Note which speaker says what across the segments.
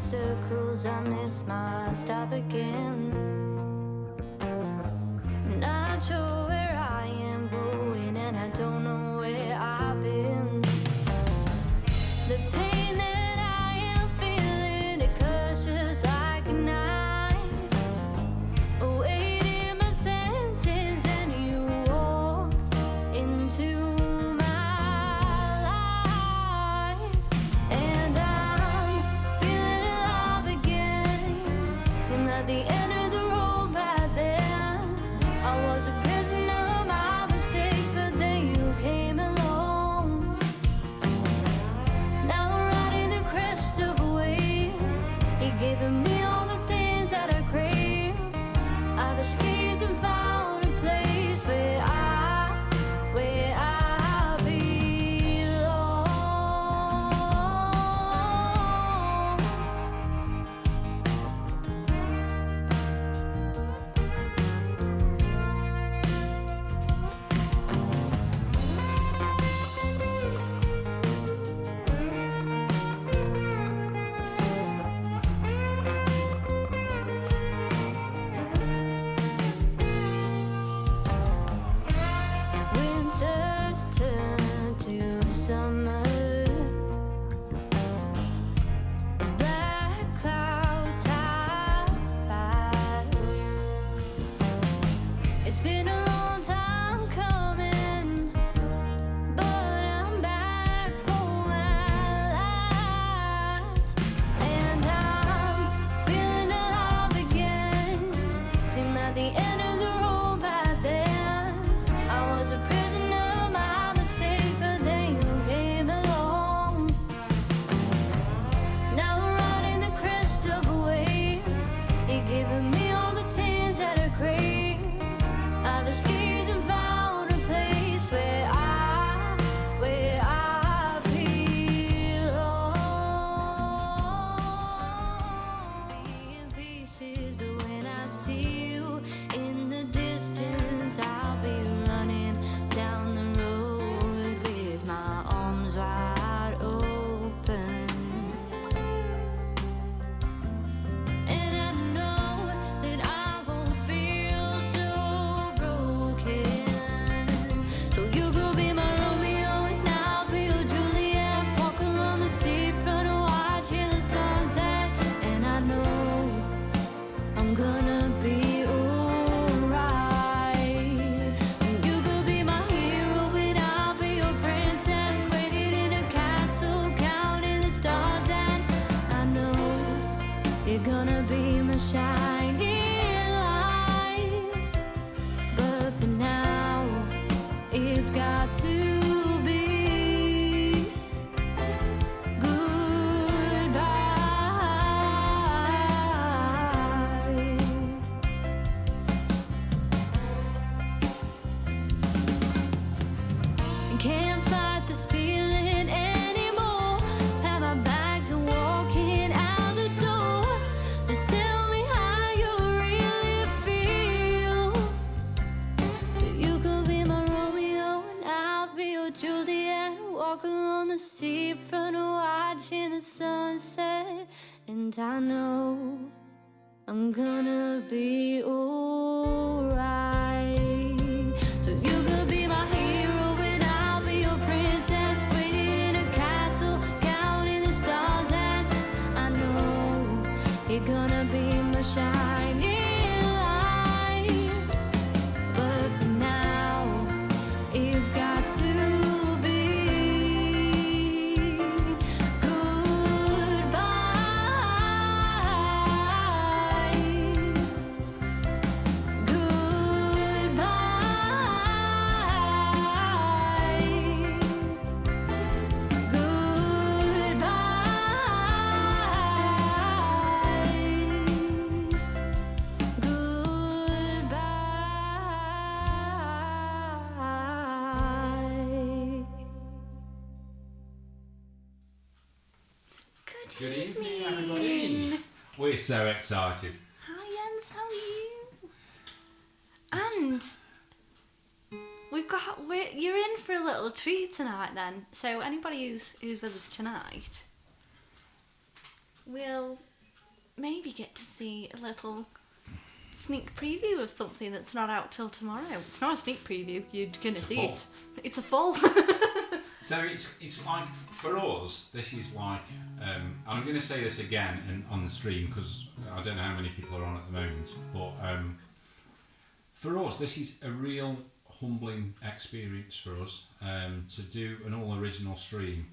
Speaker 1: circles, I miss my stop again. Not sure where I am going, and I don't know where I've been. The pain that I am feeling, it cuts just like a knife, awaiting my sentence, and you walked into my life, and I'm feeling alive again. Seemed like the end of the road back then. I was a prisoner of my mistakes, but then you came along. Now I'm riding the crest of a wave. You're giving me all the things that I crave. I've escaped and found a place where I belong. Winters turn to summer. Black clouds have passed. It's been a long time coming, but I'm back home at last, and I'm feeling alive again. Seemed like the end of the road back then. I was a prisoner of my mistakes, but then you came along. Now I'm riding the crest of a wave. You're giving me all the things that I crave. I've escaped and found a place where I belong. Be in pieces, but when I see you in the distance, I'll be running down the road with my arms wide open. And I know that I won't feel so broken. So you could be my Romeo and I'll be your Juliet. Walk along the seafront and watching the sunset. And I know I'm gonna be alright. You could be my hero and I'll be your princess, waiting in a castle, counting the stars. And I know you're gonna be my shining light. But for now, it's got to be goodbye. Can't fight this feeling anymore. Pack my bags and walking out the door. Just tell me how you really feel. You could be my Romeo and I'll be your Juliet. Walk along the seafront watching the sunset. And I know I'm gonna be alright. So you could be my hero and I'll be your princess, waiting in a castle, counting the stars. And I know you're gonna be my shining light. But for now, it's got to be
Speaker 2: Good evening, everybody. We're so excited.
Speaker 1: Hi Jens, how are you? And you're in for a little treat tonight then. So anybody who's with us tonight will
Speaker 3: maybe get to see a little sneak preview of something that's not out till tomorrow. It's not a sneak preview. You're going to see it. It's a full.
Speaker 2: So it's like, for us, this is like, and I'm going to say this again on the stream because I don't know how many people are on at the moment, but for us, this is a real humbling experience for us to do an all-original stream.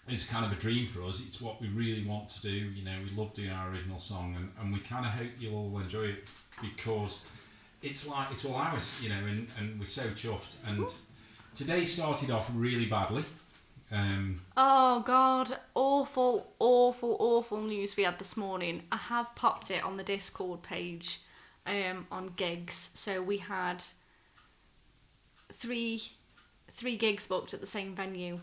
Speaker 2: It's kind of a dream for us. It's what we really want to do. You know, we love doing our original song, and we kind of hope you'll all enjoy it because it's like, it's all ours, you know, and we're so chuffed. And today started off really badly.
Speaker 3: Oh God, awful news we had this morning. I have popped it on the Discord page on gigs. So we had three gigs booked at the same venue.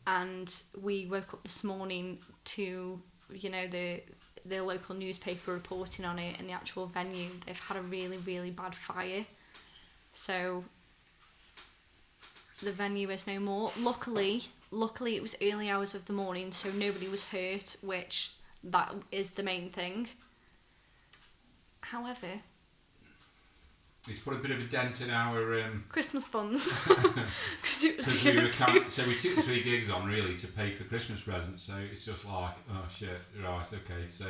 Speaker 3: And we woke up this morning to, you know, the local newspaper reporting on it, and the actual venue, they've had a really bad fire. So the venue is no more. Luckily it was early hours of the morning, so nobody was hurt, which that is the main thing. However,
Speaker 2: it's put a bit of a dent in our
Speaker 3: Christmas funds because
Speaker 2: we took 3 gigs on really to pay for Christmas presents, so it's just like, oh shit, right, okay, so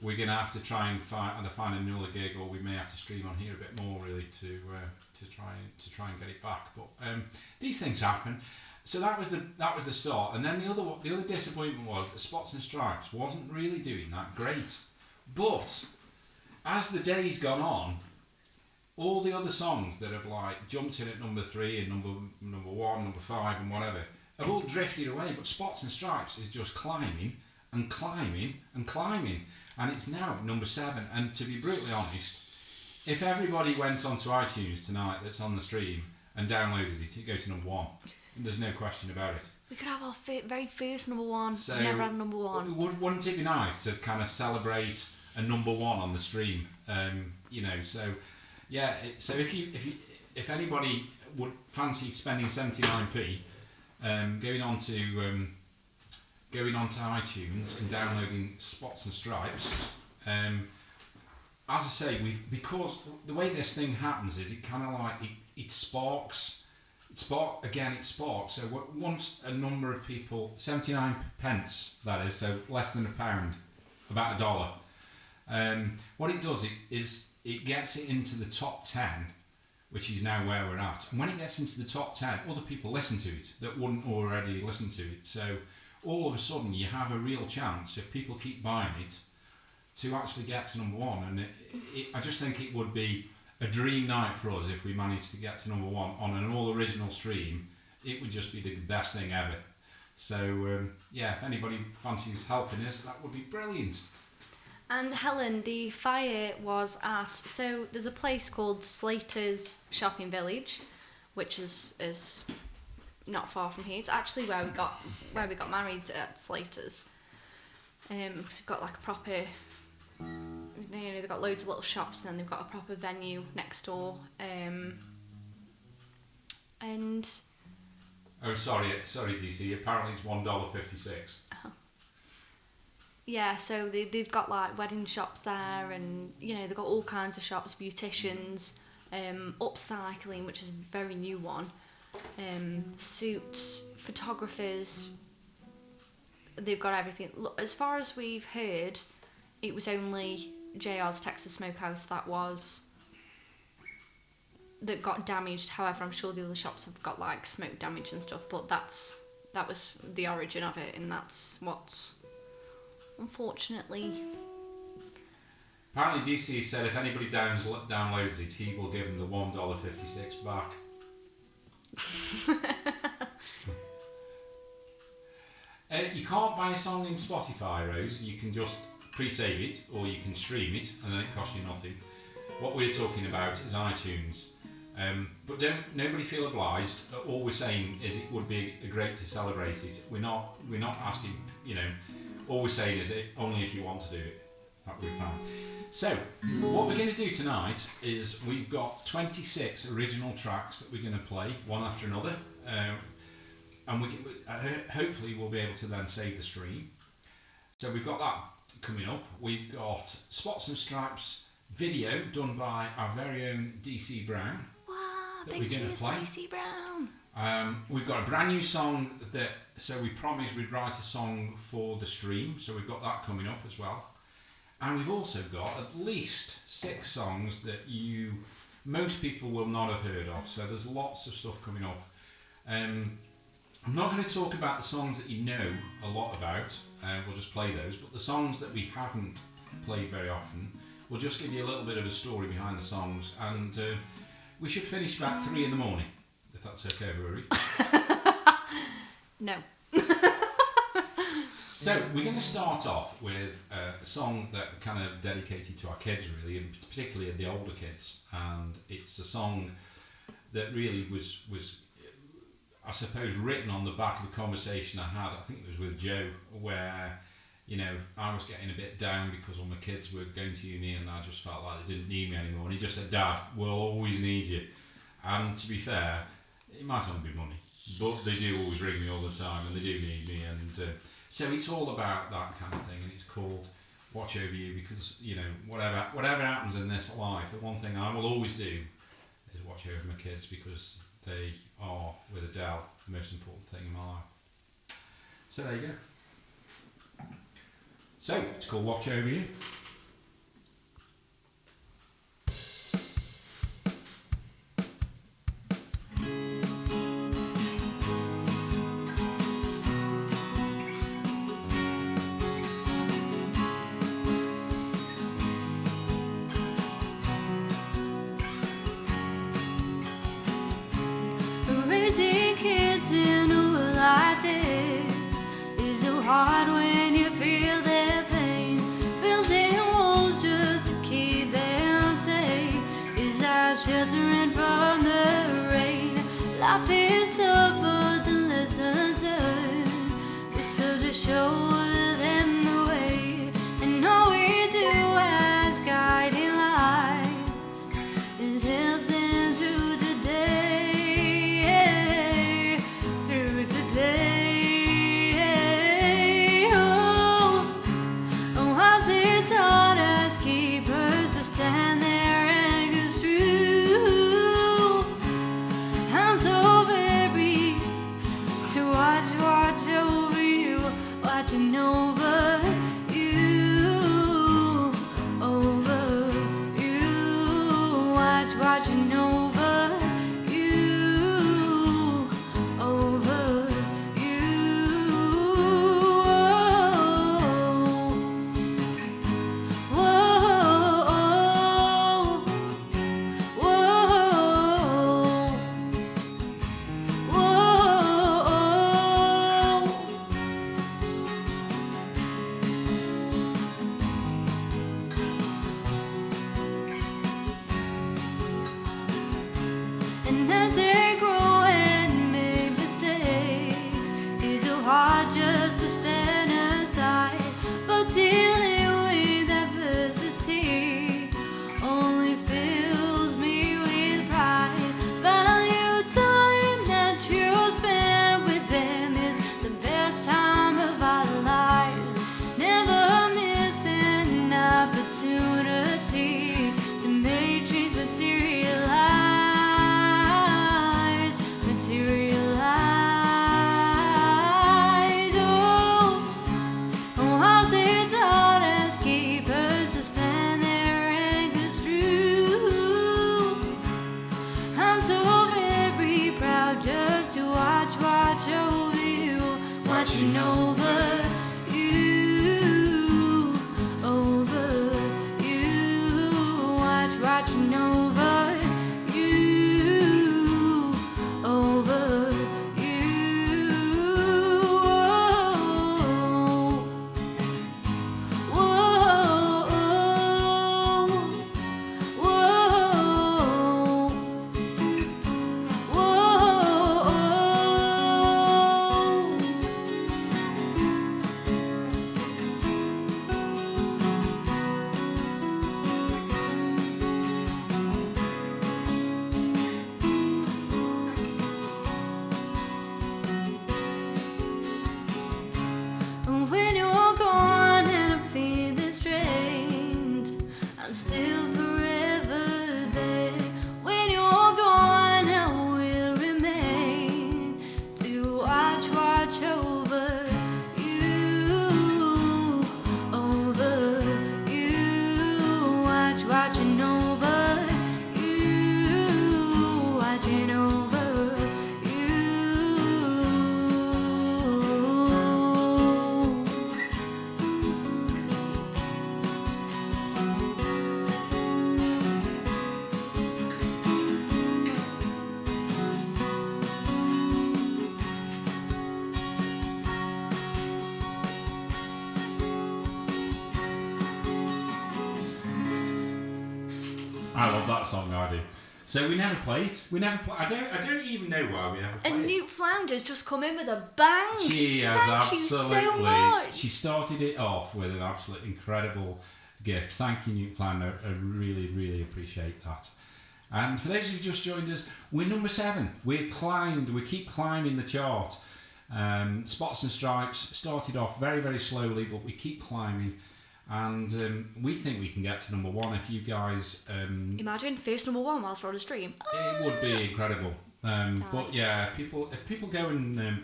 Speaker 2: we're gonna have to try and find another gig, or we may have to stream on here a bit more really to try and get it back. But these things happen. So that was the start, and then the other disappointment was that Spots and Stripes wasn't really doing that great. But as the day's gone on, all the other songs that have like jumped in at number 3 and number 1, number 5 and whatever have all drifted away, but Spots and Stripes is just climbing and climbing and climbing, and it's now at number 7. And to be brutally honest, if everybody went onto iTunes tonight that's on the stream and downloaded it, it'd go to number 1. There's no question about it.
Speaker 3: We could have our very first number 1.
Speaker 2: So
Speaker 3: never had number 1.
Speaker 2: Wouldn't it be nice to kind of celebrate a number 1 on the stream? You know, so yeah. So if anybody would fancy spending 79p, going on to iTunes and downloading Spots and Stripes. As I say, because the way this thing happens is it kind of like it sparks. It sparks. So once a number of people, 79 pence that is, so less than £1, about $1. What it does is it gets it into the top 10, which is now where we're at. And when it gets into the top 10, other people listen to it that wouldn't already listen to it. So all of a sudden you have a real chance, if people keep buying it, to actually get to number 1. And I just think it would be a dream night for us if we managed to get to number 1 on an all original stream. It would just be the best thing ever. So yeah, if anybody fancies helping us, that would be brilliant.
Speaker 3: And Helen, the fire was so there's a place called Slater's Shopping Village, which is not far from here. It's actually where we got married at Slater's. Because they've got like a proper, you know, they've got loads of little shops, and then they've got a proper venue next door. And
Speaker 2: oh, sorry, DC. Apparently it's $1.56.
Speaker 3: Yeah, so they've got like wedding shops there, and you know they've got all kinds of shops, beauticians, upcycling, which is a very new one, suits, photographers. They've got everything. Look, as far as we've heard, it was only JR's Texas Smokehouse that got damaged. However, I'm sure the other shops have got like smoke damage and stuff, but that was the origin of it, and that's what's unfortunately.
Speaker 2: Apparently DC said if anybody downloads it, he will give them the $1.56 back. You can't buy a song in Spotify, Rose. You can just pre-save it, or you can stream it, and then it costs you nothing. What we're talking about is iTunes. But nobody feel obliged. All we're saying is it would be great to celebrate it. We're not asking, you know. All we're saying is it only if you want to do it. That would be fine. So, what we're going to do tonight is we've got 26 original tracks that we're going to play, one after another. And hopefully we'll be able to then save the stream. So we've got that coming up. We've got Spots and Stripes video done by our very own DC Brown.
Speaker 3: Wow,
Speaker 2: that
Speaker 3: big
Speaker 2: we're gonna
Speaker 3: cheers for
Speaker 2: play.
Speaker 3: DC Brown.
Speaker 2: We've got a brand new song so we promised we'd write a song for the stream, so we've got that coming up as well. And we've also got at least 6 songs that most people will not have heard of, so there's lots of stuff coming up. I'm not going to talk about the songs that you know a lot about, we'll just play those, but the songs that we haven't played very often, we'll just give you a little bit of a story behind the songs, and we should finish about 3 in the morning, if that's okay, Rory.
Speaker 3: No.
Speaker 2: So we're going to start off with a song that kind of dedicated to our kids, really, and particularly the older kids. And it's a song that really was I suppose written on the back of a conversation I had. I think it was with Joe, where I was getting a bit down because all my kids were going to uni, and I just felt like they didn't need me anymore. And he just said, "Dad, we'll always need you." And to be fair, it might only be money, but they do always ring me all the time, and they do need me. And so it's all about that kind of thing, and it's called Watch Over You, because whatever happens in this life, the one thing I will always do is watch over my kids, because they are, with Adele, the most important thing in my life. So there you go. So it's called Watch Over You.
Speaker 1: Raising kids in a world like this is so hard when you feel their pain. Building walls just to keep them safe is our sheltering from the rain. Life is tough, but the lessons learned, we still just show them the way. And all we do as guiding lights is help them through the day, through the day. Oh, how's it taught us keepers to stand there and go through? I'm so very to watch over you, watching over you, over you, watching over you, over you. Whoa, whoa, whoa.
Speaker 2: I love that song. I do. So we never played. I don't even know why we never played.
Speaker 3: And Newt Flounder's just come in with a bang.
Speaker 2: She has
Speaker 3: Thank you
Speaker 2: absolutely.
Speaker 3: so much.
Speaker 2: She started it off with an absolutely incredible gift. Thank you, Newt Flounder. I really, really appreciate that. And for those who've just joined us, we're number 7. We keep climbing the chart. Spots and Stripes started off very, very slowly, but we keep climbing. And we think we can get to number 1 if you guys...
Speaker 3: Imagine first number 1 whilst we're on a stream.
Speaker 2: It would be incredible. But yeah, if people go and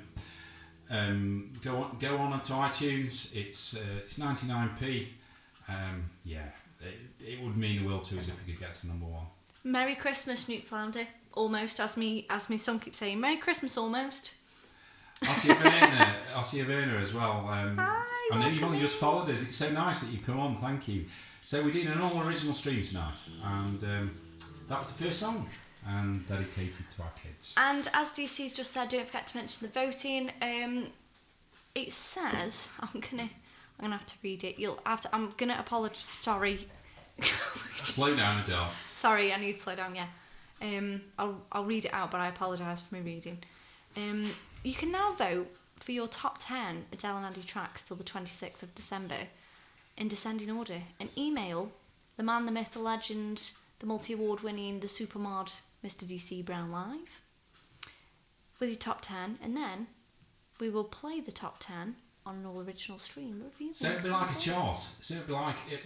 Speaker 2: go on onto iTunes, it's 99p. Yeah, it would mean the world to us if we could get to number 1.
Speaker 3: Merry Christmas, Newt Flounder. Almost, as my son keeps saying. Merry Christmas, almost.
Speaker 2: I'll see you, Verna, as well.
Speaker 3: Hi,
Speaker 2: I know you've only just followed us. It's so nice that you've come on. Thank you. So we're doing an all-original stream tonight, and that was the first song, and dedicated to our kids.
Speaker 3: And as DC's just said, don't forget to mention the voting. It says I'm gonna have to read it. I'm gonna apologise. Sorry.
Speaker 2: Slow down, Adele.
Speaker 3: Sorry, I need to slow down. Yeah. I'll read it out, but I apologise for me reading. You can now vote for your top 10 Adele and Andy tracks till the 26th of December in descending order, and email the man, the myth, the legend, the multi-award winning, the supermod, Mr. DC Brown Live with your top 10, and then we will play the top 10 on an all original stream.
Speaker 2: So it'd be like a chart. It'd be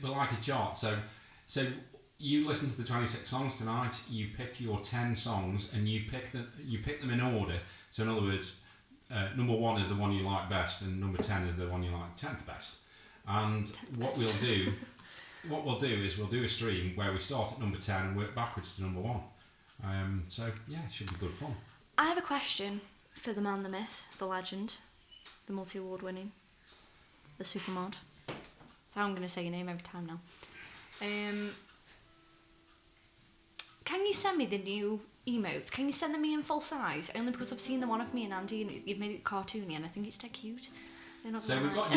Speaker 2: like a chart. So you listen to the 26 songs tonight. You pick your 10 songs, and you pick them in order. So in other words, number 1 is the one you like best, and number 10 is the one you like 10th best. And what we'll do is we'll do a stream where we start at number 10 and work backwards to number 1. So yeah, it should be good fun.
Speaker 3: I have a question for the man, the myth, the legend, the multi-award winning, the supermod. That's how I'm going to say your name every time now. Can you send me the new emotes? Can you send them in full size? Only because I've seen the one of me and Andy, and you've made it cartoony, and I think it's dead cute.
Speaker 2: So we've got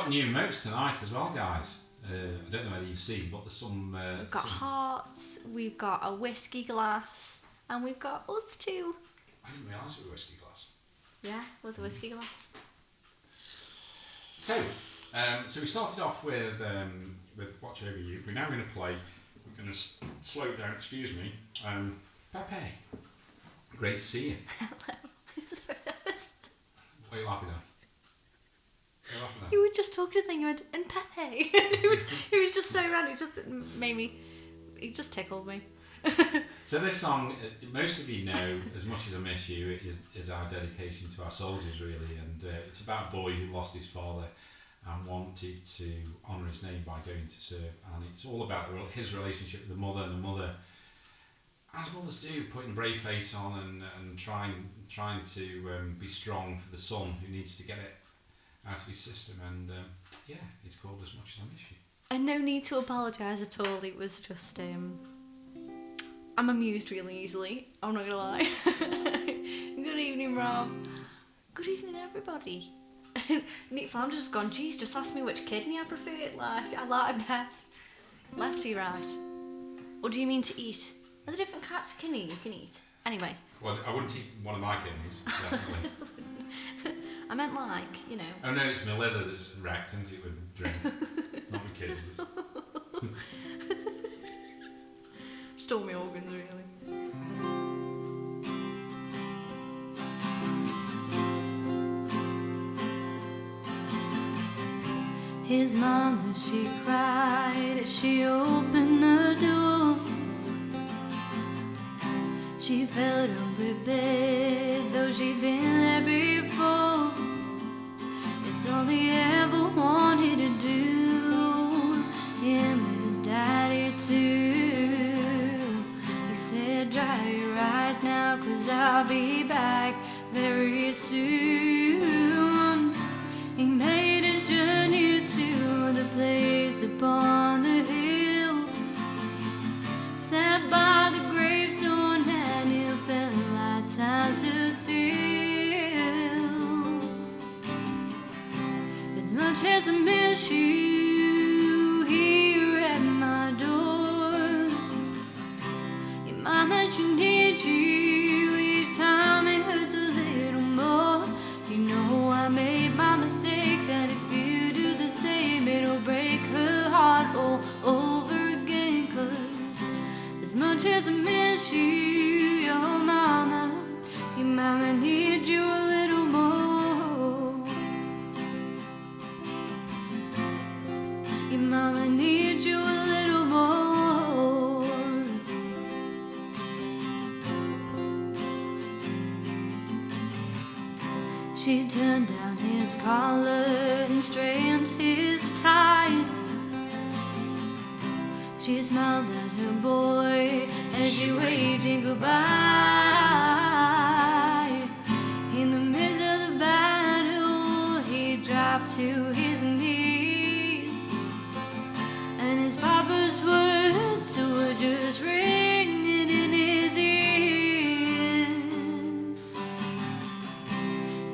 Speaker 2: new emotes tonight as well, guys. I don't know whether you've seen, but there's some...
Speaker 3: we've got hearts, we've got a whiskey glass, and we've got us too.
Speaker 2: I didn't realise it was a whiskey glass.
Speaker 3: Yeah, it was a whiskey glass.
Speaker 2: So we started off with Watch Over You. We're now going to play... We're going to slow it down, excuse me. Pepe, great to see you.
Speaker 3: Hello.
Speaker 2: What are you laughing at?
Speaker 3: You were just talking to thing, you went, and Pepe. He was just so random. It just tickled me.
Speaker 2: So this song, most of you know, As Much As I Miss You, is our dedication to our soldiers, really, and it's about a boy who lost his father and wanted to honour his name by going to serve, and it's all about his relationship with the mother, and the mother, as mothers do, putting a brave face on and trying to be strong for the son who needs to get it out of his system, and yeah, it's called As Much As I Miss You.
Speaker 3: And no need to apologise at all. It was just I'm amused really easily, I'm not gonna lie. Good evening, Rob. Good evening, everybody. Nick Flam's just gone, geez, just ask me which kidney I prefer. Like, I like it best. Lefty, right? Or do you mean to eat? Are there different types of kidney you can eat? Anyway.
Speaker 2: Well, I wouldn't eat one of my kidneys, definitely.
Speaker 3: I meant like, you know.
Speaker 2: Oh no, it's my liver that's wrecked, isn't it, with drink, not my kidneys.
Speaker 3: Just all my organs, really.
Speaker 1: His mama, she cried as she opened the door. She felt unprepared, though she'd been there before. It's all he ever wanted to do, him and his daddy too. He said, dry your eyes now, 'cause I'll be back very soon. He made his journey to the place upon the hill, sat by the gravestone and it felt like time stood still. As much as I miss you here at my door, she needs you. Each time it hurts a little more. You know I made my mistakes, and if you do the same, it'll break her heart all over again. 'Cause as much as I miss you, your mama needs you a little more. Your mama needs you a little more. She turned down his collar and straightened his tie. She smiled at her boy as she waved him goodbye. In the midst of the battle, he dropped to his knees, and his papa's words were just ringing in his ears.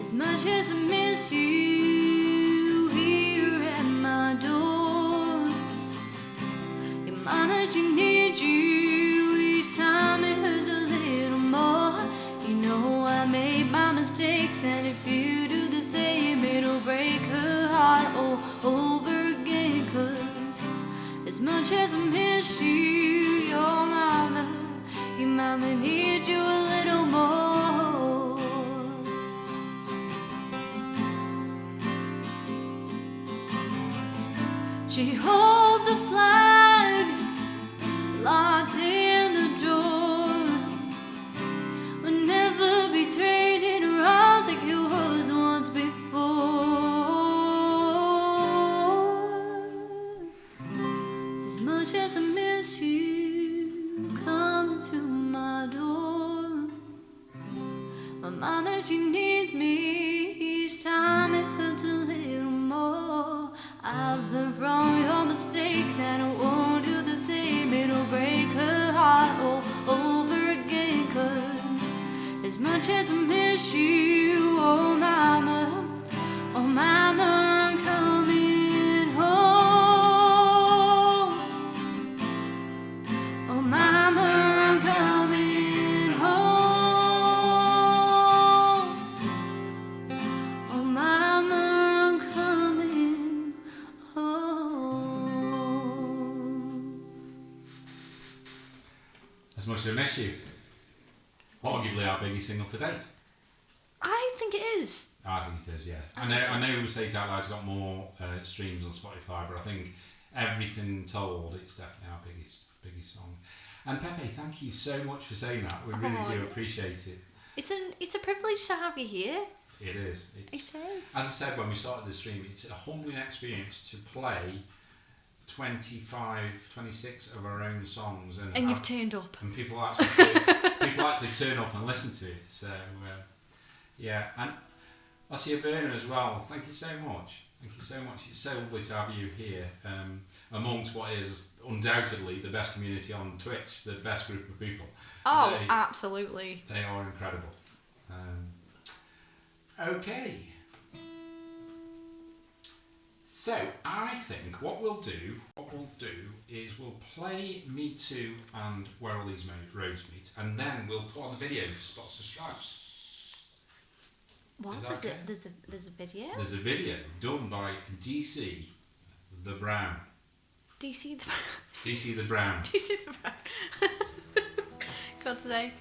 Speaker 1: As much as I miss you here at my door, your mama, she needs you. Each time it hurts a little more. You know I made my mistakes, and if you do the same, it'll break her heart all over again. 'Cause as much as I miss you, your mama needs you a little more. She holds the flag locked in the drawer. Will never be traded in her arms like it was once before. As much as I miss you coming through my door, my mama, she needs me. Each time it hurts a little more. I've learned from your mistakes, and I won't do the same. It'll break her heart all over again. 'Cause as much as I miss you, oh mama, I'm coming home. Oh mama, I'm coming home. Oh mama, I'm coming home.
Speaker 2: As much as I miss you. Arguably our biggest single to date.
Speaker 3: I think it is.
Speaker 2: I think it is, yeah. I know we say it out loud's got more streams on Spotify, but I think everything told, it's definitely our biggest song. And Pepe, thank you so much for saying that. We really do appreciate it.
Speaker 3: It's a privilege to have you here.
Speaker 2: It is.
Speaker 3: It is.
Speaker 2: As I said when we started the stream, it's a humbling experience to play 25, 26 of our own songs,
Speaker 3: And you've turned up.
Speaker 2: and people actually turn up and listen to it. So yeah, and I see Verna as well. Thank you so much. It's so lovely to have you here amongst what is undoubtedly the best community on Twitch, the best group of people.
Speaker 3: Oh, absolutely.
Speaker 2: They are incredible. Okay. So I think what we'll do is we'll play Me Too and Where All These Roads Meet, and then we'll put on the video for Spots and Stripes.
Speaker 3: What was it? There's a video.
Speaker 2: There's a video done by DC the Brown.
Speaker 3: DC the
Speaker 2: Brown.
Speaker 3: DC the Brown. God's sake.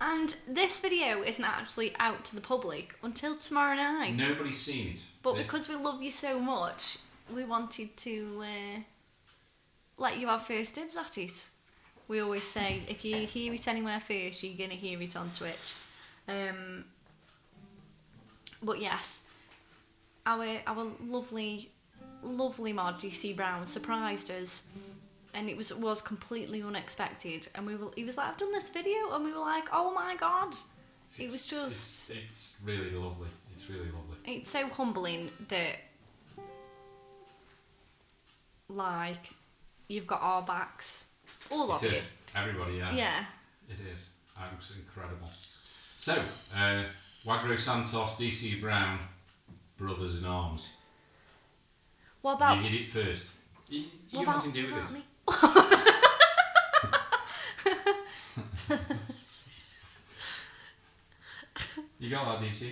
Speaker 3: And this video isn't actually out to the public until tomorrow night.
Speaker 2: Nobody's seen it.
Speaker 3: But because we love you so much, we wanted to let you have first dibs at it. We always say, if you hear it anywhere first, you're going to hear it on Twitch. But yes, our lovely mod DC Brown surprised us, and it was completely unexpected. And he was like, I've done this video, and we were like, oh my god. It's
Speaker 2: really lovely. It's really lovely.
Speaker 3: It's so humbling that, like, you've got our backs, all of you.
Speaker 2: It is. Everybody, yeah.
Speaker 3: Yeah.
Speaker 2: It is. It's incredible. So, Wagro Santos, DC Brown, brothers in arms.
Speaker 3: What about...
Speaker 2: You hit it first. You got nothing to do with it.
Speaker 3: Me?
Speaker 2: You got that, DC?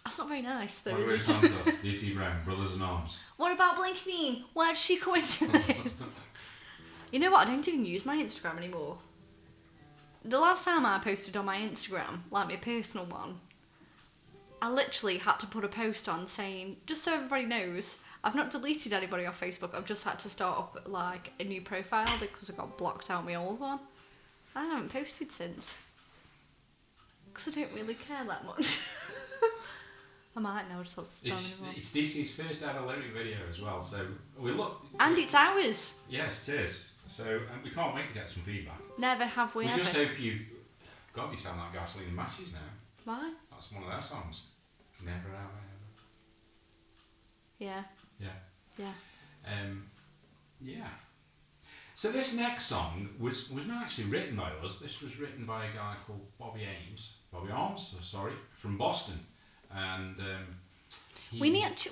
Speaker 3: That's not very nice, though.
Speaker 2: What are
Speaker 3: Is
Speaker 2: his
Speaker 3: it?
Speaker 2: sponsors? DC Brown, Brothers in Arms.
Speaker 3: What about Blinky Bean? Where did she come into this? You know what? I don't even use my Instagram anymore. The last time I posted on my Instagram, like my personal one, I literally had to put a post on saying, just so everybody knows, I've not deleted anybody off Facebook. I've just had to start up like a new profile because I got blocked out my old one. I haven't posted since because I don't really care that much. I might now just
Speaker 2: It's DC's first ever lyric video as well, so we look.
Speaker 3: And it's ours.
Speaker 2: Yes, it is. So and we can't wait to get some feedback.
Speaker 3: Never have we
Speaker 2: We
Speaker 3: ever.
Speaker 2: just hope you. God, you sound like Gasoline and Matches now.
Speaker 3: Why?
Speaker 2: That's one of their songs. Never have I ever.
Speaker 3: Yeah.
Speaker 2: Yeah.
Speaker 3: Yeah.
Speaker 2: Yeah. So this next song was not actually written by us. This was written by a guy called Bobby Arms, from Boston, and
Speaker 3: We need to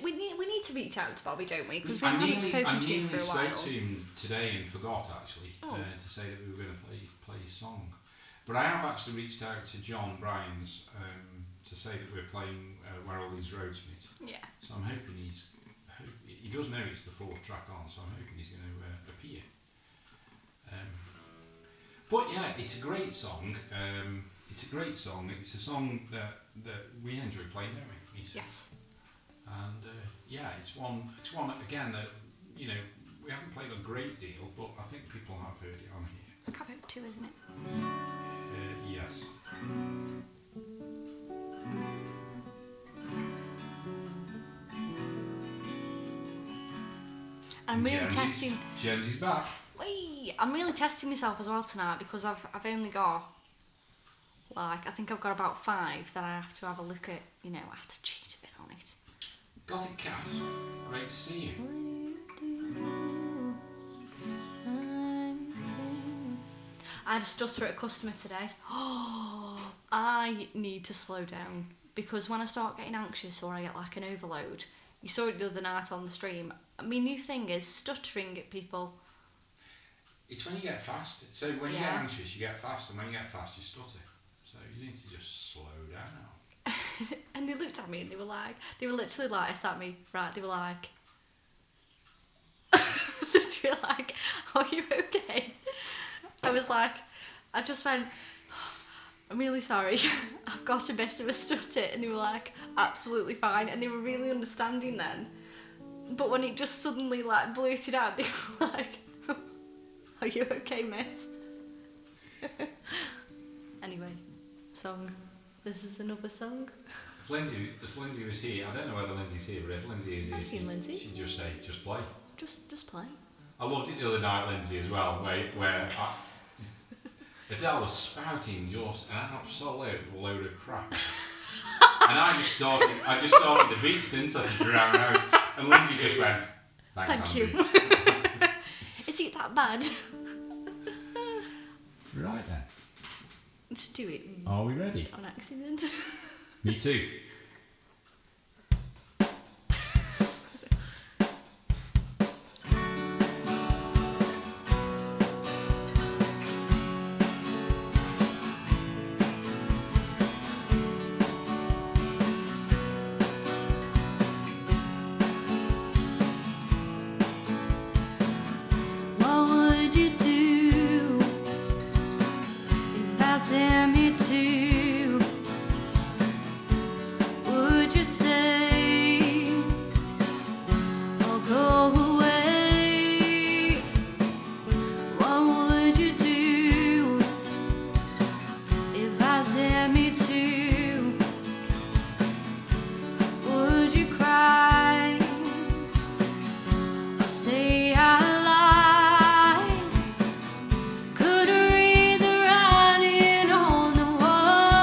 Speaker 3: reach out to Bobby, don't we? Because we haven't spoken to him for a while.
Speaker 2: I spoke to him today and forgot actually to say that we were going to play his song. But I have actually reached out to John Bryans to say that we're playing Where All These Roads Meet.
Speaker 3: Yeah.
Speaker 2: So I'm hoping he does know it's the fourth track on, so I'm hoping he's going to appear. But yeah, it's a great song. It's a song that we enjoy playing, don't we?
Speaker 3: Yes.
Speaker 2: And yeah, it's one again that we haven't played a great deal, but I think people have heard it on here.
Speaker 3: It's Cabo 2, isn't it?
Speaker 2: Yes.
Speaker 3: I'm really testing.
Speaker 2: Jensy's back.
Speaker 3: I'm really testing myself as well tonight because I've only got I think I've got about 5 that I have to have a look at. I have to cheat a bit on it.
Speaker 2: Got it, Kat. Great to see you.
Speaker 3: I had a stutter at a customer today. I need to slow down because when I start getting anxious or I get like an overload, you saw it the other night on the stream. My new thing is stuttering at people.
Speaker 2: It's when you get fast. So when you get anxious, you get fast, and when you get fast, you stutter. So you need to just slow down.
Speaker 3: And they looked at me and they were literally like, at me, right? They were like, just be like, are you okay? I was like, I just went, I'm really sorry, I've got a bit of a stutter, and they were like, absolutely fine, and they were really understanding then. But when it just suddenly blurted out, they were like, are you okay, mate? Anyway, song. This is another song.
Speaker 2: If Lindsay was here, I don't know whether Lindsay's here, but if Lindsay is here,
Speaker 3: I've seen Lindsay.
Speaker 2: She'd just say, just play.
Speaker 3: Just play.
Speaker 2: I loved it the other night, Lindsay, as well, where Adele was spouting just an absolute load of crap. And I just started the beats, didn't I, to drown out. And Lindsay just went, thanks,
Speaker 3: Thank you. Is it that bad?
Speaker 2: Right then.
Speaker 3: Just do it.
Speaker 2: Are we ready?
Speaker 3: On accident.
Speaker 2: Me too.
Speaker 1: What would you do if I sent me to? Would you stay or go away? What would you do if I sent me to? Would you cry or say I lied? Could read the writing on the wall.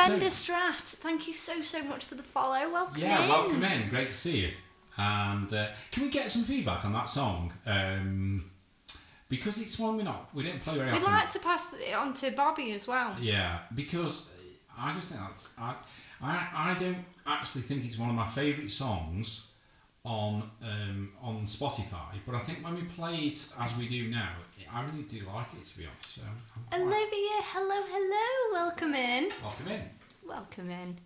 Speaker 3: Fender Strat, thank you so much for the follow. Welcome in.
Speaker 2: Yeah, welcome in. Great to see you. And can we get some feedback on that song? Because it's one we don't play very often.
Speaker 3: We'd like to pass it on to Bobby as well.
Speaker 2: Yeah, because I just think that's I don't actually think it's one of my favourite songs on Spotify, but I think when we play it as we do now, I really do like it, to be honest. So
Speaker 3: Olivia, hello, welcome in.
Speaker 2: Welcome in.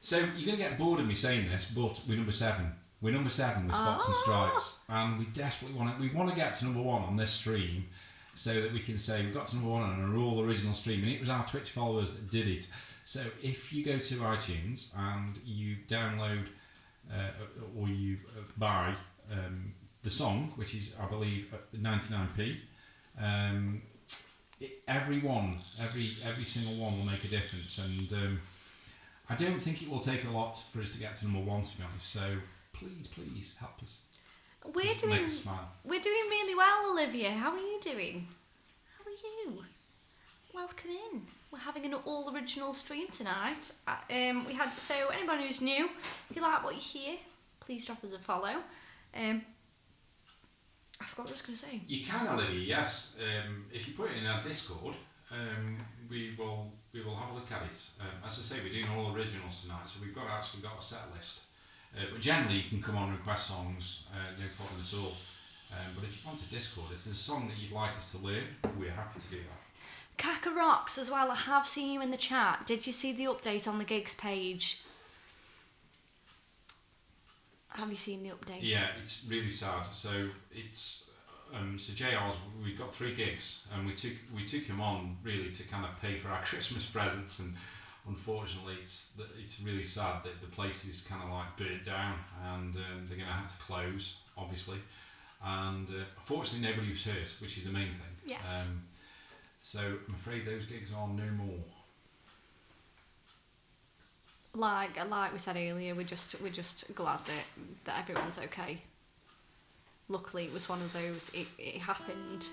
Speaker 2: So you're going to get bored of me saying this, but we're number 7. We're number 7 with Spots and Stripes, and we desperately want to get to number 1 on this stream, so that we can say we got to number 1 on a Raw original stream, and it was our Twitch followers that did it. So if you go to iTunes and you download or you buy the song, which is, I believe, 99p, every single one will make a difference, and I don't think it will take a lot for us to get to number 1, to be honest. So please help us. Make us smile.
Speaker 3: We're doing really well, Olivia. How are you doing? How are you? Welcome in. We're having an all original stream tonight. So anyone who's new, if you like what you hear, please drop us a follow. I forgot what I was going to say.
Speaker 2: You can, Olivia. Yes. If you put it in our Discord, we will have a look at it. As I say, we're doing all originals tonight, so we've actually got a set list. But generally, you can come on and request songs, no problem at all. But if you want to Discord, if there's a song that you'd like us to learn, we're happy to do that.
Speaker 3: Kaka Rocks as well, I have seen you in the chat. Did you see the update on the gigs page? Have you seen the update?
Speaker 2: Yeah, it's really sad. So it's so JR's, we've got 3 gigs, and we took him on really to kind of pay for our Christmas presents, and unfortunately it's really sad that the place is kind of like burnt down, and they're going to have to close, obviously, and fortunately nobody was hurt, which is the main thing.
Speaker 3: Yes.
Speaker 2: So I'm afraid those gigs are no more.
Speaker 3: Like we said earlier, we're just glad that everyone's okay. Luckily, it was one of those. It happened.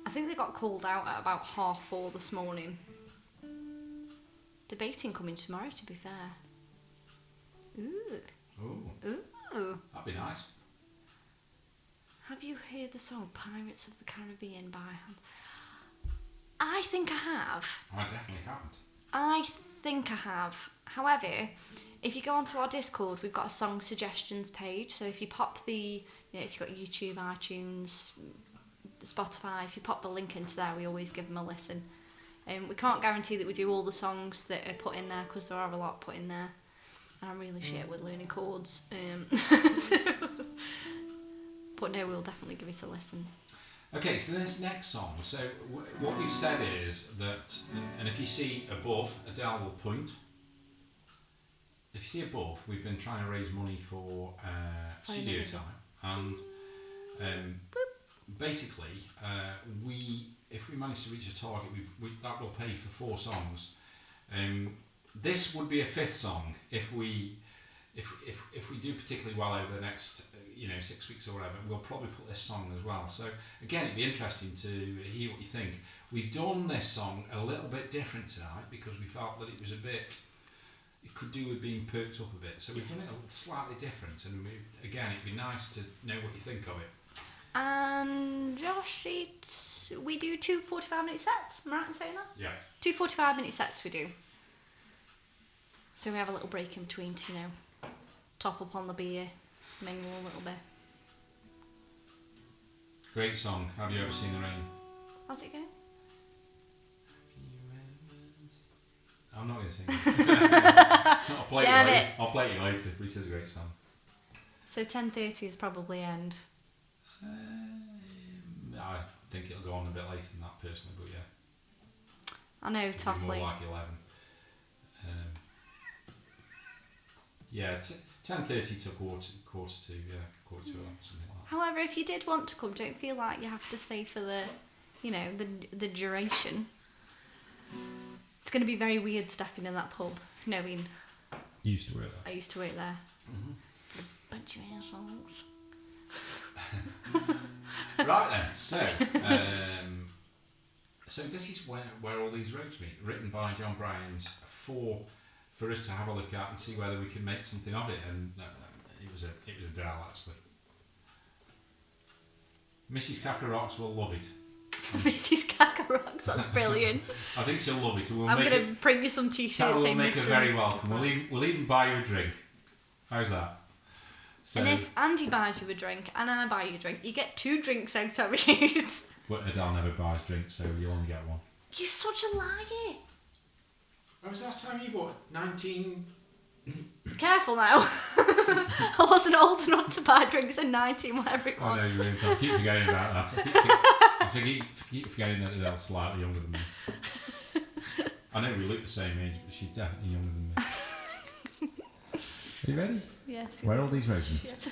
Speaker 3: I think they got called out at about 4:30 this morning. Debating coming tomorrow, to be fair. Ooh.
Speaker 2: That'd be nice.
Speaker 3: Have you heard the song Pirates of the Caribbean by Hans? I think I have.
Speaker 2: I definitely can't.
Speaker 3: I think I have. However, if you go onto our Discord, we've got a song suggestions page. So if you pop if you've got YouTube, iTunes, Spotify, if you pop the link into there, we always give them a listen. We can't guarantee that we do all the songs that are put in there, because there are a lot put in there. And I'm really shit with learning chords. But no, we'll definitely give it a listen.
Speaker 2: Okay, so this next song, so what we've said is that, and if you see above, Adele will point. If you see above, we've been trying to raise money for studio time, and basically, if we manage to reach a target, that will pay for 4 songs. This would be a 5th song if we do particularly well over the next 6 weeks or whatever. We'll probably put this song as well. So again, it'd be interesting to hear what you think. We've done this song a little bit different tonight because we felt that it was it could do with being perked up a bit. So we've done it slightly different, and again, it'd be nice to know what you think of it.
Speaker 3: And Josh, we do 2 45-minute sets. Am I right in saying that?
Speaker 2: Yeah. 2
Speaker 3: 2 45-minute sets we do. So we have a little break in between to, top up on the beer, mingle a little bit.
Speaker 2: Great song. Have you ever seen the rain?
Speaker 3: How's it going?
Speaker 2: I'm not going to sing it. I'll play it later, but it is a great song.
Speaker 3: So 10:30 is probably end.
Speaker 2: I think it'll go on a bit later than that personally, but yeah.
Speaker 3: I know,
Speaker 2: It'll be more
Speaker 3: Toffley.
Speaker 2: like 11. Yeah, 10:30 to quarter to 11, something like that.
Speaker 3: However, if you did want to come, don't feel like you have to stay for the duration. It's going to be very weird stepping in that pub, knowing
Speaker 2: You used to work there.
Speaker 3: I used to work there.
Speaker 2: Mm-hmm.
Speaker 3: A bunch of assholes.
Speaker 2: Right then, so So this is where all these roads meet, written by John Bryans for us to have a look at and see whether we can make something of it. And it was a dell actually. Mrs. Kakarocks will love it.
Speaker 3: Mrs. Kakarocks, that's brilliant.
Speaker 2: I think she'll love it.
Speaker 3: I'm going to bring you some t-shirts.
Speaker 2: That will
Speaker 3: saying
Speaker 2: make her
Speaker 3: Mr.
Speaker 2: very
Speaker 3: Mrs.
Speaker 2: welcome. We'll even buy you a drink. How's that? So,
Speaker 3: And if Andy buys you a drink and I buy you a drink, you get 2 drinks out of it.
Speaker 2: But Adele never buys drinks, so you'll only get one.
Speaker 3: You're such a liar.
Speaker 2: When was the last time you bought 19?
Speaker 3: Careful now. I wasn't old enough to buy drinks at 19, whatever it
Speaker 2: I know
Speaker 3: was.
Speaker 2: you weren't. I keep forgetting about that. I keep forgetting that Adele's slightly younger than me. I know we look the same age, but she's definitely younger than me. Are you ready?
Speaker 3: Yes.
Speaker 2: Where are all these roads meet?
Speaker 3: Yes.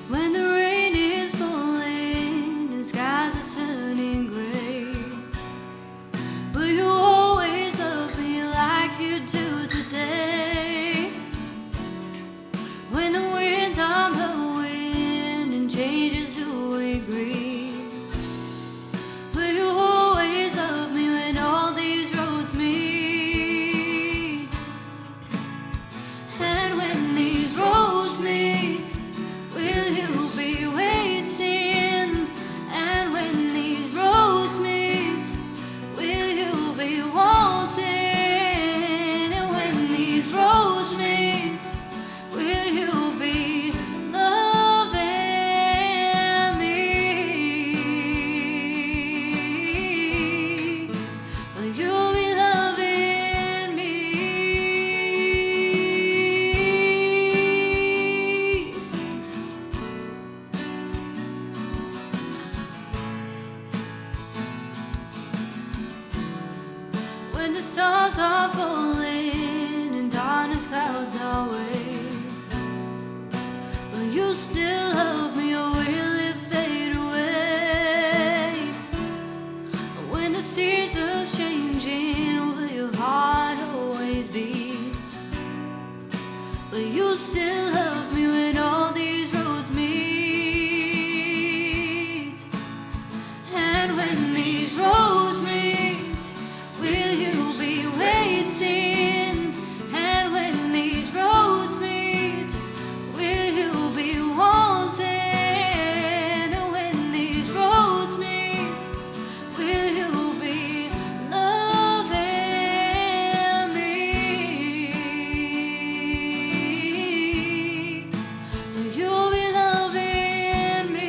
Speaker 3: When the rain is falling and skies are turning grey, will you always love me like you do today? When the winds are blowing and changes to a breeze, will you always love me when all these roads meet? And when these roads meet, will you be waiting? And when these roads meet, will you be wanting? And when these roads meet, will you be loving me? Will you be loving me? When the stars are falling and darkness clouds our way, will you still love me or will it fade away? When the seasons changing, will your heart always beat? Will you still love me when all these roads meet? And when these roads meet, will you be waiting? And when these roads meet, will you be wanting? And when these roads meet, will you be loving me? Will you be loving me?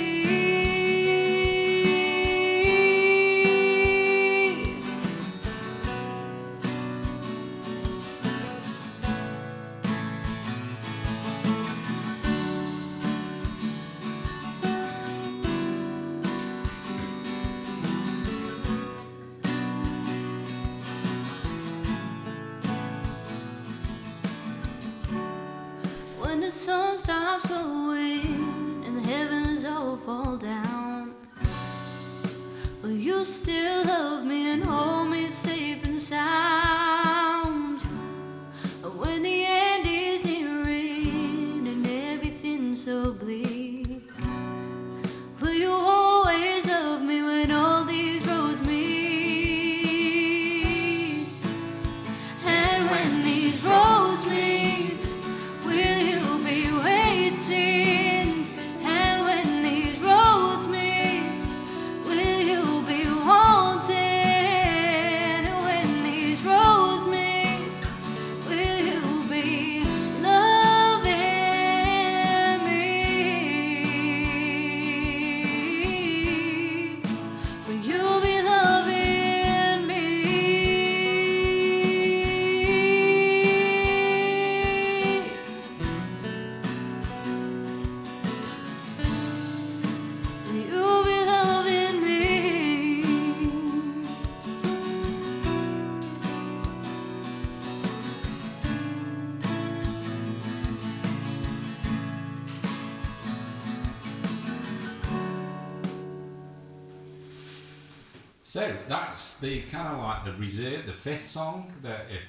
Speaker 3: When the sun stops glowing and the heavens all fall down, will you still love me and hold me safe and sound? When the end is nearing and everything's so bleak, will you always love me when all these roads meet? And when these roads meet, will you be waiting? And when these roads meet, will you be wanting?
Speaker 2: So that's the kind of like the reserve, the fifth song that if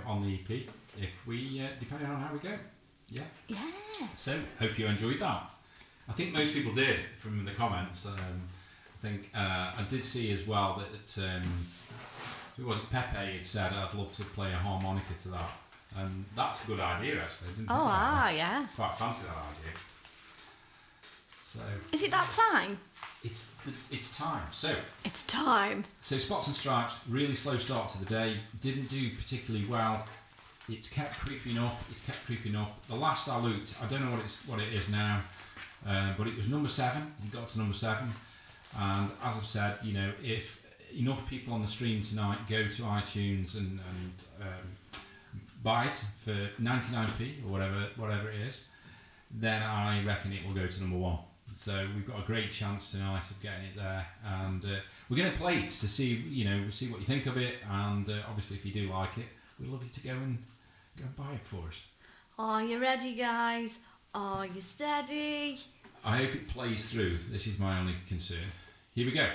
Speaker 2: on the EP, if we depending on how we go, yeah. So hope you enjoyed that. I think most people did from the comments. I think I did see as well that who was it? Pepe had said I'd love to play a harmonica to that, and that's a good idea actually. I didn't think about that.
Speaker 3: Yeah.
Speaker 2: Quite fancy that idea. So
Speaker 3: Is it that time?
Speaker 2: it's time. So
Speaker 3: It's time.
Speaker 2: So Spots and Stripes, really slow start to the day, didn't do particularly well. It's kept creeping up. The last I looked, I don't know what it is now, but it was number 7. It got to number 7, and as I've said, if enough people on the stream tonight go to iTunes and buy it for 99p or whatever it is, then I reckon it will go to number 1. So we've got a great chance tonight of getting it there, and we're going to play it to see what you think of it, and obviously if you do like it, we'd love you to go and buy it for us.
Speaker 3: Are you ready, guys? Are you steady?
Speaker 2: I hope it plays through. This is my only concern. Here we go.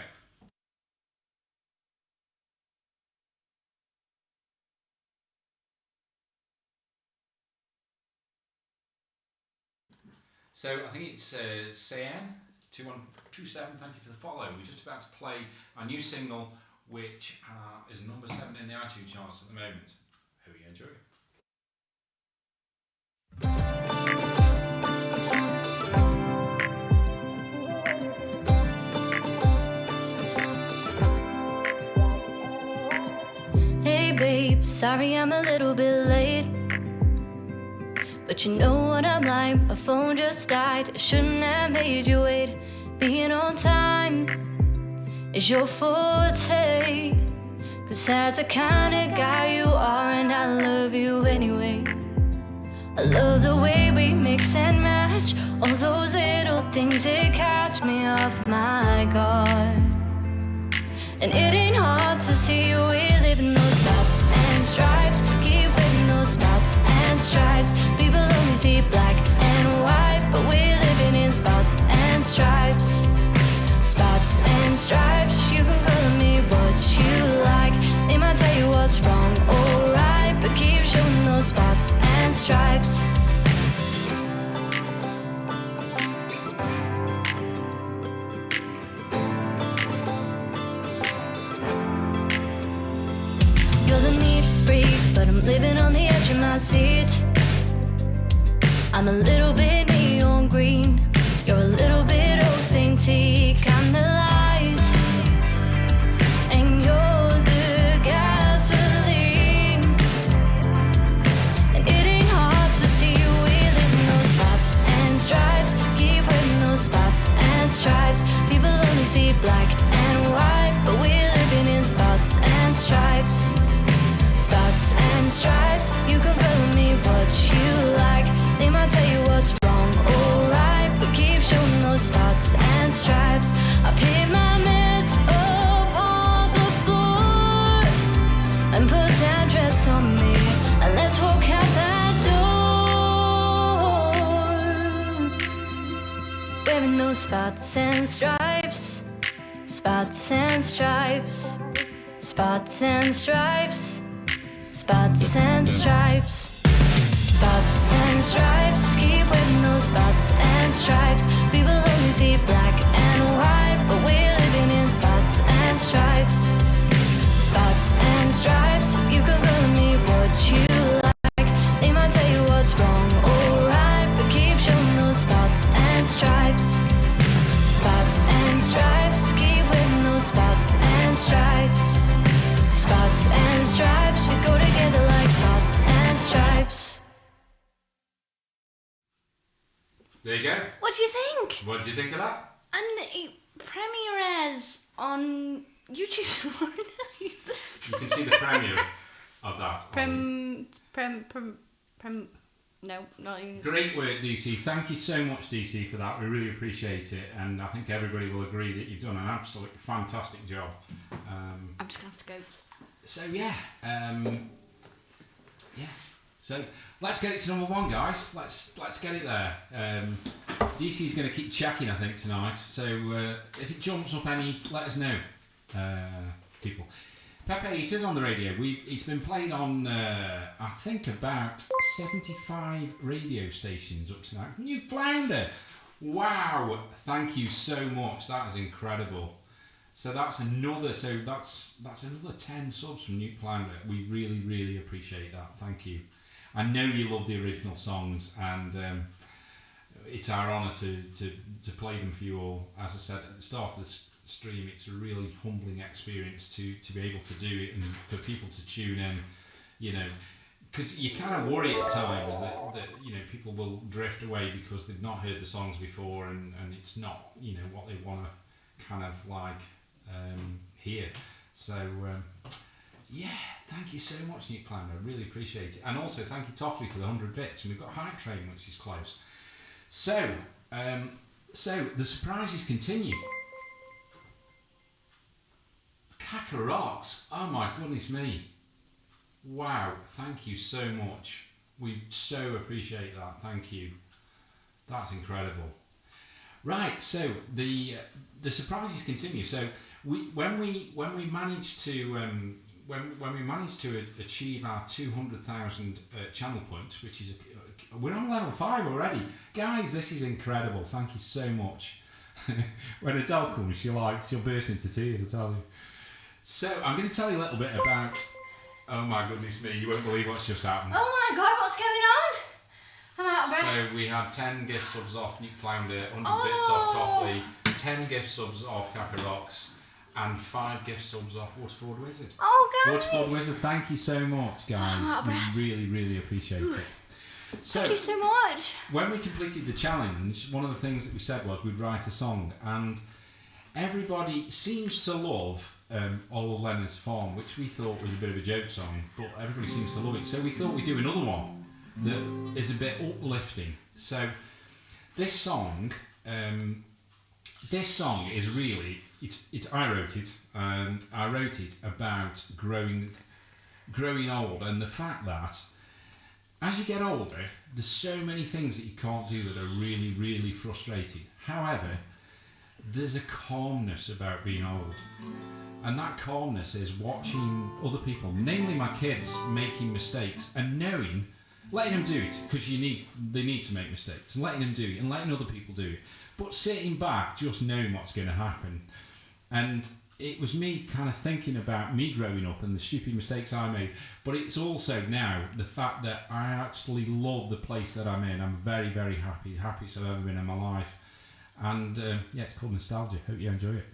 Speaker 2: So I think it's CN2127, thank you for the follow. We're just about to play our new single, which is number 7 in the iTunes charts at the moment. Hope you enjoy it.
Speaker 1: Hey babe, sorry I'm a little bit late, but you know what I'm like, my phone just died. I shouldn't have made you wait. Being on time is your forte, 'cause that's the kind of guy you are, and I love you anyway. I love the way we mix and match, all those little things that catch me off my guard. And it ain't hard to see we live in those spots and stripes, keep living those spots and stripes. People only see black and white, but we're living in spots and stripes. Spots and stripes, you can call me what you like. They might tell you what's wrong or right, but keep showing those spots and stripes. You're the neat freak, but I'm living on the edge of my seat. I'm a little bit neon green, you're a little bit old antique. I'm the light, and you're the gasoline. And it ain't hard to see we live in those spots and stripes, keep wearing those spots and stripes. People only see black and white, but we're living in spots and stripes. Spots and stripes, you can call me what you like. They might tell you what's wrong or right, but keep showing those spots and stripes. I paint my mess up on the floor and put that dress on me, and let's walk out that door. Wearing those spots and stripes, spots and stripes, spots and stripes, spots and stripes. Spots and stripes, keep wearing those spots and stripes. People only see black and white, but we're living in spots and stripes. Spots and stripes, you can call me what you like. They might tell you what's wrong or right, but keep showing those spots and stripes. Spots and stripes, keep wearing those spots and stripes. Spots and stripes, we go together like spots and stripes.
Speaker 2: There you go.
Speaker 3: What do you think?
Speaker 2: What do you think of that?
Speaker 3: And it premieres on YouTube tomorrow night.
Speaker 2: You can see the premiere of that.
Speaker 3: No, not even.
Speaker 2: Great work, DC. Thank you so much, DC, for that. We really appreciate it, and I think everybody will agree that you've done an absolutely fantastic job.
Speaker 3: I'm just gonna have to go.
Speaker 2: So So let's get it to number 1, guys. Let's get it there. DC's going to keep checking, I think, tonight. So if it jumps up any, let us know. people. Pepe, it is on the radio. It's been played on, I think, about 75 radio stations up to now. New Flounder! Wow! Thank you so much. That is incredible. So that's another 10 subs from Newt Flounder. We really, really appreciate that. Thank you. I know you love the original songs, and it's our honour to play them for you all. As I said at the start of this stream, it's a really humbling experience to be able to do it, and for people to tune in, you know, because you kind of worry at times that you know, people will drift away because they've not heard the songs before, and it's not, you know, what they want to kind of like hear. So yeah, thank you so much, Newt Flounder. I really appreciate it. And also thank you, Toffley, for the 100 bits. And we've got Hype Train, which is close. So the surprises continue. Caca Rocks. Oh my goodness me. Wow, thank you so much. We so appreciate that. Thank you. That's incredible. Right, so the surprises continue. So when we managed to when we managed to achieve our 200,000 channel point, which is we're on level 5 already, guys. This is incredible. Thank you so much. When Adele comes, she'll burst into tears. I tell you. So I'm going to tell you a little bit about. Oh my goodness me! You won't believe what's just happened.
Speaker 3: Oh my god, what's going on? I'm out of breath.
Speaker 2: So we had 10 gift subs off Newt Flounder, 100 bits off Toffley, 10 gift subs off Caca Rocks, and 5 gift subs off Waterford Wizard.
Speaker 3: Oh, guys.
Speaker 2: Waterford Wizard, thank you so much, guys. We really, really appreciate it. So,
Speaker 3: thank you so much.
Speaker 2: When we completed the challenge, one of the things that we said was we'd write a song, and everybody seems to love Old Leonard's Farm, which we thought was a bit of a joke song, but everybody seems to love it. So we thought we'd do another one that is a bit uplifting. So this song is really, I wrote it, and I wrote it about growing old, and the fact that as you get older, there's so many things that you can't do that are really, really frustrating. However, there's a calmness about being old. And that calmness is watching other people, namely my kids, making mistakes and letting them do it, because they need to make mistakes, and letting them do it and letting other people do it. But sitting back, just knowing what's going to happen. And it was me kind of thinking about me growing up and the stupid mistakes I made. But it's also now the fact that I actually love the place that I'm in. I'm very, very happy, happiest I've ever been in my life. And yeah, it's called Nostalgia. Hope you enjoy it.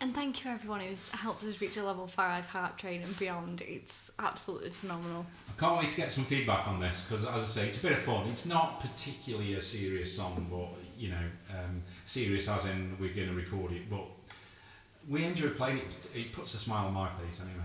Speaker 3: And thank you everyone who's helped us reach a level 5 Hype Train and beyond. It's absolutely phenomenal.
Speaker 2: I can't wait to get some feedback on this, because as I say, it's a bit of fun. It's not particularly a serious song, but you know, serious as in we're going to record it, but we enjoy playing it. It puts a smile on my face anyway.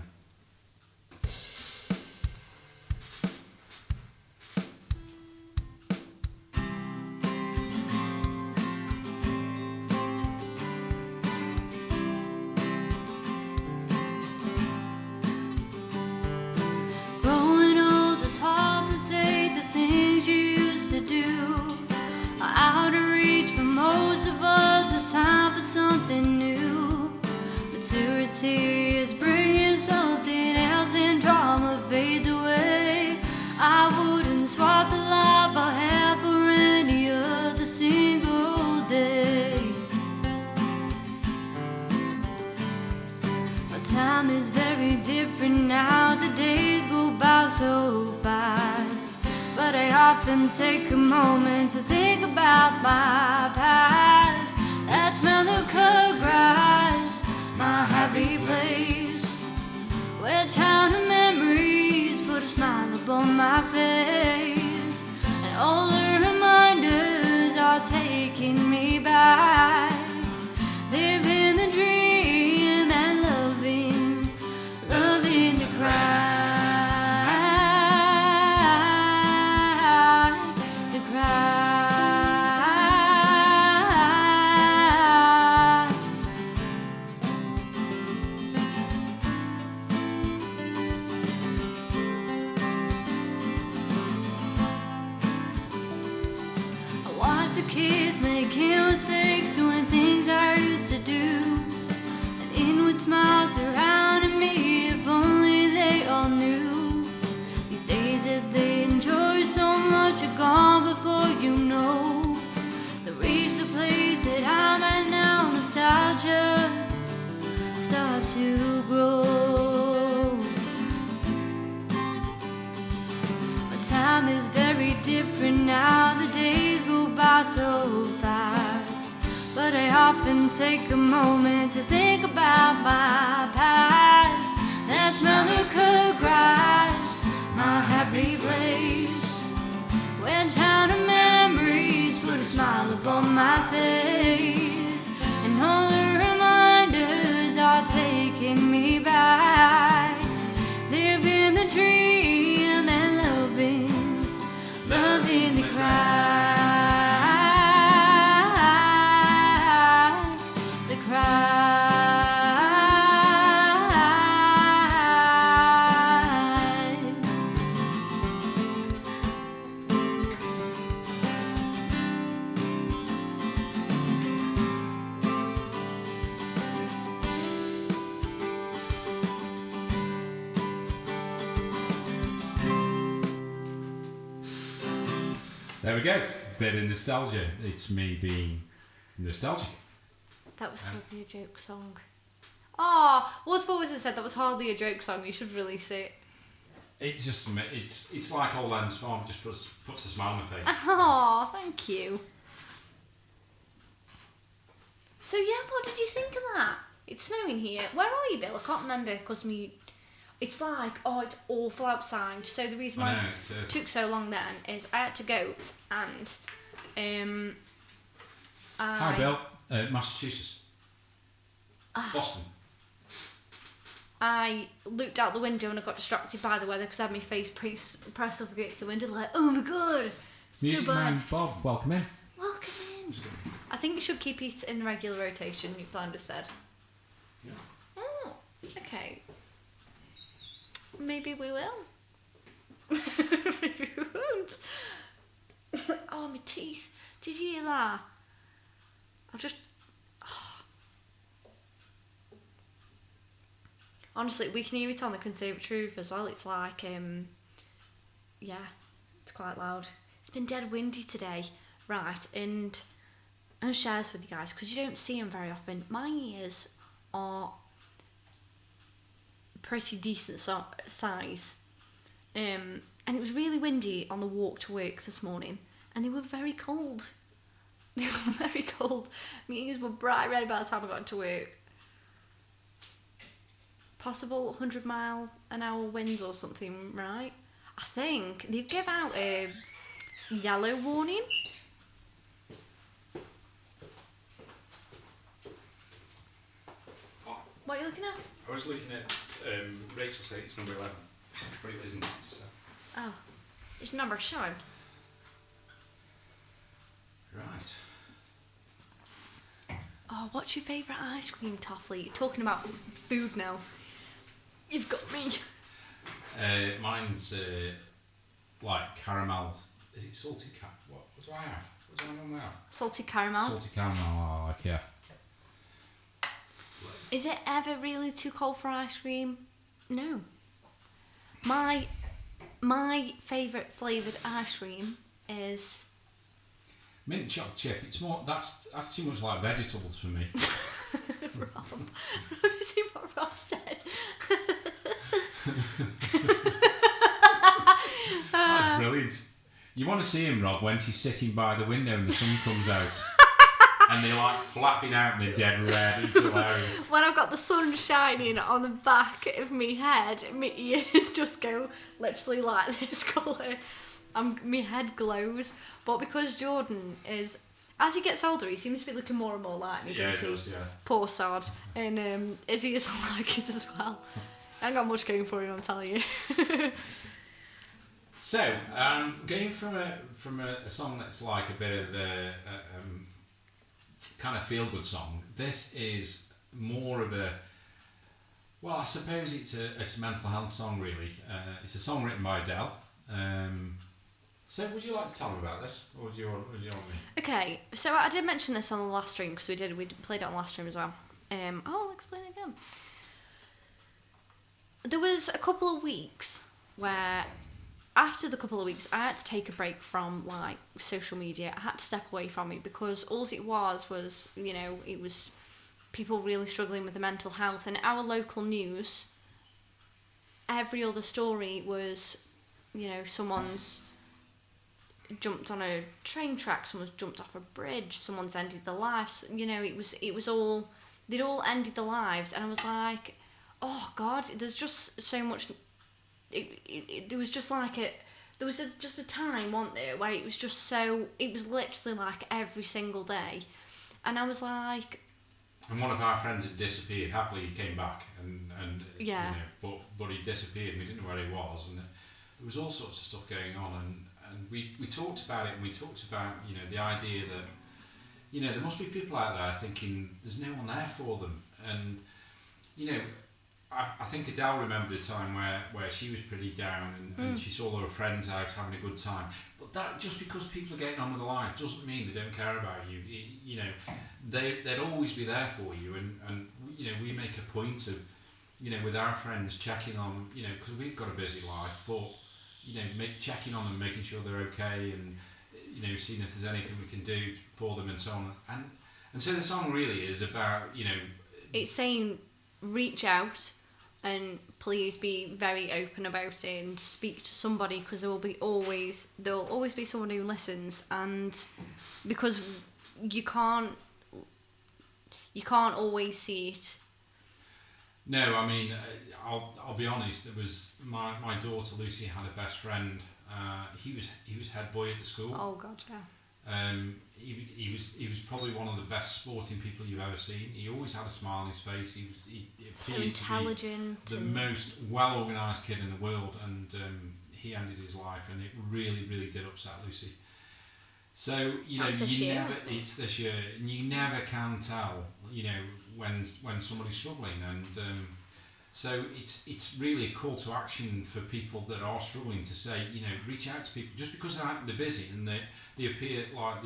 Speaker 1: Is bringing something else, and drama fades away. I wouldn't swap the life I have for any other single day. But time is very different now. The days go by so fast, but I often take a moment to think about my past. That smell of cut grass, my happy place, where childhood memories put a smile upon my face, and all the reminders are taking me back, living the dream and loving the cry, the cry. Kids making mistakes, doing things I used to do, an inward smile was to grow. But time is very different now, the days go by so fast. But I often take a moment to think about my past. That smell of cut grass, my happy place, when childhood memories put a smile upon my face, and all the reminders are taking me back. Living the dream and loving the crack, the crack.
Speaker 2: There we go. Bit of nostalgia. It's me being nostalgic.
Speaker 3: That was hardly a joke song. Oh, Waterfall was said that was hardly a joke song. You should release it.
Speaker 2: It's just it's like Old Land's Farm. Just puts a smile on my face.
Speaker 3: Oh, thank you. So yeah, what did you think of that? It's snowing here. Where are you, Bill? I can't remember because it's like, oh, it's awful outside. So the reason why it took so long then is I had to go and
Speaker 2: Hi, Bill. Massachusetts. Boston.
Speaker 3: I looked out the window and I got distracted by the weather because I had my face pressed up against the window like, oh my god.
Speaker 2: Music man Bob, welcome in.
Speaker 3: Welcome in. I think you should keep it in regular rotation, you Flanders said.
Speaker 2: Yeah.
Speaker 3: Oh, okay. Maybe we will. Maybe we won't. Oh, my teeth. Did you hear that? I'll just... Honestly, we can hear it on the conservatory roof as well. It's like, yeah, it's quite loud. It's been dead windy today. Right, and I'm going to share this with you guys because you don't see them very often. My ears are pretty decent size, and it was really windy on the walk to work this morning, and they were very cold. They were very cold. My ears were bright red by the time I got to work. Possible 100-mile-an-hour winds or something, right? I think they've given out a yellow warning. What are you looking at?
Speaker 2: I was looking at Rachel said it's number 11, but it isn't. So.
Speaker 3: Oh, it's number 7.
Speaker 2: Right.
Speaker 3: Oh, what's your favourite ice cream, Toffley? You're talking about food now. You've got me.
Speaker 2: Mine's like caramel. Is it salted caramel? What do I have? What do I normally have?
Speaker 3: Salted caramel.
Speaker 2: Salted caramel, I like, yeah.
Speaker 3: Is it ever really too cold for ice cream? No. My favourite flavoured ice cream is
Speaker 2: mint chocolate chip. It's more that's too much like vegetables for me.
Speaker 3: Rob. Have you seen what Rob said?
Speaker 2: That's brilliant. You want to see him, Rob, when she's sitting by the window and the sun comes out. And they're like flapping out and they're dead red. It's hilarious.
Speaker 3: When I've got the sun shining on the back of my head, my ears just go literally like this colour. My head glows. But because Jordan is, as he gets older, he seems to be looking more and more like me, doesn't he?
Speaker 2: Does, yeah. Poor
Speaker 3: sod. And Izzy is like it as well. I ain't got much going for him, I'm telling you.
Speaker 2: So, going from a song that's like a bit of a kind of feel-good song, this is more of a, well, I suppose it's a mental health song, really. It's a song written by Adele. So, would you like to tell me about this, or do you want me?
Speaker 3: Okay, so I did mention this on the last stream because we played it on the last stream as well. I'll explain it again. There was a couple of weeks where, after the couple of weeks, I had to take a break from like social media. I had to step away from it because all it was, you know, it was people really struggling with the mental health. And our local news, every other story was, you know, someone's jumped on a train track, someone's jumped off a bridge, someone's ended their lives. You know, it was all, they'd all ended their lives, and I was like, oh God, there's just so much. There was just like just a time, wasn't there, where it was just so, it was literally like every single day, and I was like.
Speaker 2: And one of our friends had disappeared. Happily, he came back, and
Speaker 3: yeah.
Speaker 2: You know, but he disappeared. And we didn't know where he was, and there was all sorts of stuff going on. And we talked about it, and we talked about, you know, the idea that, you know, there must be people out there thinking there's no one there for them. And, you know, I think Adele remembered a time where she was pretty down, and she saw all her friends out having a good time. But that, just because people are getting on with their life doesn't mean they don't care about you. You know, they'd always be there for you, and you know, we make a point of, you know, with our friends checking on, you know, because we've got a busy life, but, you know, checking on them, making sure they're okay, and, you know, seeing if there's anything we can do for them, and so on. And so the song really is about, you know,
Speaker 3: it's saying reach out and please be very open about it and speak to somebody, because there'll always be someone who listens, and because you can't always see it.
Speaker 2: No, I mean, I'll be honest. It was my daughter Lucy had a best friend. He was head boy at the school.
Speaker 3: Oh God, yeah.
Speaker 2: He was probably one of the best sporting people you've ever seen. He always had a smile on his face. He
Speaker 3: So intelligent.
Speaker 2: To be the most well organised kid in the world, and he ended his life, and it really, really did upset Lucy. So, you know, it's this year, and you never can tell, you know, when somebody's struggling, and so it's really a call to action for people that are struggling to say, you know, reach out to people. Just because they're busy and they appear like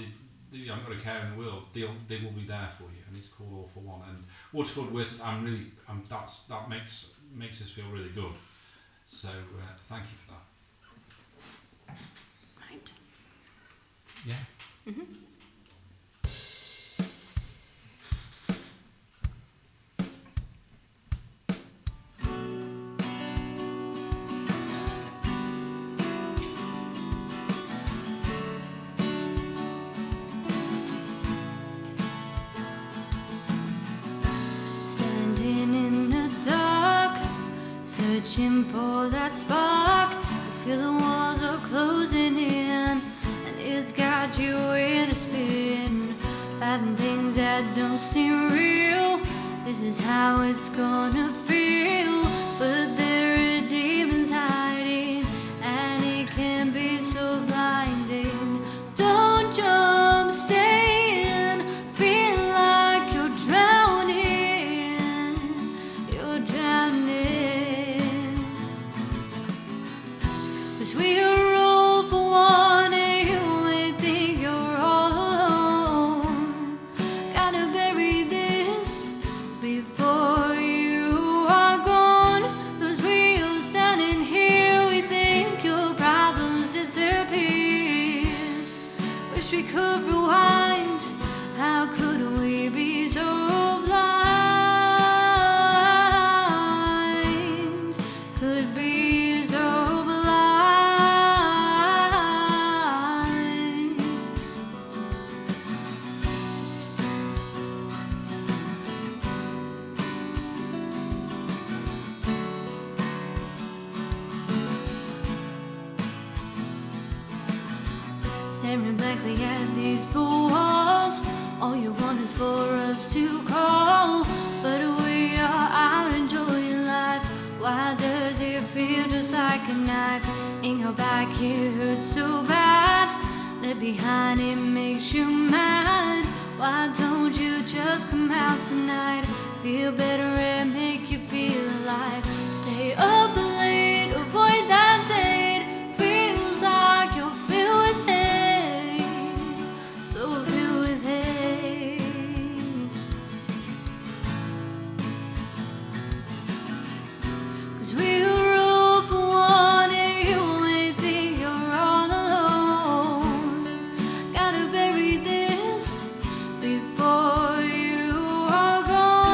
Speaker 2: they haven't got a care in the world, they will be there for you, and it's called All for One. And Waterford Wizard, that makes us feel really good. So thank you for that.
Speaker 3: Right.
Speaker 2: Yeah.
Speaker 3: Mhm.
Speaker 1: Standing in the dark, searching for that spark. You feel the walls are closing in, and it's got you in a spin. Fighting things that don't seem real. This is how it's gonna feel. But there are demons hiding, and it can be so blinding. Don't jump, stay in. Feel like you're drowning. You're drowning. 'Cause we are all for one, and you may think you're all alone. Gotta bury this before you are gone. 'Cause we are standing here, we think your problems disappear. Wish we could rewind. How could we be so blind? Could be so blind. Staring blankly at these four walls. All you want is for us to call, but we are out enjoying life. Why does it feel just like a knife in your back? It hurts so bad. Left behind, it makes you mad. Why don't you just come out tonight? Feel better and make you feel alive. Stay up late, avoid that date. Feels like you're filled with hate, so filled with hate. 'Cause we are all for one, and you may think you're all alone. Gotta bury this before you are gone.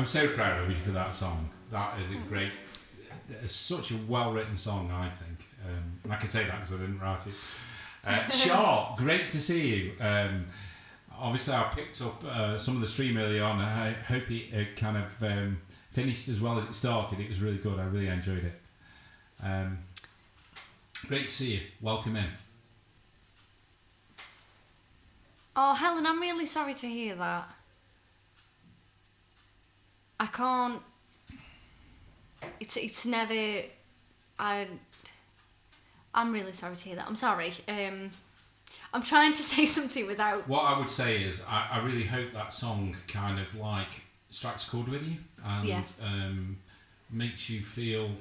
Speaker 2: I'm so proud of you for that song. That is a great, it's such a well-written song, I think. And I can say that because I didn't write it. Sharp, great to see you. Obviously, I picked up some of the stream earlier on. I hope it kind of finished as well as it started. It was really good. I really enjoyed it. Great to see you. Welcome in.
Speaker 3: Oh, Helen, I'm really sorry to hear that. I can't. It's never. I'm really sorry to hear that. I'm sorry. I'm trying to say something without.
Speaker 2: What I would say is, I really hope that song kind of like strikes a chord with you and makes you feel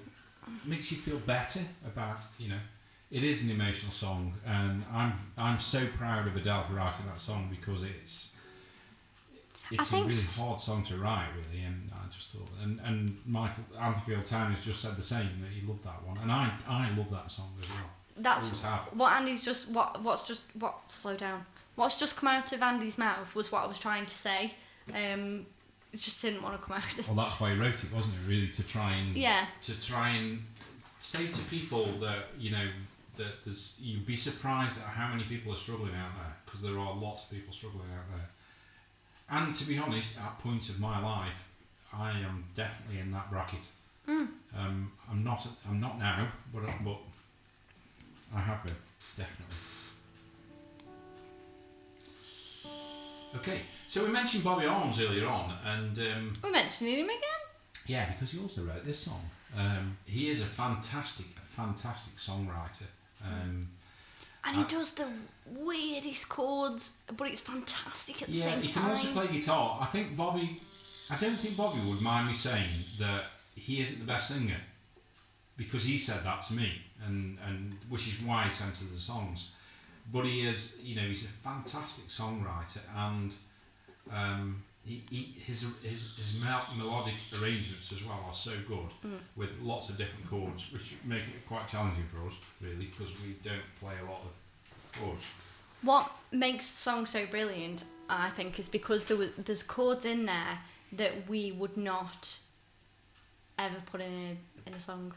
Speaker 2: better about, you know. It is an emotional song, and I'm so proud of Adele for writing that song because it's a really hard song to write, really. And I just thought, and Michael Anfield Town has just said the same, that he loved that one, and I love that song as well.
Speaker 3: That's what Andy's just slow down. What's just come out of Andy's mouth was what I was trying to say. It just didn't want to come out.
Speaker 2: Well, that's why he wrote it, wasn't it? Really, to try and say to people that, you know, that you'd be surprised at how many people are struggling out there, because there are lots of people struggling out there. And to be honest, at points of my life, I am definitely in that bracket. I'm not now, but I have been, definitely. Okay, so we mentioned Bobby Arms earlier on, and
Speaker 3: we're mentioning him again.
Speaker 2: Yeah, because he also wrote this song. He is a fantastic songwriter.
Speaker 3: And he does the weirdest chords, but it's fantastic at the same time.
Speaker 2: Yeah, he can also play guitar. I don't think Bobby would mind me saying that he isn't the best singer, because he said that to me, and which is why he sent us the songs. But he is, you know, he's a fantastic songwriter, and his melodic arrangements as well are so good, with lots of different chords, which make it quite challenging for us, really, because we don't play a lot of chords.
Speaker 3: What makes the song so brilliant, I think, is because there's chords in there that we would not ever put in a song.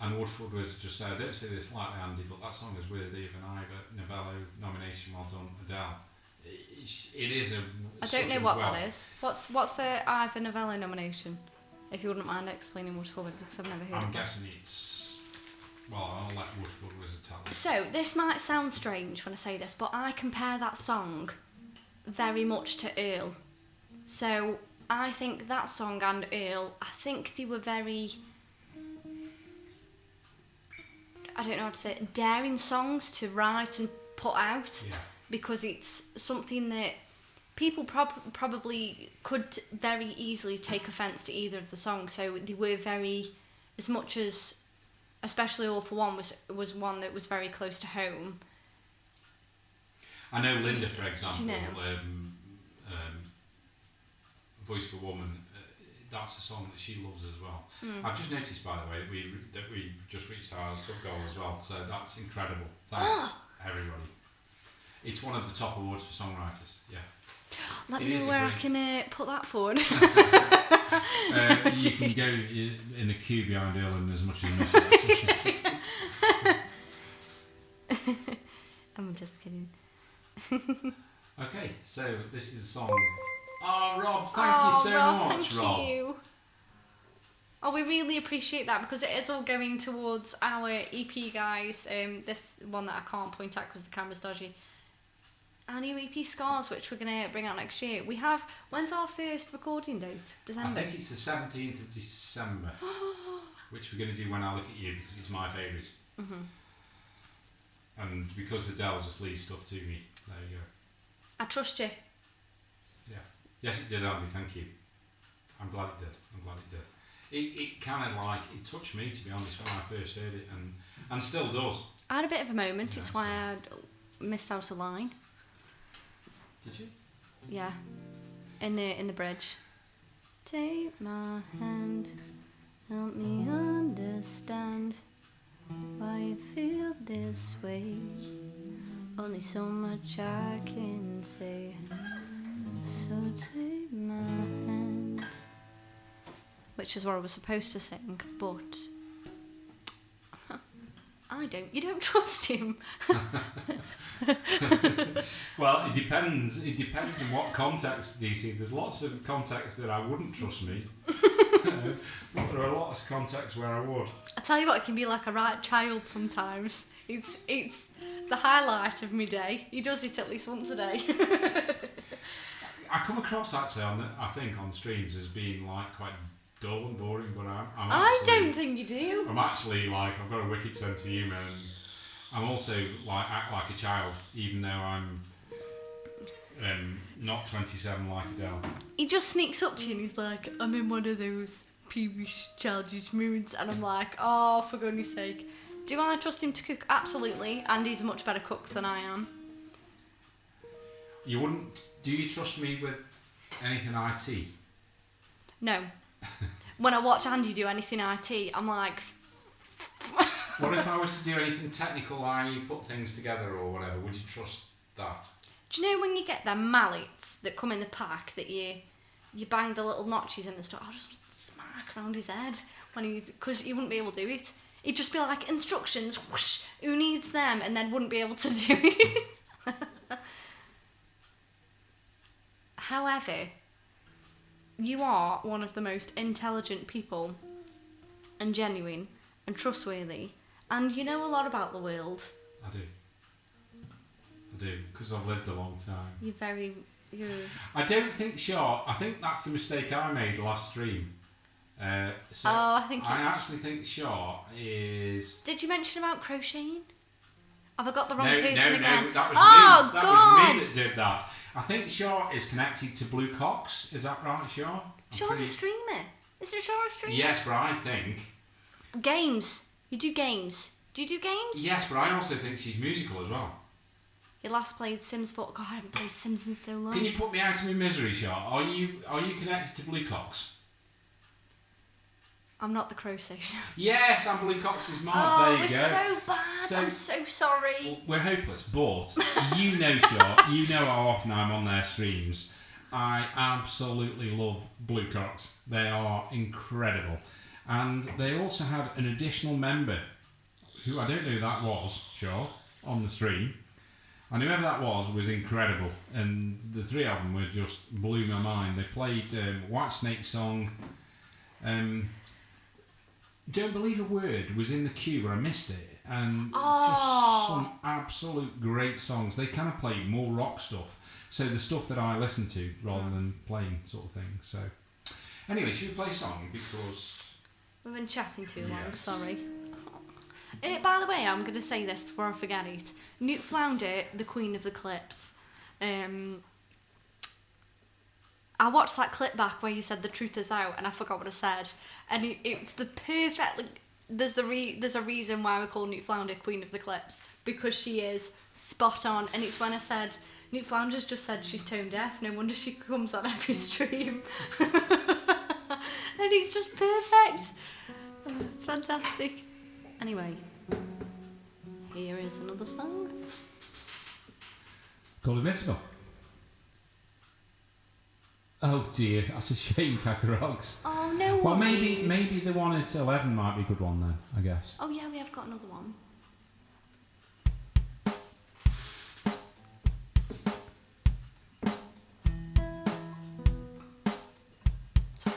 Speaker 2: And Woodford was just said, I don't say this lightly, Andy, but that song is worthy of an Ivor Novello nomination. Well done, Adele. It is a.
Speaker 3: I don't know what that is. What's the Ivor Novello nomination? If you wouldn't mind explaining what Woodford is, because I've never heard of it.
Speaker 2: I'm guessing it's. Well, I'll let Woodford Wizard tell us.
Speaker 3: So this might sound strange when I say this, but I compare that song very much to Earl. So I think that song and Earl, I think they were very. I don't know how to say it, daring songs to write and put out, because it's something that people probably could very easily take offence to either of the songs. So they were very, as much as, especially All for One was one that was very close to home.
Speaker 2: I know Linda, for example,
Speaker 3: Do you know?
Speaker 2: Voice for Woman. That's a song that she loves as well. I've just noticed, by the way, that we've just reached our sub goal as well. So that's incredible. Thanks, everybody. It's one of the top awards for songwriters. Yeah.
Speaker 3: Let me know where I can put that forward.
Speaker 2: You can go in the queue behind Ellen as much as you miss it.
Speaker 3: I'm just kidding.
Speaker 2: Okay, so this is a song. Oh, Rob, thank you so much, Rob.
Speaker 3: Thank you. Oh, we really appreciate that, because it is all going towards our EP, guys. This one that I can't point at because the camera's dodgy. Our new EP, Scars, which we're going to bring out next year. We have. When's our first recording date? December?
Speaker 2: I think it's the 17th of December, which we're going to do When I Look at You, because it's my favourite. And because Adele just leaves stuff to me. There you go.
Speaker 3: I trust you.
Speaker 2: Yeah. Yes, it did, Andy. Thank you. I'm glad it did. It kind of like, it touched me, to be honest, when I first heard it, and still does.
Speaker 3: I had a bit of a moment.
Speaker 2: Yeah,
Speaker 3: it's why I missed out a line.
Speaker 2: Did you?
Speaker 3: Yeah. In the bridge. Take my hand, help me understand why you feel this way. Only so much I can say. So take my hand. which is what I was supposed to sing, but I don't. You don't trust him.
Speaker 2: Well, it depends. It depends in what context, DC. There's lots of contexts that I wouldn't trust me. But there are lots of contexts where I would.
Speaker 3: I tell you what, it can be like a right child sometimes. It's the highlight of my day. He does it at least once a day.
Speaker 2: I come across actually I think on streams as being like quite dull and boring, but I'm
Speaker 3: I
Speaker 2: actually,
Speaker 3: don't think you do.
Speaker 2: I'm actually like I've got a wicked sense of humour, and I'm also like act like a child, even though I'm not 27 like Adele.
Speaker 3: He just sneaks up to you and he's like, I'm in one of those peevish, childish moods, and I'm like, oh, for goodness sake. Do I trust him to cook? Absolutely, and he's a much better cook than I am.
Speaker 2: You wouldn't? Do you trust me with anything IT?
Speaker 3: No. When I watch Andy do anything IT, I'm like...
Speaker 2: What if I was to do anything technical, like you put things together or whatever? Would you trust that?
Speaker 3: Do you know when you get them mallets that come in the pack that you bang the little notches in and stuff? I'll just smack around his head because he wouldn't be able to do it. He'd just be like, instructions, whoosh, who needs them? And then wouldn't be able to do it. However, you are one of the most intelligent people and genuine and trustworthy, and you know a lot about the world.
Speaker 2: I do, because I've lived a long time.
Speaker 3: You're...
Speaker 2: I don't think Shaw. I think that's the mistake I made last stream. I actually think Shaw is...
Speaker 3: Did you mention about crocheting? Have I got the wrong
Speaker 2: no,
Speaker 3: person again?
Speaker 2: No, that was
Speaker 3: oh,
Speaker 2: me.
Speaker 3: God.
Speaker 2: That was me that did that. I think Shaw is connected to Blue Cox. Is that right, Shaw?
Speaker 3: Shaw's a streamer. Isn't Shaw a streamer?
Speaker 2: Yes, but I think...
Speaker 3: Games. You do games. Do you do games?
Speaker 2: Yes, but I also think she's musical as well.
Speaker 3: You last played Sims 4. God, I haven't played Sims in so long.
Speaker 2: Can you put me out of my misery, Shaw? Are you connected to Blue Cox?
Speaker 3: I'm not the crochet.
Speaker 2: Yes, I'm Blue Cox's mom.
Speaker 3: Oh,
Speaker 2: there you
Speaker 3: we're
Speaker 2: go.
Speaker 3: so bad. I'm so sorry.
Speaker 2: Well, we're hopeless, but you know, Shaw, you know how often I'm on their streams. I absolutely love Blue Cox. They are incredible. And they also had an additional member, who I don't know who that was, Shaw, on the stream. And whoever that was incredible. And the three of them just blew my mind. They played White Snake song. Don't Believe a Word was in the queue, but I missed it. And just some absolute great songs. They kind of play more rock stuff. So the stuff that I listen to rather than playing sort of thing. So anyway, should we play a song? Because...
Speaker 3: We've been chatting too long,
Speaker 2: Yes.
Speaker 3: sorry. By the way, I'm going to say this before I forget it. Newt Flounder, the Queen of the Clips. I watched that clip back where you said the truth is out, and I forgot what I said. And it's the perfect... Like, there's a reason why we call Newt Flounder Queen of the Clips, because she is spot on. And it's when I said, Newt Flounder's just said she's tone deaf, no wonder she comes on every stream. And it's just perfect. It's fantastic. Anyway, here is another song.
Speaker 2: Called Invincible. Oh dear, that's a shame, Kakarogs.
Speaker 3: Oh, no
Speaker 2: Well,
Speaker 3: worries.
Speaker 2: maybe the one at 11 might be a good one then, I guess.
Speaker 3: Oh yeah, we have got another one. Sorry.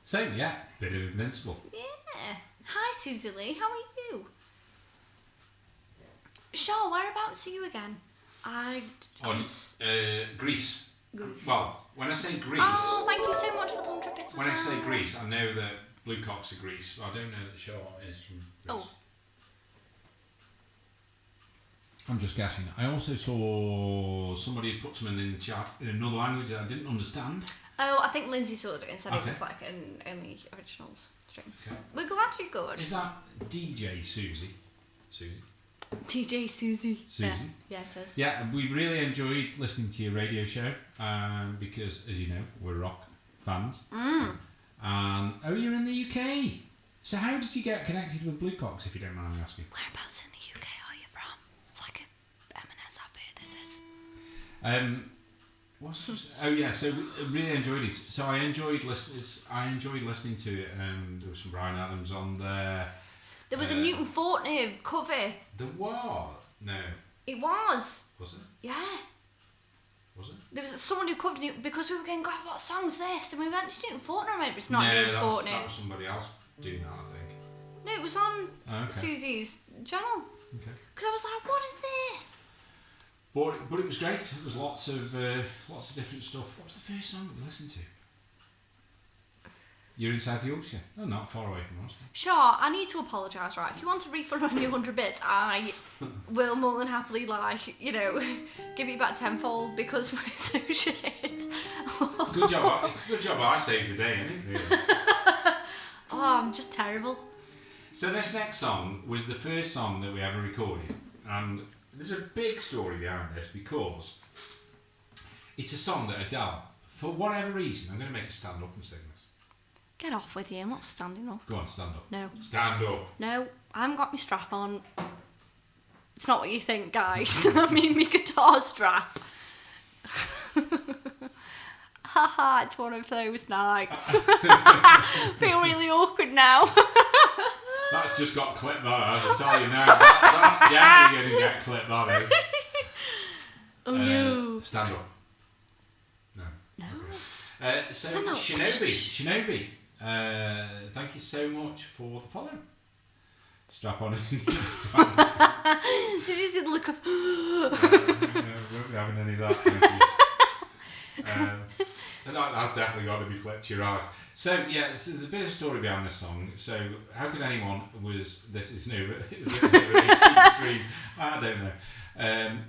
Speaker 2: So yeah, bit of Invincible.
Speaker 3: Yeah. Hi, Susie Lee. How are you? Shaw, whereabouts are you again?
Speaker 2: Greece.
Speaker 3: Greece.
Speaker 2: Well, when I say Greece,
Speaker 3: Oh, thank you so much for the 100 bits as
Speaker 2: when
Speaker 3: well.
Speaker 2: I say Greece, I know that Blue Cox are Greece, but I don't know that Shaw is from Greece.
Speaker 3: Oh.
Speaker 2: I'm just guessing. I also saw somebody had put something in the chat in another language that I didn't understand.
Speaker 3: Oh, I think Lindsay sorted it and said it
Speaker 2: Okay.
Speaker 3: was like an only originals stream.
Speaker 2: Okay.
Speaker 3: We're glad you're good.
Speaker 2: Is that DJ Susie? Susie?
Speaker 3: TJ Susie.
Speaker 2: Susie?
Speaker 3: Yeah, it is.
Speaker 2: Yeah, we really enjoyed listening to your radio show because, as you know, we're rock fans. And you're in the UK. So how did you get connected with Blue Cox, if you don't mind me asking?
Speaker 3: Whereabouts in the UK are you from? It's like a M&S outfit, this is.
Speaker 2: So we really enjoyed it. So I enjoyed listening to it, and there was some Bryan Adams on there.
Speaker 3: There was a Newton Fortney cover.
Speaker 2: There was? No.
Speaker 3: It was.
Speaker 2: Was it?
Speaker 3: Yeah.
Speaker 2: Was it?
Speaker 3: There was someone who covered Newton because we were going, God, what song's this? And we went, it's Newton Fortney, I remember. It's not Newton Fortney.
Speaker 2: That was somebody else doing that, I think.
Speaker 3: No, it was on
Speaker 2: Okay.
Speaker 3: Susie's channel.
Speaker 2: Okay.
Speaker 3: Because I was like, what is this?
Speaker 2: But it was great. It was lots of different stuff. What was the first song that we listened to? You're in South Yorkshire. Oh, not far away from us.
Speaker 3: Sure, I need to apologise, right? If you want to refund on your 100 bits, I will more than happily, give you back tenfold because we're so shit.
Speaker 2: Good job. I saved the day, isn't it? Really?
Speaker 3: Oh, I'm just terrible.
Speaker 2: So this next song was the first song that we ever recorded, and there's a big story behind this because it's a song that Adele, for whatever reason, I'm going to make her stand up and sing this.
Speaker 3: Get off with you, I'm not standing up.
Speaker 2: Go on, stand up.
Speaker 3: No.
Speaker 2: Stand up.
Speaker 3: No, I haven't got my strap on. It's not what you think, guys. I mean, my guitar strap. Haha, it's one of those nights. Feel really awkward now.
Speaker 2: That's just got clipped, that is, I tell you now. That's definitely going to get clipped, that is.
Speaker 3: Oh no.
Speaker 2: Stand up. No.
Speaker 3: No.
Speaker 2: Okay. So,
Speaker 3: Stand up.
Speaker 2: Shinobi, thank you so much for the follow. Strap on.
Speaker 3: Did you see the look of...
Speaker 2: We won't be having any of that. Thank you. That's definitely got to be clipped, you're right. So, yeah, there's a bit of a story behind this song. So, how could anyone this is new, extreme? I don't know.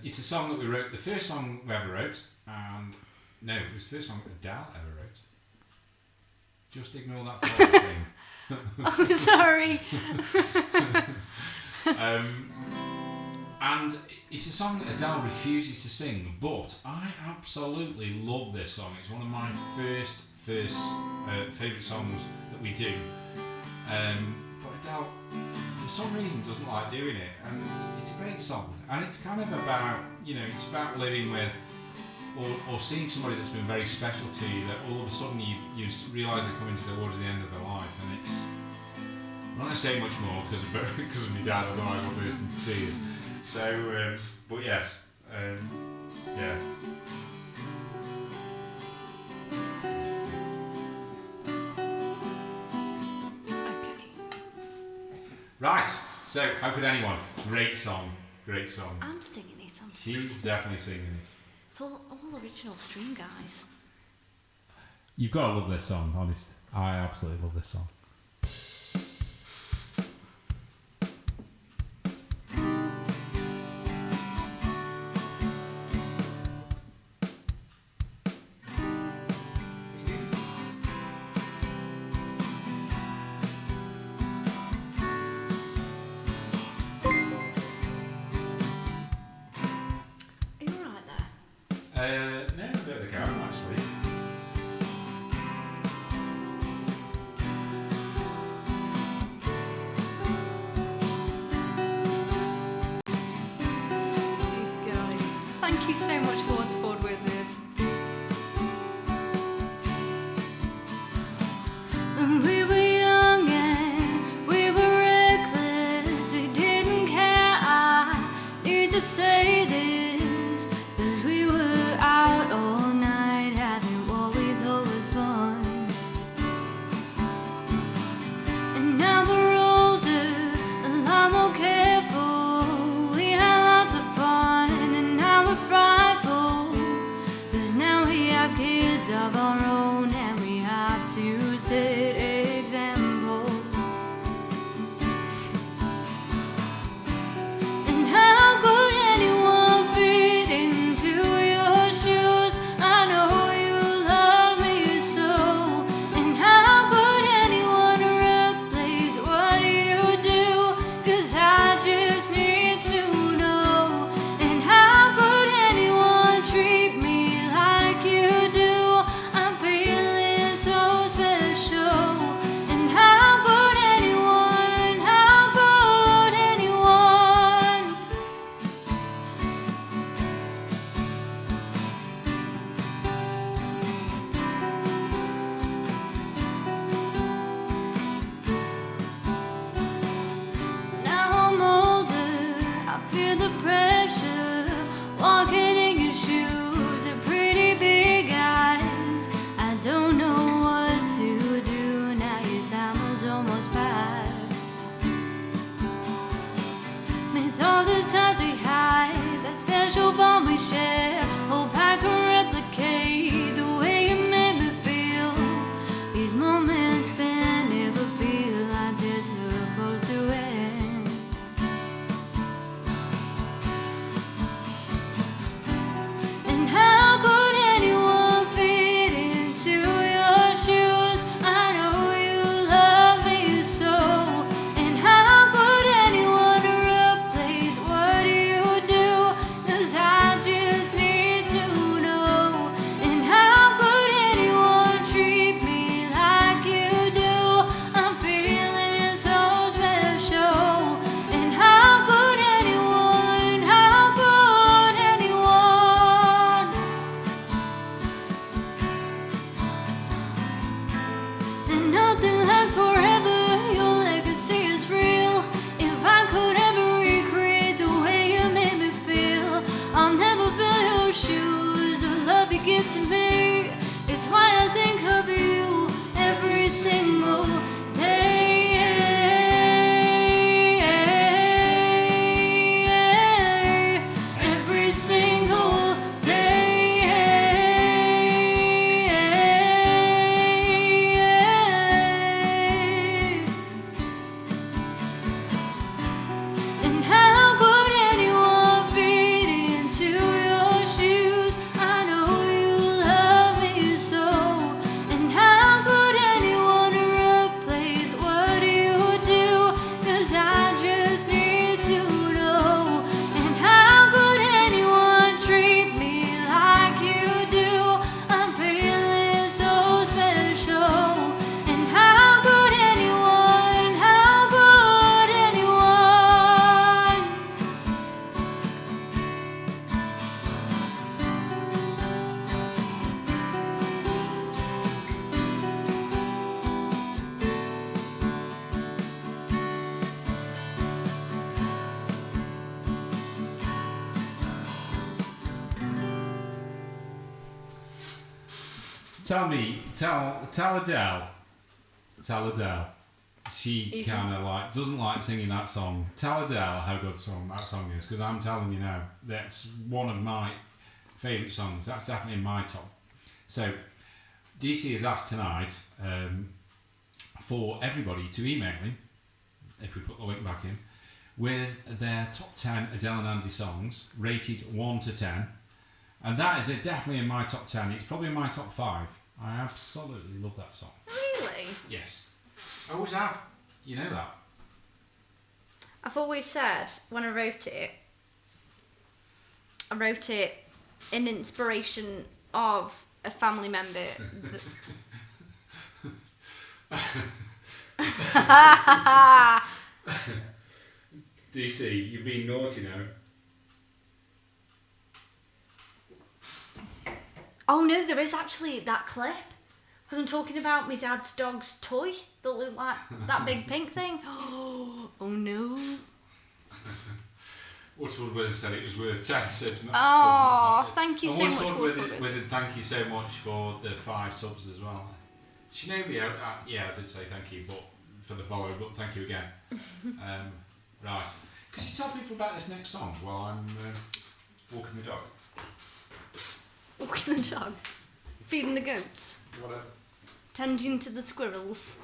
Speaker 2: It's a song that we wrote, the first song we ever wrote, and no, it was the first song Adele ever wrote. Just ignore that forward thing.
Speaker 3: I'm sorry.
Speaker 2: And it's a song that Adele refuses to sing, but I absolutely love this song. It's one of my first favourite songs that we do. But Adele, for some reason, doesn't like doing it, and it's a great song. And it's kind of about, it's about living with, or seeing somebody that's been very special to you, that all of a sudden you realise they're coming towards the end of their life, and it's. I'm not going to say much more because of my dad, otherwise I'll burst into tears. So, but yes, yeah.
Speaker 3: Okay.
Speaker 2: Right, so how could anyone? Great song.
Speaker 3: I'm singing it.
Speaker 2: She's definitely singing it.
Speaker 3: It's all original stream, guys.
Speaker 2: You've got to love this song, honest. I absolutely love this song. No, a bit of the garden actually.
Speaker 3: These guys. Thank you so much for Waterford Wizard. And we were young and we were reckless. We didn't care. I need to say this, 'cause we were out all night having what we thought was fun.
Speaker 1: miss all the times we had, that special bond we share. Hope I can replicate the way you made me feel. These moments can never feel like they're supposed to end. And how could anyone fit into your shoes? I know you love me so. And how could anyone replace what you do? 'Cause I just need to know. And how could anyone treat me like you do? I'm feeling so special. And how could anyone, how could anyone? And nothing lasts forever, your legacy is real. If I could ever recreate the way you made me feel, I'll never fill your shoes. The love you give to me, it's why I think of you every single day. Every single day. And how could anyone fit into your shoes? I know you love me so. And how could anyone replace what you do? 'Cause I just need to know. And how could anyone treat me like you do? I'm feeling so special. And how could anyone, how could anyone?
Speaker 2: Tell Adele. She
Speaker 3: Even-
Speaker 2: kind of like doesn't like singing that song. Tell Adele how good that song is, because I'm telling you now, that's one of my favourite songs. That's definitely in my top. So, DC has asked tonight for everybody to email him, if we put the link back in, with their top 10 Adele and Andy songs, rated 1 to 10. And that is definitely in my top 10. It's probably in my top 5. I absolutely love that song.
Speaker 3: Really?
Speaker 2: Yes. I always have. You know that.
Speaker 3: I've always said when I wrote it in inspiration of a family member.
Speaker 2: DC, you've been naughty now.
Speaker 3: Oh no, there is actually that clip. Because I'm talking about my dad's dog's toy that looked like that big pink thing. Oh no.
Speaker 2: Waterford Wizard said it was worth 10 subs.
Speaker 3: Oh, thank you so much,
Speaker 2: Waterford
Speaker 3: Waterford
Speaker 2: Wizard, thank you so much for the 5 subs as well. She knew me out. Yeah, I did say thank you, but for the follow, but thank you again. Right. Could you tell people about this next song while I'm walking the dog?
Speaker 3: Walking the dog. Feeding the goats.
Speaker 2: Whatever.
Speaker 3: Tending to the squirrels.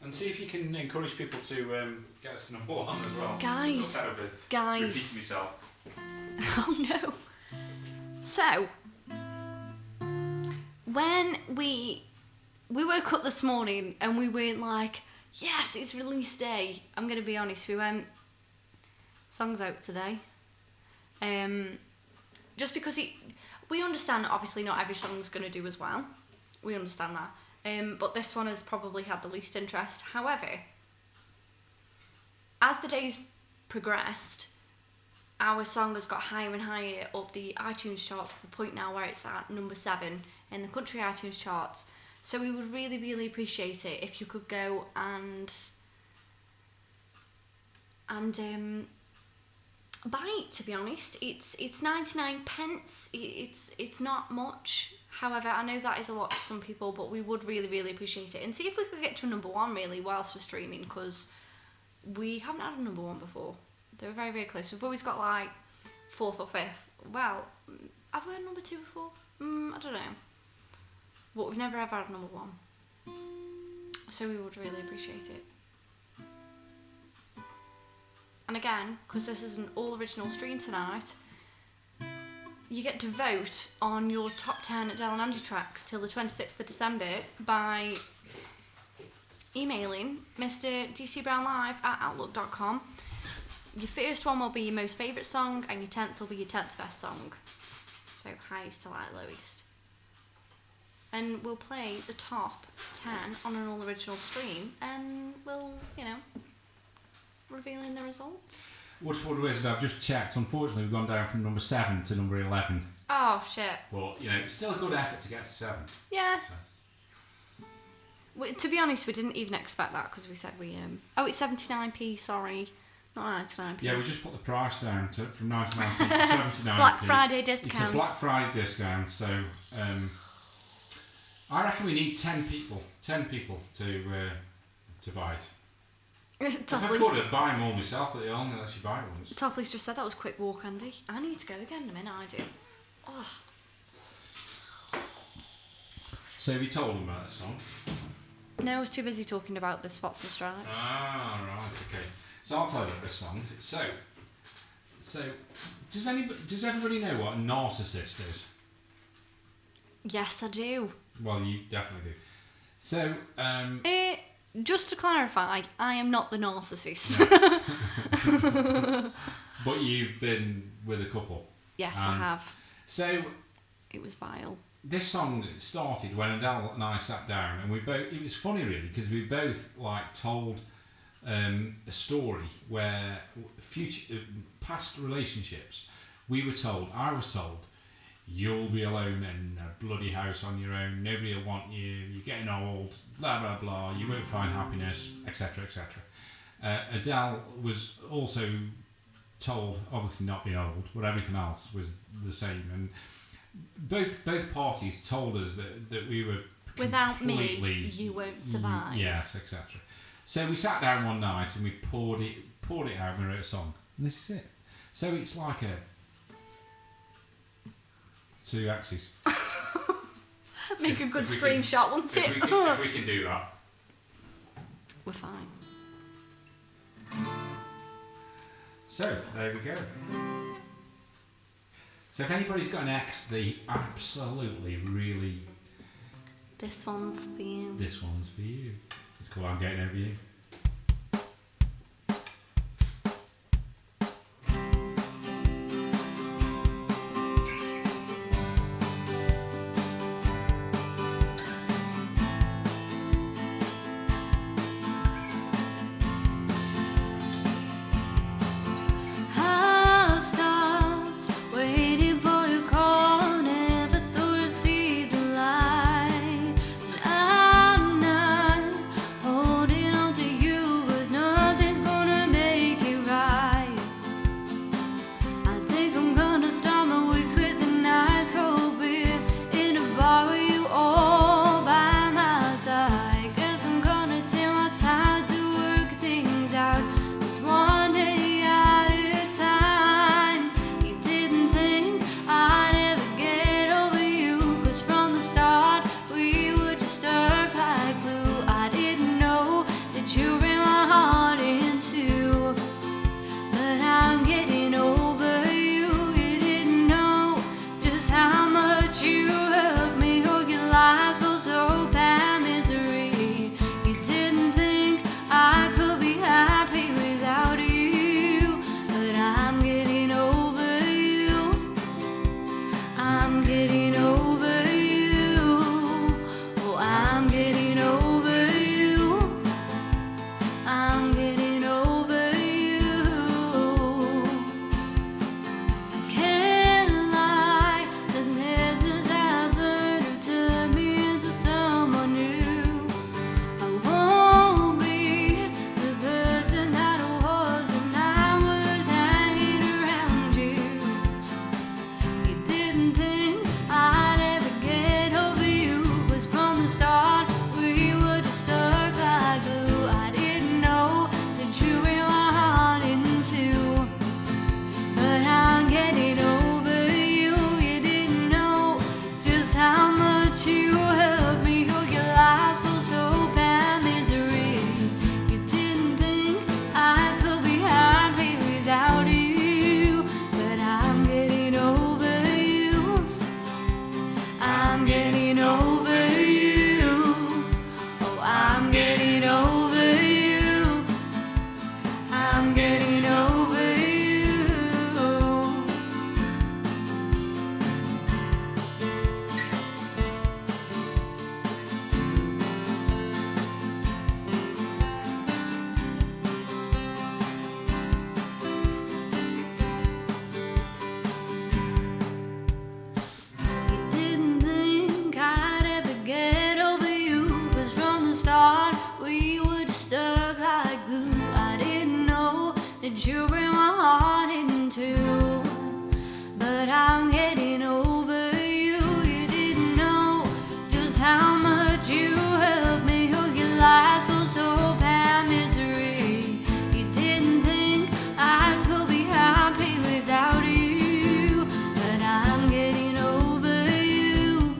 Speaker 2: And see if you can encourage people to get us to number 1 as well.
Speaker 3: Guys.
Speaker 2: Look out a bit.
Speaker 3: Guys.
Speaker 2: Repeating myself.
Speaker 3: Oh no. So, when we woke up this morning and we weren't like, yes, it's release day. I'm going to be honest, we went, song's out today. Just because we understand that obviously not every song's going to do as well. We understand that. But this one has probably had the least interest. However, as the days progressed, our song has got higher and higher up the iTunes charts to the point now where it's at number 7 in the country iTunes charts. So we would really, really appreciate it if you could go and buy it. To be honest, it's 99 pence. It's not much. However, I know that is a lot to some people, but we would really, really appreciate it. And see if we could get to number 1 really whilst we're streaming, because we haven't had a number 1 before. They were very, very close. We've always got like 4th or 5th. Well, have we had number 2 before? I don't know. But we've never ever had number 1. So we would really appreciate it. And again, because this is an all original stream tonight, you get to vote on your top 10 Adele and Angie tracks till the 26th of December by emailing mrdcbrownlive@outlook.com. Your first one will be your most favourite song, and your 10th will be your 10th best song. So highest to like lowest. And we'll play the top 10 on an all original stream, and we'll, revealing the results.
Speaker 2: Woodford Wizard, I've just checked. Unfortunately, we've gone down from number 7 to number 11.
Speaker 3: Oh, shit.
Speaker 2: But, it's still a good effort to get to 7.
Speaker 3: Yeah. To be honest, we didn't even expect that because we said it's 79p, sorry. Not 99p.
Speaker 2: Yeah, we just put the price down from 99p to 79p.
Speaker 3: Black Friday discount.
Speaker 2: It's a Black Friday discount, so I reckon we need 10 people to buy it. If I could, I'd buy them all myself, but they only let you buy ones.
Speaker 3: Tofflee's just said that was a quick walk, Andy. I need to go again in a minute, I do. Oh.
Speaker 2: So have you told them about the song?
Speaker 3: No, I was too busy talking about the Spots and Stripes.
Speaker 2: Ah, right, okay. So I'll tell you about this song. So does everybody know what a narcissist is?
Speaker 3: Yes, I do.
Speaker 2: Well, you definitely do. So,
Speaker 3: just to clarify, I am not the narcissist.
Speaker 2: No. But you've been with a couple.
Speaker 3: Yes, I have.
Speaker 2: So
Speaker 3: it was vile.
Speaker 2: This song started when Adele and I sat down, and it was funny really because we both told a story where past relationships, I was told, you'll be alone in a bloody house on your own, nobody will want you, you're getting old, blah blah blah, you won't find happiness, etc, etc. Adele was also told, obviously not being old, but everything else was the same, and both parties told us that we were
Speaker 3: without me you won't survive.
Speaker 2: Yes, etc. So we sat down one night and we poured it out and we wrote a song, and this is it. So it's like a 2 axes.
Speaker 3: Make a good screenshot, won't it?
Speaker 2: If we can do that.
Speaker 3: We're fine.
Speaker 2: So, there we go. So if anybody's got an ex, they absolutely really...
Speaker 3: This one's for you.
Speaker 2: This one's for you. It's called I'm Getting Over You.
Speaker 1: Holding on to
Speaker 3: you bring my heart into. But I'm getting over you. You didn't know just how much you helped me. Hook your lies full so bad misery. You didn't think I could be happy without you. But I'm getting over you.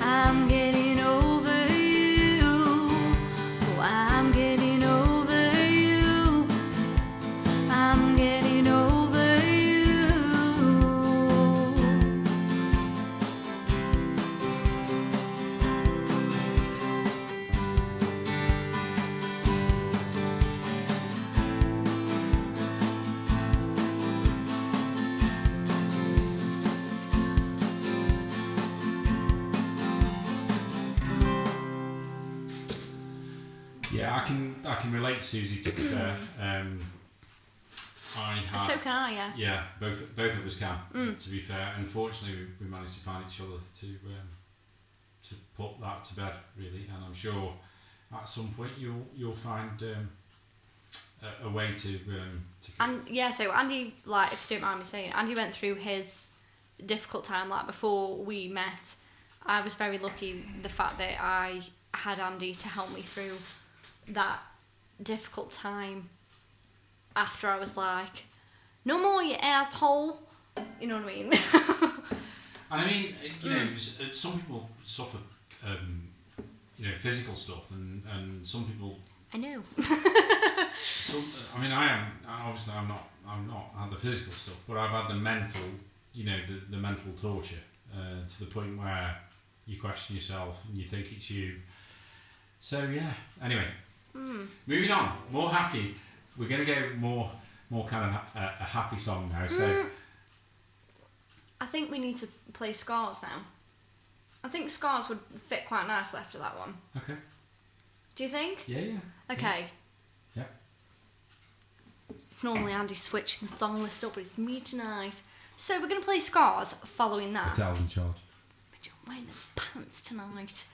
Speaker 3: I'm getting over you. Oh, I'm getting over you. I'm getting over you.
Speaker 2: Yeah, I can relate to Susie, to be fair.
Speaker 3: So can I, yeah.
Speaker 2: Yeah, both of us can. To be fair, unfortunately, we managed to find each other to put that to bed, really. And I'm sure at some point you'll find a way to.
Speaker 3: And yeah, so Andy, like, if you don't mind me saying, Andy went through his difficult time, like, before we met. I was very lucky the fact that I had Andy to help me through that difficult time after I was like, no more, you asshole. You know what I mean?
Speaker 2: And I mean, you know, some people suffer, physical stuff, and some people.
Speaker 3: I know.
Speaker 2: I mean, I'm not had the physical stuff, but I've had the mental, the mental torture to the point where you question yourself and you think it's you. So yeah. Anyway, moving on. More happy. We're gonna go more kind of a happy song now. So
Speaker 3: I think we need to play Scars now. I think Scars would fit quite nicely after that one.
Speaker 2: okay.
Speaker 3: Do you think?
Speaker 2: Yeah.
Speaker 3: Okay.
Speaker 2: Yeah.
Speaker 3: It's normally Andy switching the song list up, but it's me tonight. So we're going to play Scars following that.
Speaker 2: Adele's in charge.
Speaker 3: I'm wearing the pants tonight.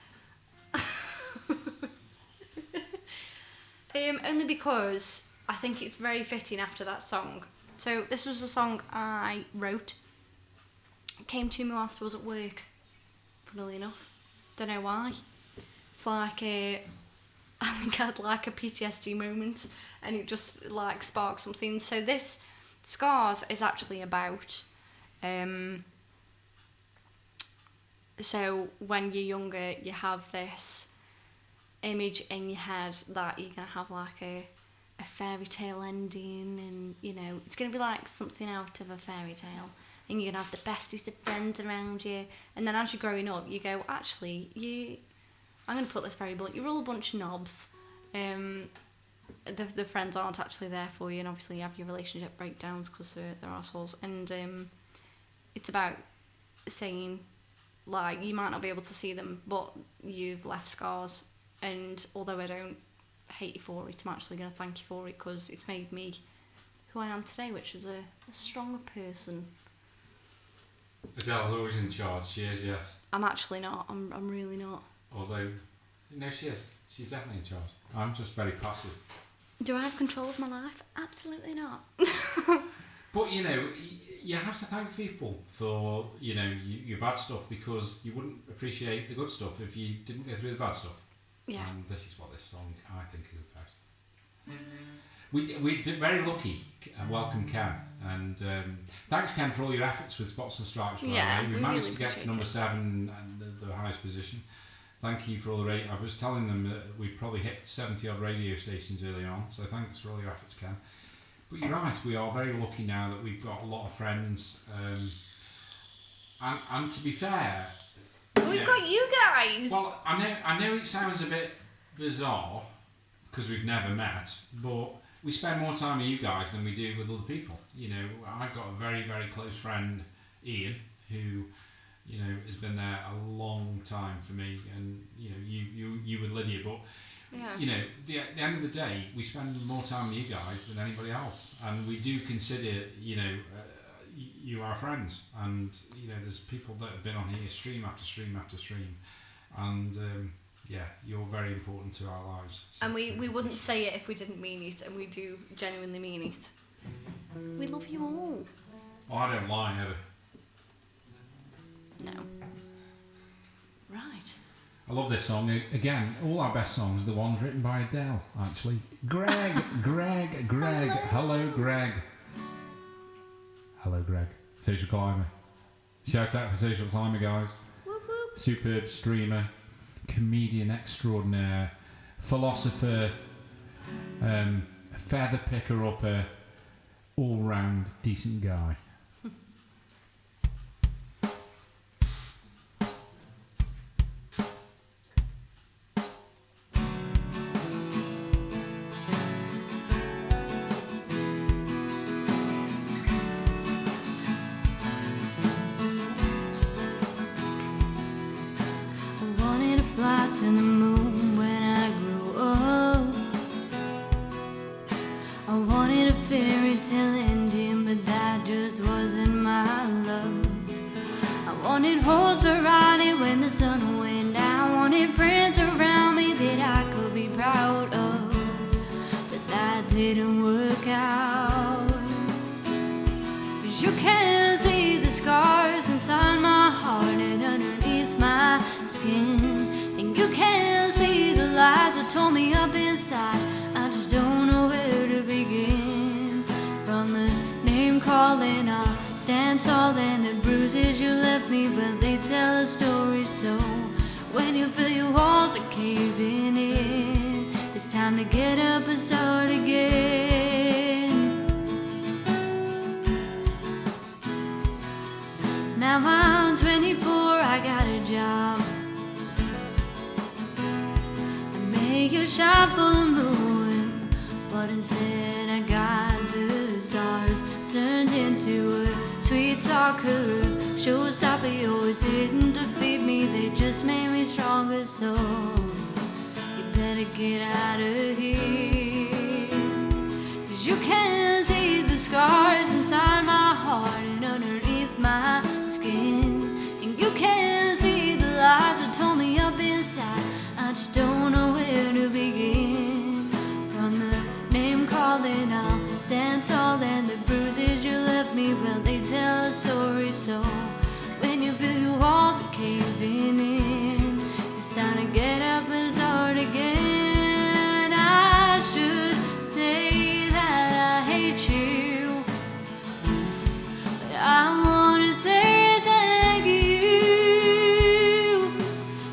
Speaker 3: Only because I think it's very fitting after that song. So this was a song I wrote. It came to me whilst I was at work, funnily enough. Don't know why. It's like I think I had like a PTSD moment and it just like sparked something. So this Scars is actually about so when you're younger you have this image in your head that you're gonna have like a fairy tale ending, and it's gonna be like something out of a fairy tale, and you're gonna have the bestest of friends around you, and then as you're growing up you go, actually I'm going to put this very blunt, you're all a bunch of knobs. The friends aren't actually there for you, and obviously you have your relationship breakdowns because they're assholes. And it's about saying, like, you might not be able to see them, but you've left scars. And although I don't hate you for it, I'm actually going to thank you for it because it's made me who I am today, which is a stronger person.
Speaker 2: Adele's always in charge. She is, yes.
Speaker 3: I'm actually not. I'm really not.
Speaker 2: Although, no, she is. She's definitely in charge. I'm just very passive.
Speaker 3: Do I have control of my life? Absolutely not.
Speaker 2: But, you have to thank people for, your bad stuff, because you wouldn't appreciate the good stuff if you didn't go through the bad stuff.
Speaker 3: Yeah.
Speaker 2: And this is what this song, I think, is about. We're very lucky and welcome Ken. And thanks, Ken, for all your efforts with Spots and Stripes. By the way. We managed
Speaker 3: really
Speaker 2: to get to number 7 and the highest position. Thank you for all the radio. I was telling them that we probably hit 70 odd radio stations early on, so thanks for all your efforts, Ken. But you're right, we are very lucky now that we've got a lot of friends. And to be fair,
Speaker 3: we've got you guys.
Speaker 2: Well, I know it sounds a bit bizarre because we've never met, but we spend more time with you guys than we do with other people. I've got a very, very close friend, Ian, who has been there a long time for me, and you with Lydia, but at the end of the day, we spend more time with you guys than anybody else, and we do consider you our friends, and there's people that have been on here stream after stream after stream, and yeah, you're very important to our lives. So
Speaker 3: And we wouldn't say it if we didn't mean it, and we do genuinely mean it. We love you all.
Speaker 2: Oh, I don't lie ever.
Speaker 3: No. Right.
Speaker 2: I love this song. Again, all our best songs are the ones written by Adele, actually. Greg. Hello, Greg. Hello, Greg. Social Climber. Shout out for Social Climber, guys.
Speaker 3: Whoop whoop.
Speaker 2: Superb streamer, comedian extraordinaire, philosopher, feather picker-upper, all-round decent guy.
Speaker 1: I wanted to fly to the moon when I grew up. I wanted a fairy tale ending, but that just wasn't my love. I wanted horse for riding when the sun went down. I wanted friends around me that I could be proud of, but that didn't work out. 'Cause you can't see the scars inside my heart and underneath my skin, and you can't see the lies that tore me up inside. I just don't know where to begin. From the name calling, I'll stand tall, and the bruises you left me, but they tell a story. So when you feel your walls are caving in, it's time to get up and start again. Now I'm 24, I got a job. I make a shop for the moon, but instead I got the stars turned into a sweet talker, a showstopper. You always didn't defeat me, they just made me stronger. So you better get out of here, 'cause you can't see the scars inside my heart and underneath my skin, and you can't see the lies that tore me up inside. I just don't know where to begin. From the name calling, I'll stand tall, and the bruises you left me, well, they tell a story. So when you feel your walls are caving in, it's time to get up and start again. I should say that I hate you, but I wanna say thank you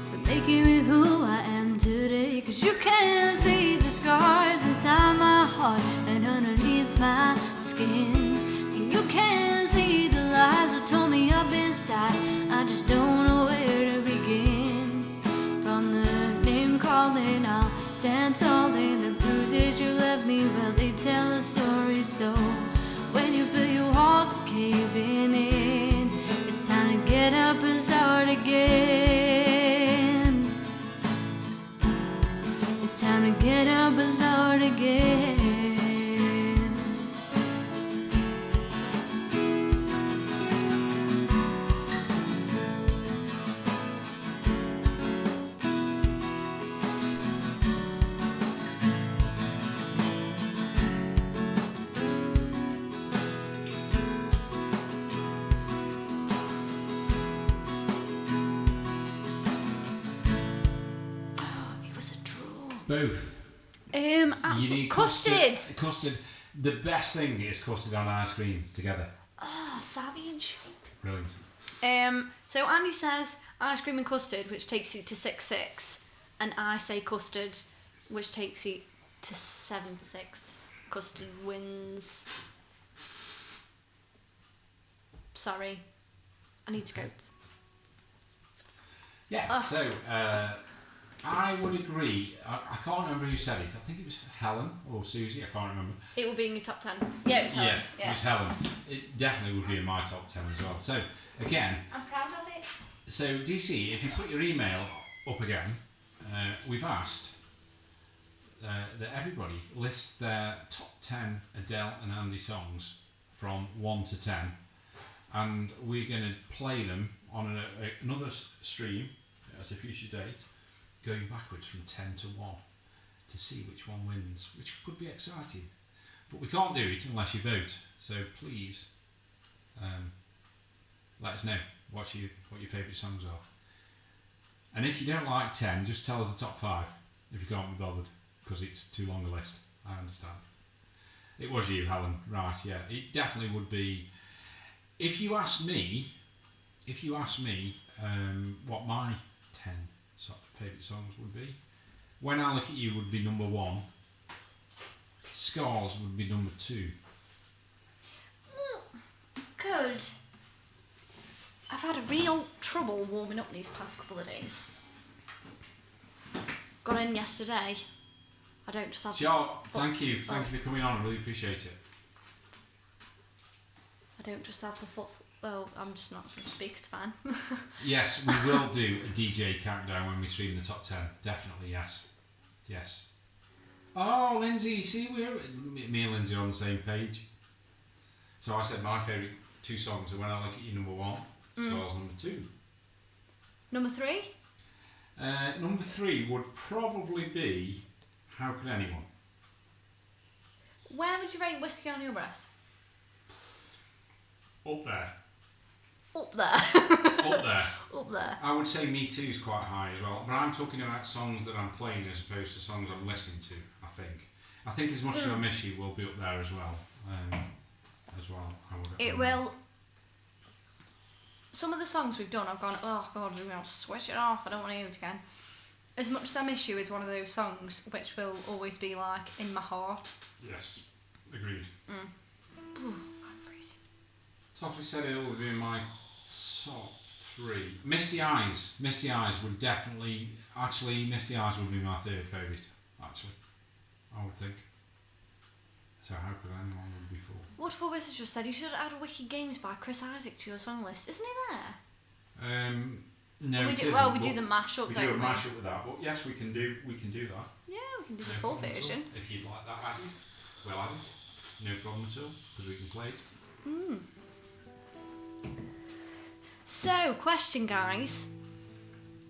Speaker 1: for making me who I am today. 'Cause you can't see the scars inside my heart and underneath my skin, and you can't see the lies that tore me up inside. I just don't know where to begin. From the name calling, I'll stand tall, and the bruises you left me, well, they tell a story. So when you feel your walls are caving in, it's time to get up and start again. It's time to get up and start again. It was a draw.
Speaker 2: Both.
Speaker 3: Absolutely. Custard.
Speaker 2: Custard. The best thing is custard and ice cream together.
Speaker 3: Ah, savage.
Speaker 2: Brilliant.
Speaker 3: So Andy says ice cream and custard, which takes you to 6-6, and I say custard, which takes you to 7-6. Custard wins. Sorry, I need to go.
Speaker 2: Yeah, so I would agree. I can't remember who said it. I think it was Helen or Susie. I can't remember.
Speaker 3: It will be in your top 10. Yeah, it was Helen.
Speaker 2: Yeah, it was Helen. It definitely would be in my top 10 as well. So, again,
Speaker 3: I'm proud of it.
Speaker 2: so DC, if you put your email up again, we've asked that everybody list their top 10 Adele and Andy songs from 1 to 10, and we're going to play them on another stream as a future date, going backwards from 10 to 1 to see which one wins, which could be exciting. But we can't do it unless you vote. So please let us know what your favourite songs are. And if you don't like 10, just tell us the top 5 if you can't be bothered, because it's too long a list. I understand. It was you, Helen. Right, yeah. It definitely would be. If you ask me what my 10 favourite songs would be, When I Look at You would be number 1. Scars would be number 2.
Speaker 3: Good. I've had a real trouble warming up these past couple of days. Got in yesterday. I don't just have.
Speaker 2: Joe, thank you for coming on. I really appreciate it.
Speaker 3: I don't just have the foot. Well, I'm just not going to speak. It's fine.
Speaker 2: Yes, we will do a DJ countdown when we stream the top 10. Definitely, yes. Yes. Oh, Lindsay, see, me and Lindsay are on the same page. So I said my favourite 2 songs are When I Look at You, number 1, Scars, number 2.
Speaker 3: Number 3?
Speaker 2: Number 3 would probably be How Could Anyone?
Speaker 3: Where would you rate Whiskey on Your Breath?
Speaker 2: Up there.
Speaker 3: Up there.
Speaker 2: Up there.
Speaker 3: Up there.
Speaker 2: I would say Me Too is quite high as well, but I'm talking about songs that I'm playing as opposed to songs I'm listening to. I think As Much as I Miss You will be up there as well.
Speaker 3: It will. Some of the songs we've done, I've gone, oh god, we're going to switch it off. I don't want to hear it again. As Much as I Miss You is one of those songs which will always be like in my heart.
Speaker 2: Yes, agreed.
Speaker 3: Ooh, God, crazy.
Speaker 2: Toffee said it would be in my top 3. Misty Eyes. Misty Eyes would definitely. Actually, Misty Eyes would be my 3rd favourite. Actually, I would think. So How Could Anyone would be 4.
Speaker 3: Waterfall Wizards just said you should add Wicked Games by Chris Isaac to your song list. Isn't he there?
Speaker 2: No,
Speaker 3: we
Speaker 2: it
Speaker 3: do,
Speaker 2: isn't,
Speaker 3: well, we do the mashup,
Speaker 2: we
Speaker 3: don't we?
Speaker 2: do a mashup with that, but yes, we can do that.
Speaker 3: Yeah, we can do the
Speaker 2: No
Speaker 3: full
Speaker 2: problem at all.
Speaker 3: version.
Speaker 2: If you'd like that added, we'll add it. No problem at all, because we can play it.
Speaker 3: So, question, guys.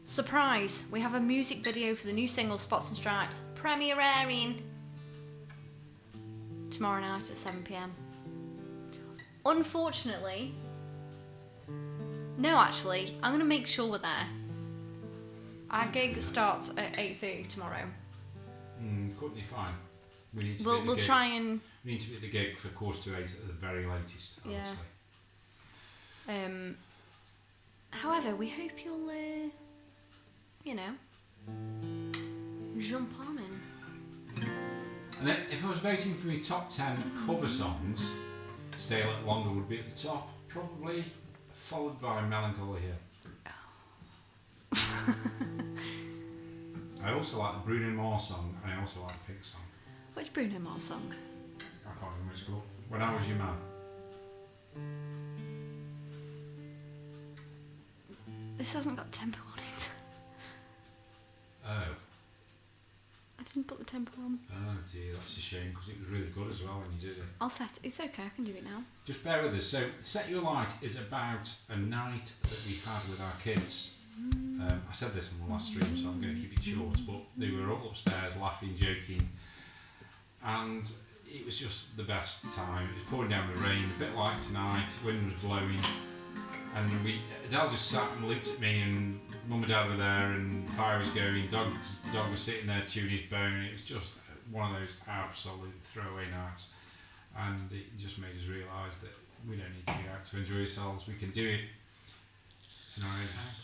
Speaker 3: Surprise! We have a music video for the new single Spots and Stripes premiering tomorrow night at 7 p.m. Unfortunately, no, actually, I'm going to make sure we're there. Our gig starts at 8:30 tomorrow.
Speaker 2: Couldn't be fine. We need to be at the
Speaker 3: We'll
Speaker 2: gig.
Speaker 3: try and.
Speaker 2: We need to be at the gig for 7:45 at the very latest. I would say.
Speaker 3: However, we hope you'll, jump on in.
Speaker 2: And then, if I was voting for my top 10 cover songs, Stay a Little Longer would be at the top, probably followed by Melancholy Here. I also like the Bruno Mars song, and I also like the Pink song.
Speaker 3: Which Bruno Mars song?
Speaker 2: I can't remember what it's called. When I Was Your Man.
Speaker 3: This hasn't got tempo on it.
Speaker 2: Oh.
Speaker 3: I didn't put the tempo on.
Speaker 2: Oh dear, that's a shame, because it was really good as well when you did it.
Speaker 3: I'll set it. It's okay, I can do it now.
Speaker 2: Just bear with us. So, Set Your Light is about a night that we had with our kids. I said this on the last stream, so I'm going to keep it short, but they were all upstairs laughing, joking, and it was just the best time. It was pouring down with rain, a bit like tonight, wind was blowing, and Adele just sat and looked at me, and Mum and Dad were there, and the fire was going, dog was sitting there chewing his bone. It was just one of those absolute throwaway nights, and it just made us realise that we don't need to be out to enjoy ourselves. We can do it in our own house.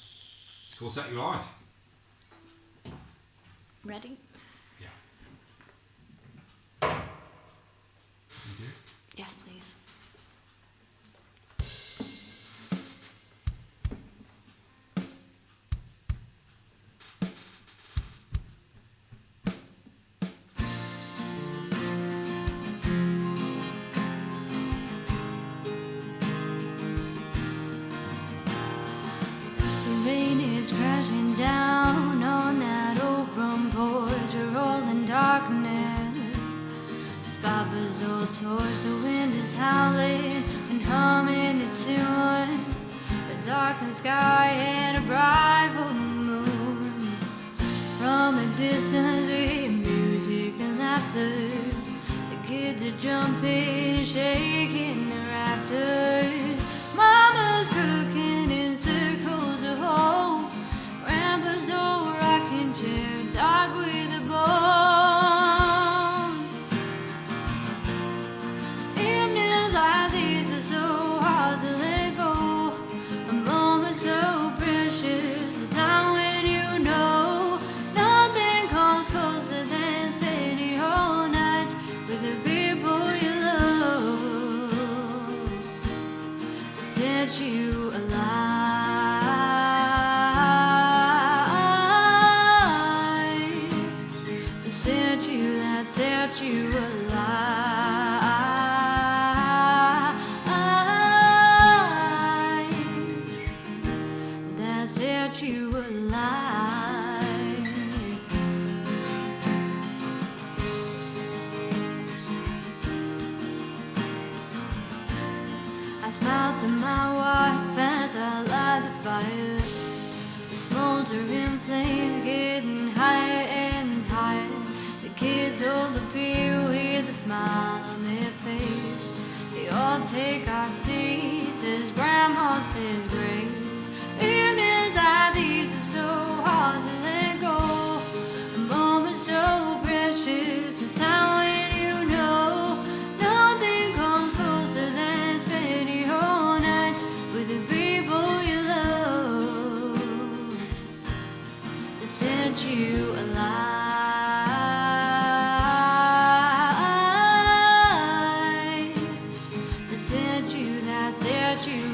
Speaker 2: It's called Set Your Light.
Speaker 3: Ready?
Speaker 2: Yeah. You do?
Speaker 3: Yes, please.
Speaker 1: The rain is crashing down on that old front porch. We're all in darkness. Just Papa's old torch. The wind is howling and humming a tune. A darkened sky and a bright full moon. From Christmas with music and laughter. The kids are jumping and shaking the rafters. Mama's cooking in circles of hope. Grandpa's old rocking chair, dog with a bone. Evenings like these are so hard to let go. A moment so precious, a time when you know nothing comes closer than spending whole nights with the people you love. That set you alive. That set you alive. That set you alive. I smile to my wife as I light the fire. The smoldering flames getting higher and higher. The kids all appear with a smile on their face. They all take our seats as Grandma says grace. Evenings like these are so hard to let go. A moment so precious, a time when you know nothing comes closer than spending whole nights with the people you love. That set you alive. That set you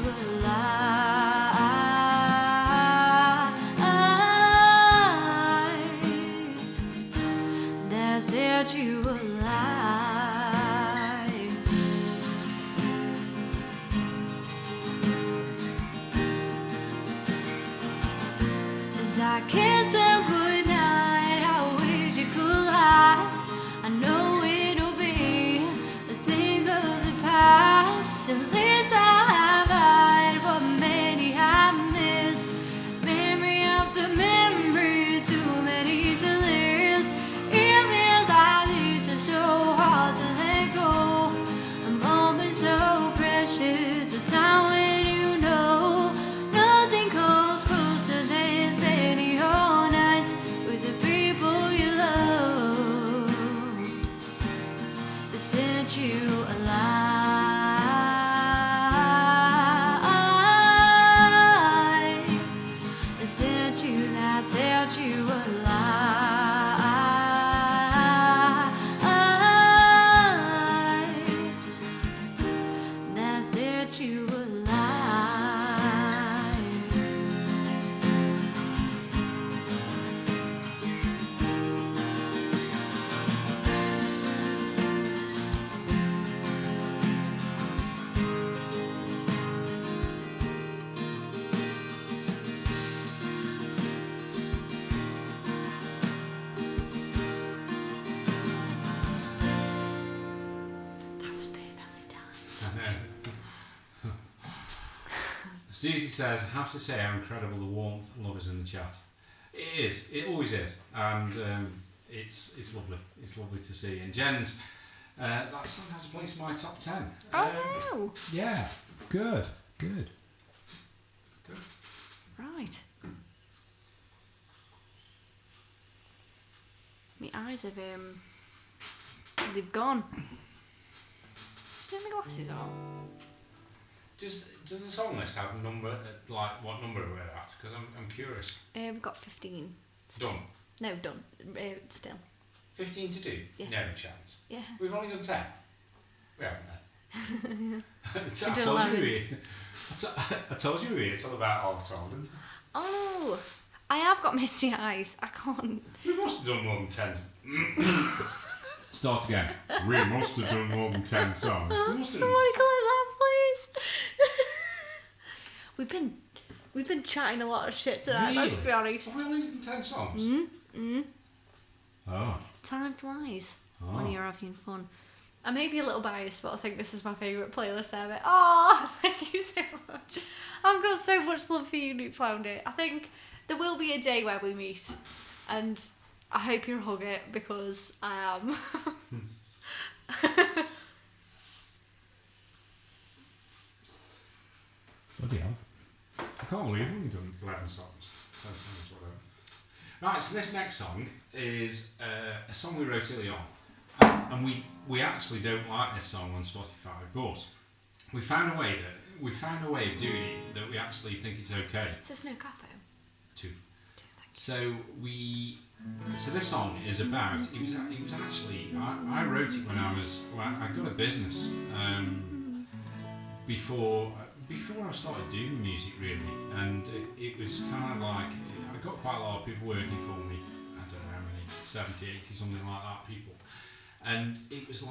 Speaker 1: alive. That set you alive. As I kiss them goodnight, I wish it could last. I know it'll be the thing of the past. At least I have had what many have missed. Memory after memory, too many to list. Evenings like these are so hard to let go. A moment so precious, a time when you know nothing comes closer than spending whole nights with the people you love. That set you alive. That set you alive. That set you alive. That was perfectly done.
Speaker 2: I know. Susie says, I have to say how incredible the warmth and love is in the chat. It is. It always is. And it's lovely. It's lovely to see. And Jen's, that song has a place in my top 10.
Speaker 3: Oh,
Speaker 4: Yeah, good.
Speaker 2: Good.
Speaker 3: right. My eyes have they've gone. Just turn my glasses on.
Speaker 2: Does the song list have a number, like what number we're at? Because I'm curious.
Speaker 3: We've got 15.
Speaker 2: Done.
Speaker 3: No, done. Still.
Speaker 2: 15 to do?
Speaker 3: Yeah.
Speaker 2: No chance.
Speaker 3: Yeah.
Speaker 2: We've only done 10. We haven't then. I
Speaker 3: done
Speaker 2: told
Speaker 3: 11.
Speaker 2: you I told you it's all about all 12, isn't it?
Speaker 3: Oh, I have got misty eyes. I can't.
Speaker 2: We must have done more than 10.
Speaker 4: Start again.
Speaker 2: We must have done more than 10 songs. We must have.
Speaker 3: Somebody clip that, please. We've been chatting a lot of shit tonight. Let's be honest.
Speaker 2: Have we only done 10 songs? Oh.
Speaker 3: Time flies when you're having fun. I may be a little biased, but I think this is my favourite playlist ever. Oh, thank you so much. I've got so much love for you, Luke Flounder. I think there will be a day where we meet, and I hope you'll hug it because I am.
Speaker 2: Bloody hell. I can't believe we done 11 songs. 10 songs, whatever. Right, so this next song is a song we wrote early on. And we actually don't like this song on Spotify, but we found a way of doing it that we actually think it's okay.
Speaker 3: Is this no capo?
Speaker 2: Two.
Speaker 3: Thanks.
Speaker 2: So this song is about. It was actually I wrote it when I got a business before I started doing music really, and it was kind of like I got quite a lot of people working for me. I don't know how many, 70, 80, something like that people. And it was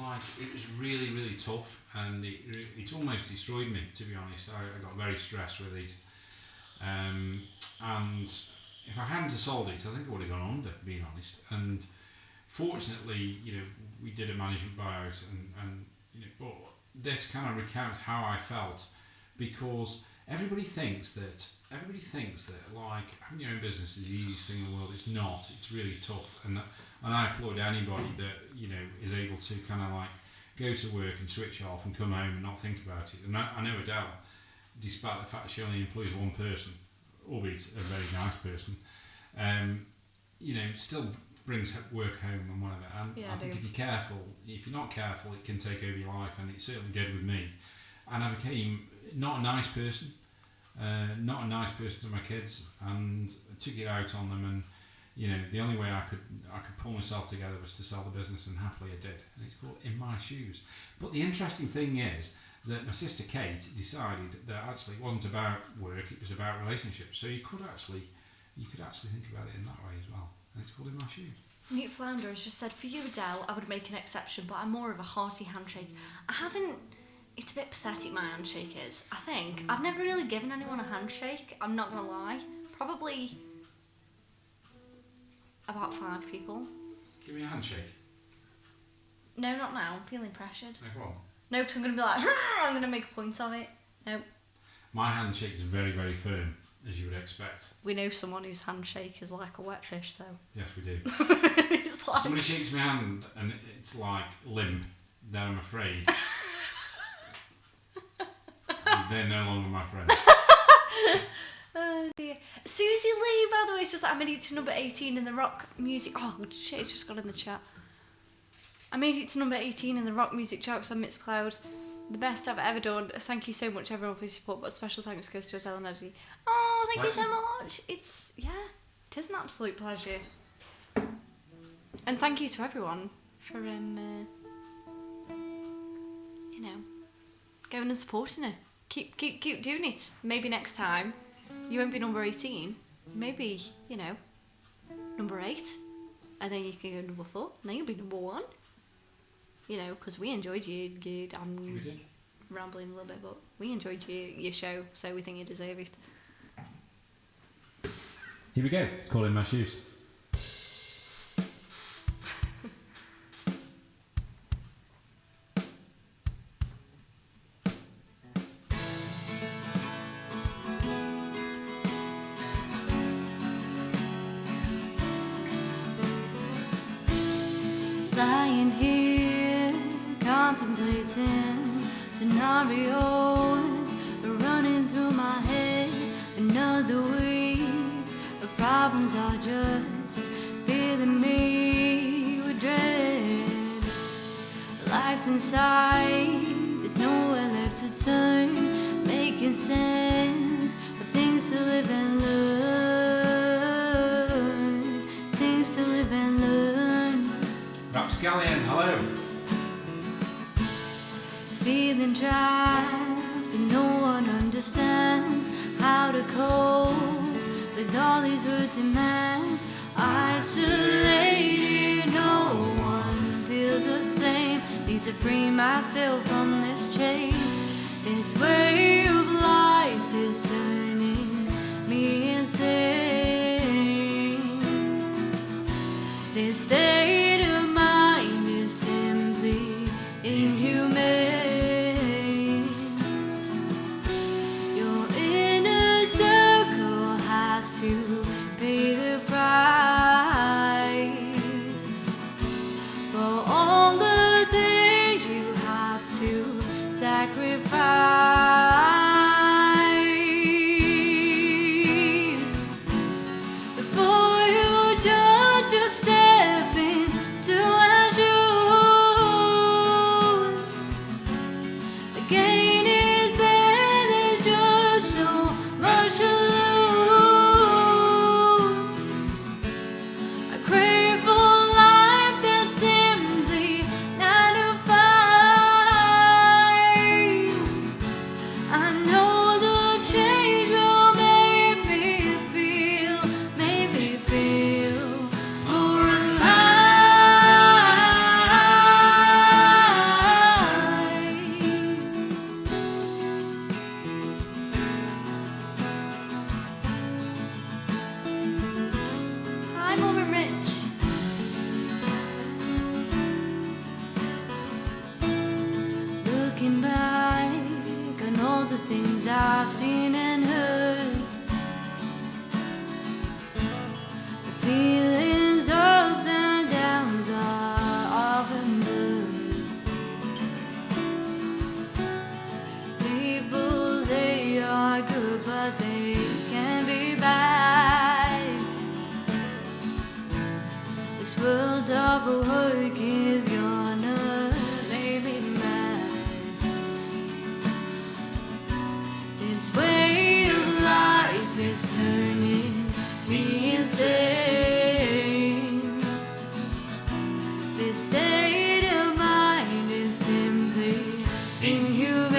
Speaker 2: really, really tough, and it almost destroyed me, to be honest. I got very stressed with it. And if I hadn't sold it, I think I would have gone under, being honest. And fortunately, we did a management buyout, and but this kind of recounts how I felt, because everybody thinks that like having your own business is the easiest thing in the world. It's not. It's really tough, and I applaud anybody that is able to kind of like go to work and switch off and come home and not think about it. And I know Adele, despite the fact she only employs one person, albeit a very nice person, still brings work home and whatever. And
Speaker 3: Yeah,
Speaker 2: I think if you're not careful, it can take over your life, and it certainly did with me. And I became not a nice person to my kids, and I took it out on them. And the only way I could pull myself together was to sell the business, and happily I did. And it's called In My Shoes. But the interesting thing is that my sister Kate decided that actually it wasn't about work; it was about relationships. So you could actually think about it in that way as well. And it's called In My Shoes.
Speaker 3: Newt Flounder has just said, for you, Adele, I would make an exception, but I'm more of a hearty handshake. It's a bit pathetic, my handshake is, I think. I've never really given anyone a handshake, I'm not going to lie. Probably about 5 people.
Speaker 2: Give me a handshake.
Speaker 3: No, not now, I'm feeling pressured.
Speaker 2: No, go on.
Speaker 3: No, because I'm going to be like, I'm going to make a point of it. No.
Speaker 2: My handshake is very, very firm, as you would expect.
Speaker 3: We know someone whose handshake is like a wet fish, though.
Speaker 2: Yes, we do.
Speaker 3: It's like...
Speaker 2: Somebody shakes my hand and it's like limp, then I'm afraid. They're no longer my friends.
Speaker 3: Oh dear. Susie Lee, by the way, is just like, I made it to number 18 in the rock music. Oh shit, it's just got in the chat. I made it to number 18 in the rock music charts on Mixcloud. The best I've ever done. Thank you so much, everyone, for your support. But special thanks goes to Adele and Eddie. Oh, thank you so much. It is an absolute pleasure. And thank you to everyone for going and supporting her. Keep doing it. Maybe next time you won't be number 18. Maybe, number 8. And then you can go number 4. And then you'll be number 1. Because we enjoyed you. I'm
Speaker 2: We did.
Speaker 3: rambling a little bit, but we enjoyed your show, so we think you deserve it.
Speaker 2: Here we go. Call In My Shoes.
Speaker 1: Lying here, contemplating scenarios running through my head. Another week of problems are just filling me with dread. Lights inside, there's nowhere left to turn. Making sense of things to live and learn. Things to live and learn.
Speaker 2: Rapscallion, hello.
Speaker 1: Feeling trapped and no one understands how to cope with all these rude demands. Isolated, no one feels the same. Need to free myself from this chain. This way of life is turning me insane. This state of mind is simply inhumane. Your inner circle has to pay the price. things I've seen and heard. The feelings, ups and downs are often blurred. People, they are good, but they can be bad. This world of work is gonna make me mad. This way of life is turning me insane. This state of mind is simply inhumane.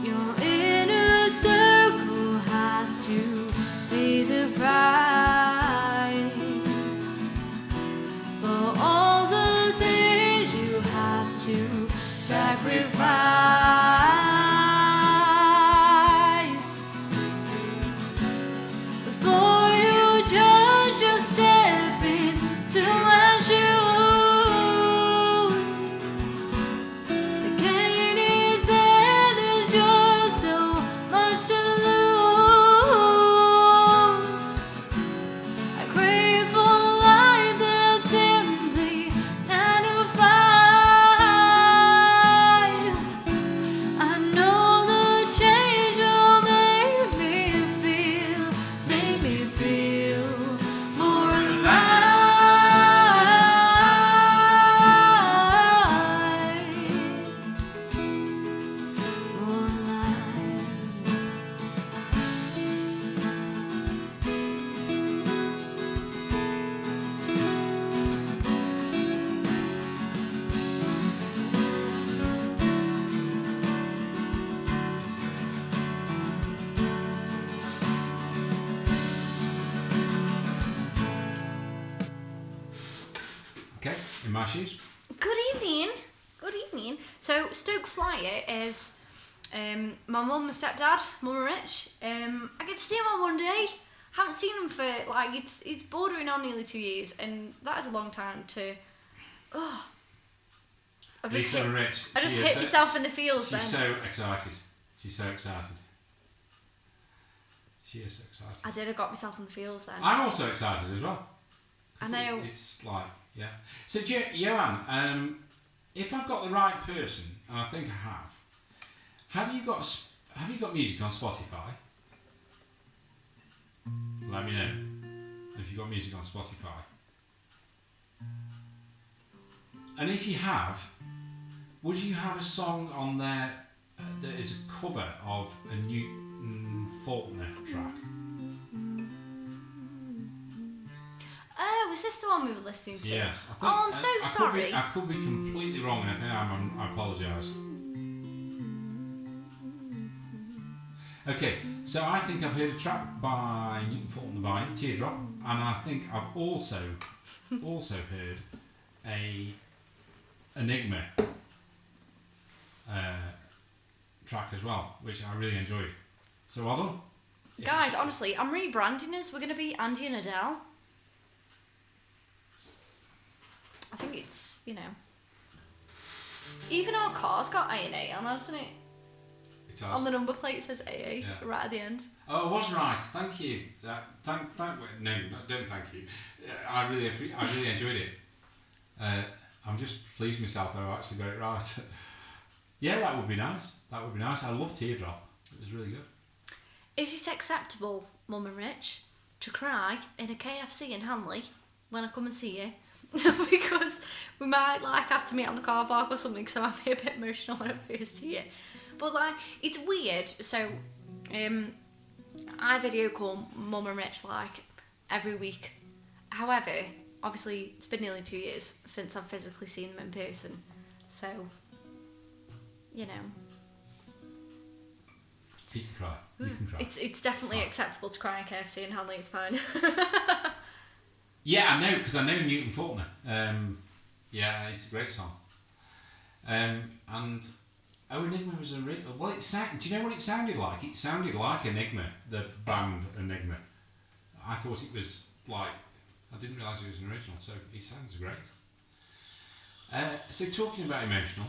Speaker 1: Your inner circle has to pay the price for all the things you have to sacrifice. Before you judge, just step into my shoes. The gain is there, there's just so much to lose. I crave for a life that's simply 9 to 5. I know the change will make me feel more alive. More alive.
Speaker 2: Okay, in my shoes.
Speaker 3: Good evening. Good evening. So Stoke Flyer is my mum and stepdad, Mum and Rich. I get to see them on one day. Haven't seen them for like it's bordering on nearly 2 years, and that is a long time to. Oh, I've just
Speaker 2: Lisa
Speaker 3: hit,
Speaker 2: and Rich.
Speaker 3: I just
Speaker 2: she
Speaker 3: hit
Speaker 2: is
Speaker 3: myself in the feels.
Speaker 2: She's
Speaker 3: Then
Speaker 2: so excited. She's so excited. She is so excited.
Speaker 3: I did. I got myself in the feels then.
Speaker 2: I'm also excited as well.
Speaker 3: I know.
Speaker 2: It's like, yeah. So, Joanne, if I've got the right person, and I think I have you got music on Spotify? Let me know if you've got music on Spotify. And if you have, would you have a song on there that is a cover of a Newton Faulkner track?
Speaker 3: Oh, was this the one we were listening to?
Speaker 2: Yes. I think,
Speaker 3: Oh, I'm so sorry.
Speaker 2: I could be completely wrong, and if I am, I apologise. Okay, so I think I've heard a track by Newton Faulkner by Teardrop, and I think I've also heard a Enigma track as well, which I really enjoyed. So well done.
Speaker 3: Guys, honestly, I'm rebranding us. We're going to be Andy and Adele. I think it's, even our car's got A&A on, hasn't it?
Speaker 2: It has.
Speaker 3: On the number plate it says AA right at the end.
Speaker 2: Oh, I was right. Thank you. No, don't thank you. I really enjoyed it. I'm just pleased with myself that I actually got it right. Yeah, that would be nice. I love Teardrop. It was really good.
Speaker 3: Is it acceptable, Mum and Rich, to cry in a KFC in Hanley when I come and see you? Because we might have to meet on the car park or something, so I'll be a bit emotional when I first see you. But it's weird. So I video call Mum and Rich every week. However, obviously it's been nearly 2 years since I've physically seen them in person. So,
Speaker 2: You can cry. You can cry.
Speaker 3: It's definitely acceptable to cry in KFC in Hanley. It's fine.
Speaker 2: Yeah, I know, because I know Newton Faulkner. Yeah, it's a great song. And Enigma was a real... Well, do you know what it sounded like? It sounded like Enigma, the band Enigma. I thought it was I didn't realise it was an original, so it sounds great. So talking about emotional,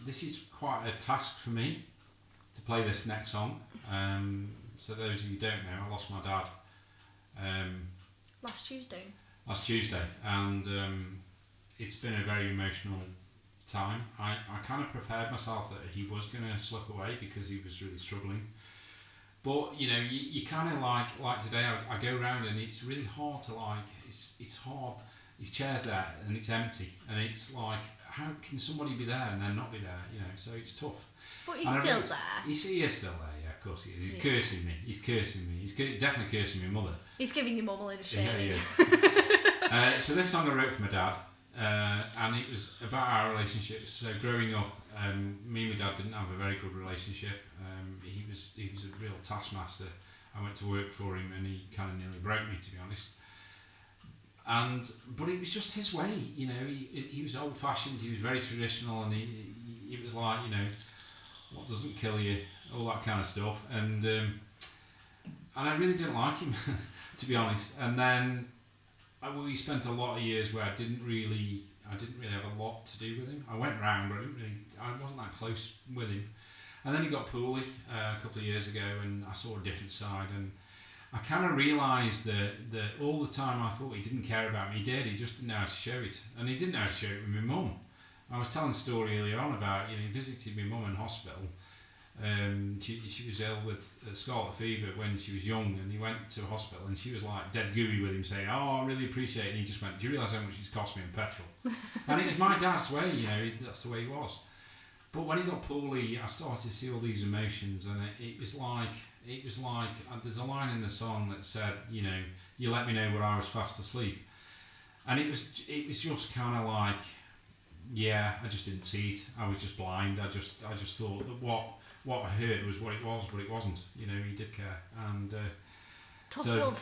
Speaker 2: this is quite a task for me to play this next song. So those of you who don't know, I lost my dad
Speaker 3: Last Tuesday,
Speaker 2: and it's been a very emotional time. I kind of prepared myself that he was going to slip away because he was really struggling. But you know, you kind of like today. I go around and it's really hard to it's hard. His chair's there and it's empty, and it's like, how can somebody be there and then not be there? You know, so it's tough.
Speaker 3: but he's still there.
Speaker 2: He is still there. Yeah, of course he is. He's cursing me. He's definitely cursing my mother.
Speaker 3: He's giving you mum a little shit.
Speaker 2: Yeah, he is. So this song I wrote for my dad, and it was about our relationship. So growing up, me and my dad didn't have a very good relationship. He was a real taskmaster. I went to work for him, and he kind of nearly broke me, to be honest. But it was just his way, you know. He was old-fashioned. He was very traditional, and it was like, you know, what doesn't kill you, all that kind of stuff. And I really didn't like him, to be honest. And then we spent a lot of years where I didn't really have a lot to do with him. I went round, but I wasn't that close with him. And then he got poorly a couple of years ago, and I saw a different side. And I kind of realised that all the time I thought he didn't care about me. He did. He just didn't know how to show it, and he didn't know how to show it with my mum. I was telling a story earlier on about, you know, he visited my mum in hospital. She was ill with scarlet fever when she was young, and he went to hospital, and she was like dead gooey with him, saying, "Oh, I really appreciate it." And he just went, "Do you realise how much it's cost me in petrol?" And it was my dad's way, you know. That's the way he was. But when he got poorly, I started to see all these emotions, and it was like there's a line in the song that said, you know, "You let me know when I was fast asleep," and it was just kind of like, yeah, I just didn't see it. I was just blind. I just thought that what I heard was what it was, but it wasn't. You know, he did care, and
Speaker 3: Tough
Speaker 2: so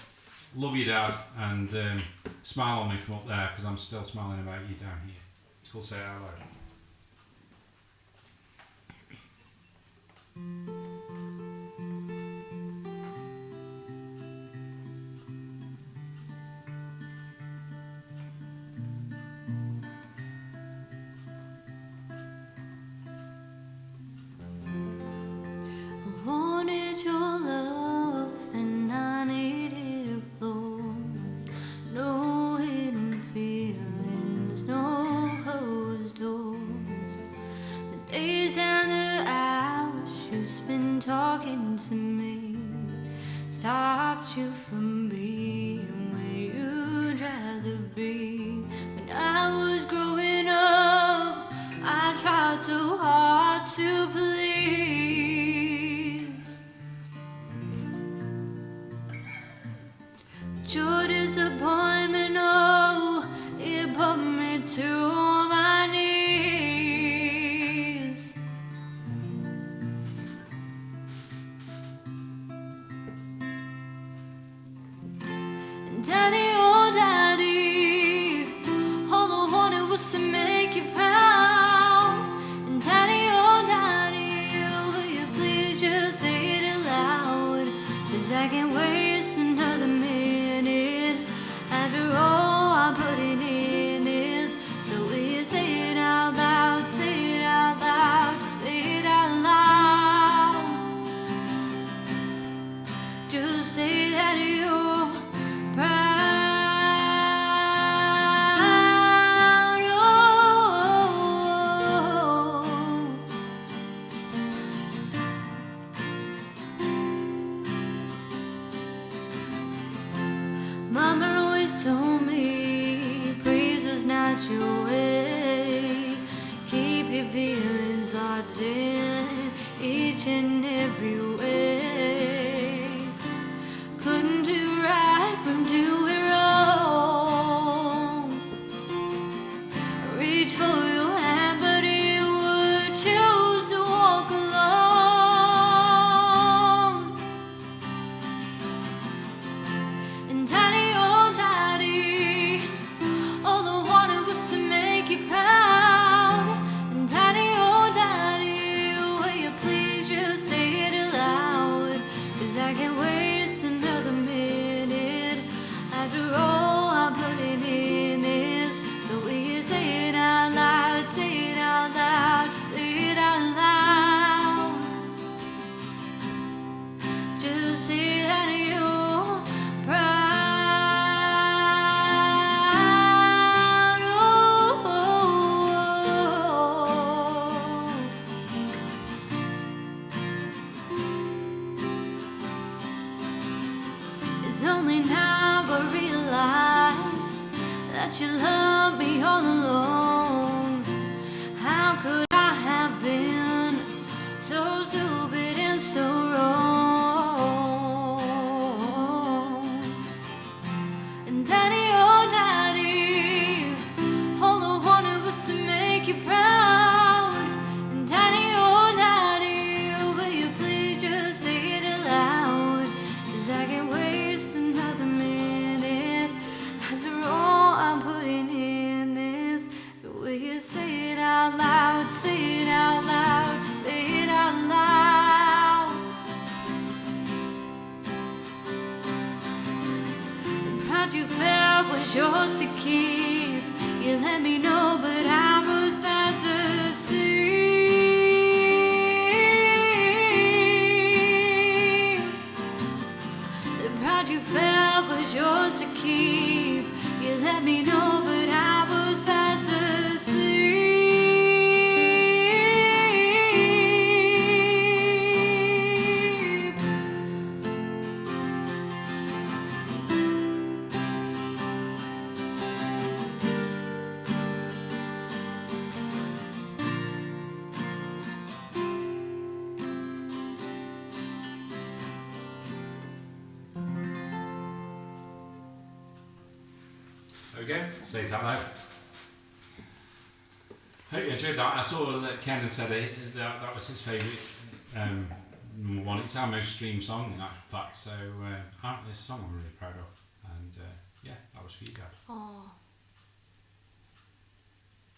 Speaker 2: love you, Dad, and smile on me from up there, because I'm still smiling about you down here. It's called Say It Out Loud.
Speaker 1: I wanted your love and I needed applause. No hidden feelings, no closed doors. The days and the hours you spent talking to me stopped you from being where you'd rather be. When I was growing up, I tried so hard to please. But your disappointment, oh, it put me to my knees. And Daddy, oh Daddy, all I wanted was to make you proud. And Daddy, oh Daddy, will you please just say it aloud? 'Cause I can't waste another minute. After all I put it in is, so will you say it out loud? Say it out loud, just say it out loud. Just say that you're proud. Mama always told me praise was not your way. Keep your feelings locked in each and every way. Couldn't do right from doing wrong. Reach for your hand, but you would choose to walk alone. And Daddy, oh Daddy, all I wanted was to make you proud. And Daddy, oh Daddy, will you please just say it aloud? only now I realize that you love me all alone. How could I have been so stupid and so wrong? And daddy, oh daddy, all I wanted was to make you proud. And daddy, oh daddy, will you please just say it aloud? 'Cause I can't waste another minute after all I'm putting in this. So will you say it out loud, say it out loud, say it out loud? The pride you felt was yours to keep. You let me know, but I was fast asleep. The pride you felt was yours to keep. You let me know, but I was fast asleep.
Speaker 2: There we go. Say it out loud. Hope you enjoyed that. I saw that Ken had said that was his favourite number one. It's our most streamed song in actual fact. So it's a song I'm really proud of. And yeah, that was for you, Dad.
Speaker 3: Oh.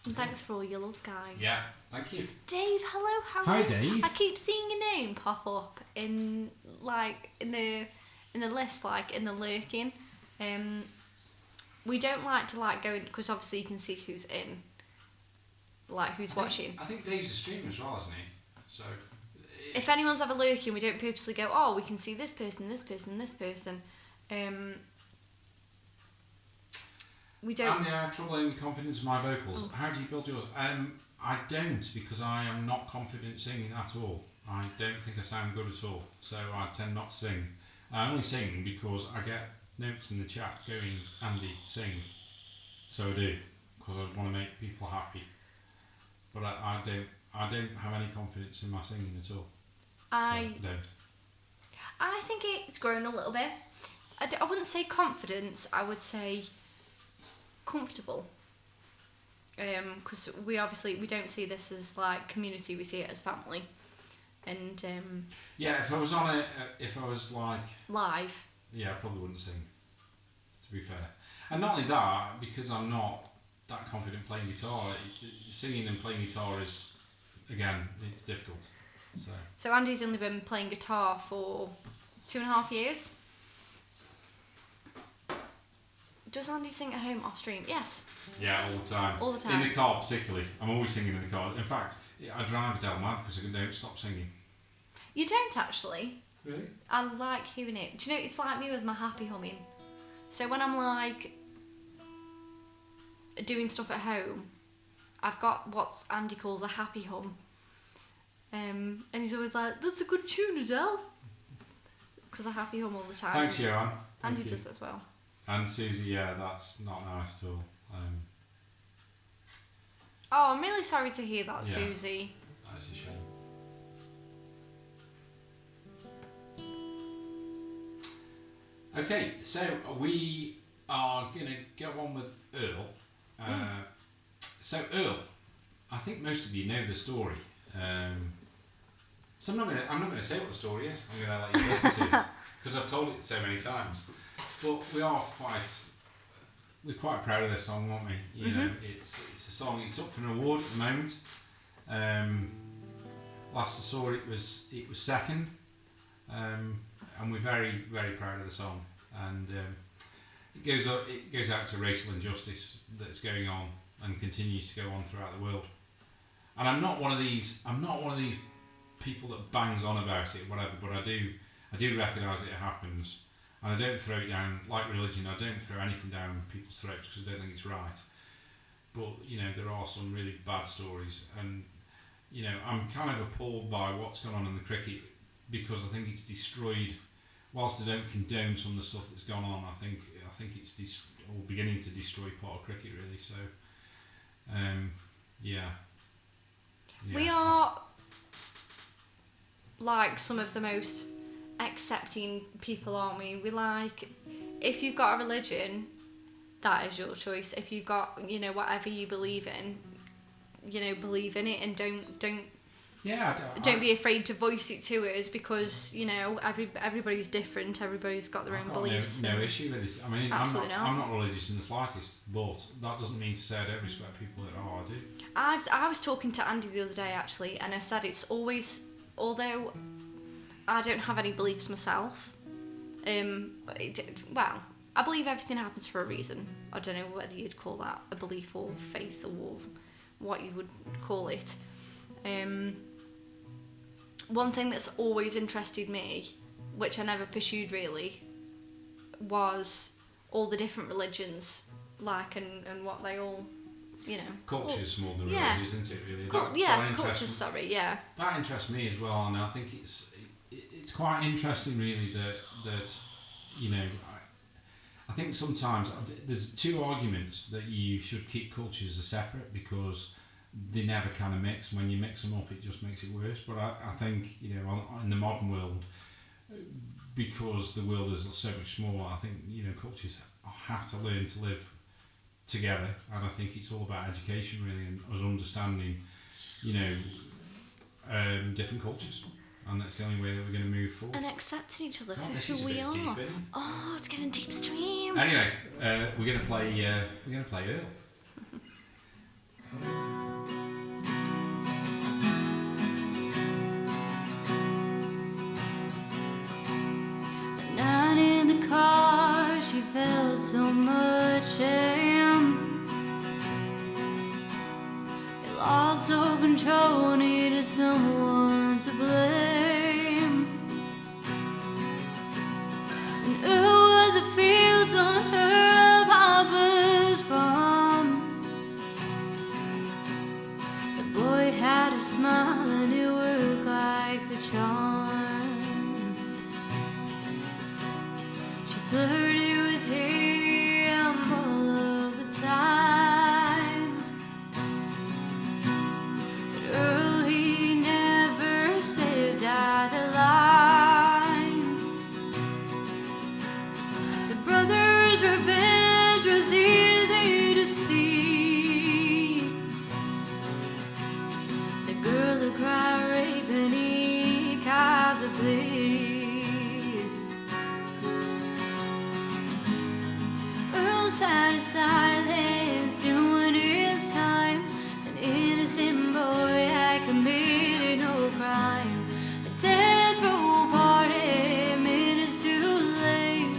Speaker 3: And thanks for all your love, guys.
Speaker 2: Yeah, thank you.
Speaker 3: Dave, hello, how
Speaker 4: Hi,
Speaker 3: are you?
Speaker 4: Dave.
Speaker 3: I keep seeing your name pop up in the list, like in the lurking. We don't like to go in because obviously you can see who's in, like who's watching.
Speaker 2: I think Dave's a streamer as well, isn't he? So
Speaker 3: If anyone's ever lurking, we don't purposely go, oh, we can see this person, this person, this person. We don't.
Speaker 2: And I have trouble in confidence in my vocals.
Speaker 3: Oh.
Speaker 2: How do you build yours? I don't, because I am not confident singing at all. I don't think I sound good at all, so I tend not to sing. I only sing because I get notes in the chat going, Andy, sing. So I do, because I want to make people happy. But I don't have any confidence in my singing at all.
Speaker 3: I
Speaker 2: don't.
Speaker 3: I think it's grown a little bit. I wouldn't say confidence. I would say comfortable. Because we don't see this as like community. We see it as family. And
Speaker 2: Yeah, if I was on if I was like
Speaker 3: live.
Speaker 2: Yeah, I probably wouldn't sing, to be fair. And not only that, because I'm not that confident playing guitar, singing and playing guitar is, again, it's difficult.
Speaker 3: So Andy's only been playing guitar for 2.5 years. Does Andy sing at home off stream? Yes.
Speaker 2: Yeah, all the time.
Speaker 3: All the time.
Speaker 2: In the car, particularly. I'm always singing in the car. In fact, I drive Adele mad because I don't stop singing.
Speaker 3: You don't actually.
Speaker 2: Really?
Speaker 3: I like hearing it. Do you know, it's like me with my happy humming. So when I'm like doing stuff at home, I've got what Andy calls a happy hum. And he's always like, that's a good tune, Adele. Because I happy hum all the time.
Speaker 2: Thanks, Joanne.
Speaker 3: Andy does as well.
Speaker 2: And Susie, yeah, that's not nice at all.
Speaker 3: Oh, I'm really sorry to hear that,
Speaker 2: Yeah.
Speaker 3: Susie.
Speaker 2: That's a shame. Okay, so we are going to go on with Earl. So Earl, I think most of you know the story. So I'm not going to say what the story is. I'm going to let you listen to it because I've told it so many times. But we're quite proud of this song, aren't we? You know, it's a song. It's up for an award at the moment. Last I saw it was second. And we're very, very proud of the song, and it goes out to racial injustice that's going on and continues to go on throughout the world. And I'm not one of these people that bangs on about it, whatever. But I do recognise it happens, and I don't throw it down like religion. I don't throw anything down people's throats because I don't think it's right. But you know, there are some really bad stories, and you know, I'm kind of appalled by what's gone on in the cricket, because I think it's destroyed whilst I don't condone some of the stuff that's gone on, I think it's beginning to destroy part of cricket really. So, yeah.
Speaker 3: We are like some of the most accepting people, aren't we? We like, if you've got a religion, that is your choice. If you've got, whatever you believe in, believe in it, and don't be afraid to voice it to us, because everybody's different. Everybody's got their own beliefs.
Speaker 2: No issue with this. I mean,
Speaker 3: Absolutely
Speaker 2: I'm not religious in the slightest, but that doesn't mean to say I don't respect people that I do.
Speaker 3: I was talking to Andy the other day actually, and I said it's always, although I don't have any beliefs myself, I believe everything happens for a reason. I don't know whether you'd call that a belief or faith or what you would call it. One thing that's always interested me, which I never pursued really, was all the different religions, and what they all,
Speaker 2: Culture's more than religion, isn't it? Really.
Speaker 3: Culture. Sorry, yeah.
Speaker 2: That interests me as well, and I think it's quite interesting, really, that I think sometimes there's two arguments that you should keep cultures as separate, because they never kind of mix. When you mix them up, it just makes it worse. But I think, in the modern world, because the world is so much smaller, I think, cultures have to learn to live together. And I think it's all about education, really, and us understanding, different cultures. And that's the only way that we're going to move forward.
Speaker 3: And accepting each other
Speaker 2: God,
Speaker 3: for
Speaker 2: this is
Speaker 3: who
Speaker 2: a
Speaker 3: we
Speaker 2: bit
Speaker 3: are.
Speaker 2: deep, isn't it?
Speaker 3: Oh, it's getting deep stream.
Speaker 2: Anyway, we're going to play Earl.
Speaker 1: The night in the car, she felt so much shame. It lost all control, needed someone to blame. And over the fields on her papa's farm, the boy had a smile and it worked like a charm. She flirted with him all of the time, but Earl, he never stepped out of line. The brothers' revenge was easy to see. The girl who cried rape and he caught the bleed. Earl sat in silence, doing his time. An innocent boy had committed no crime. A death row party, minutes too late.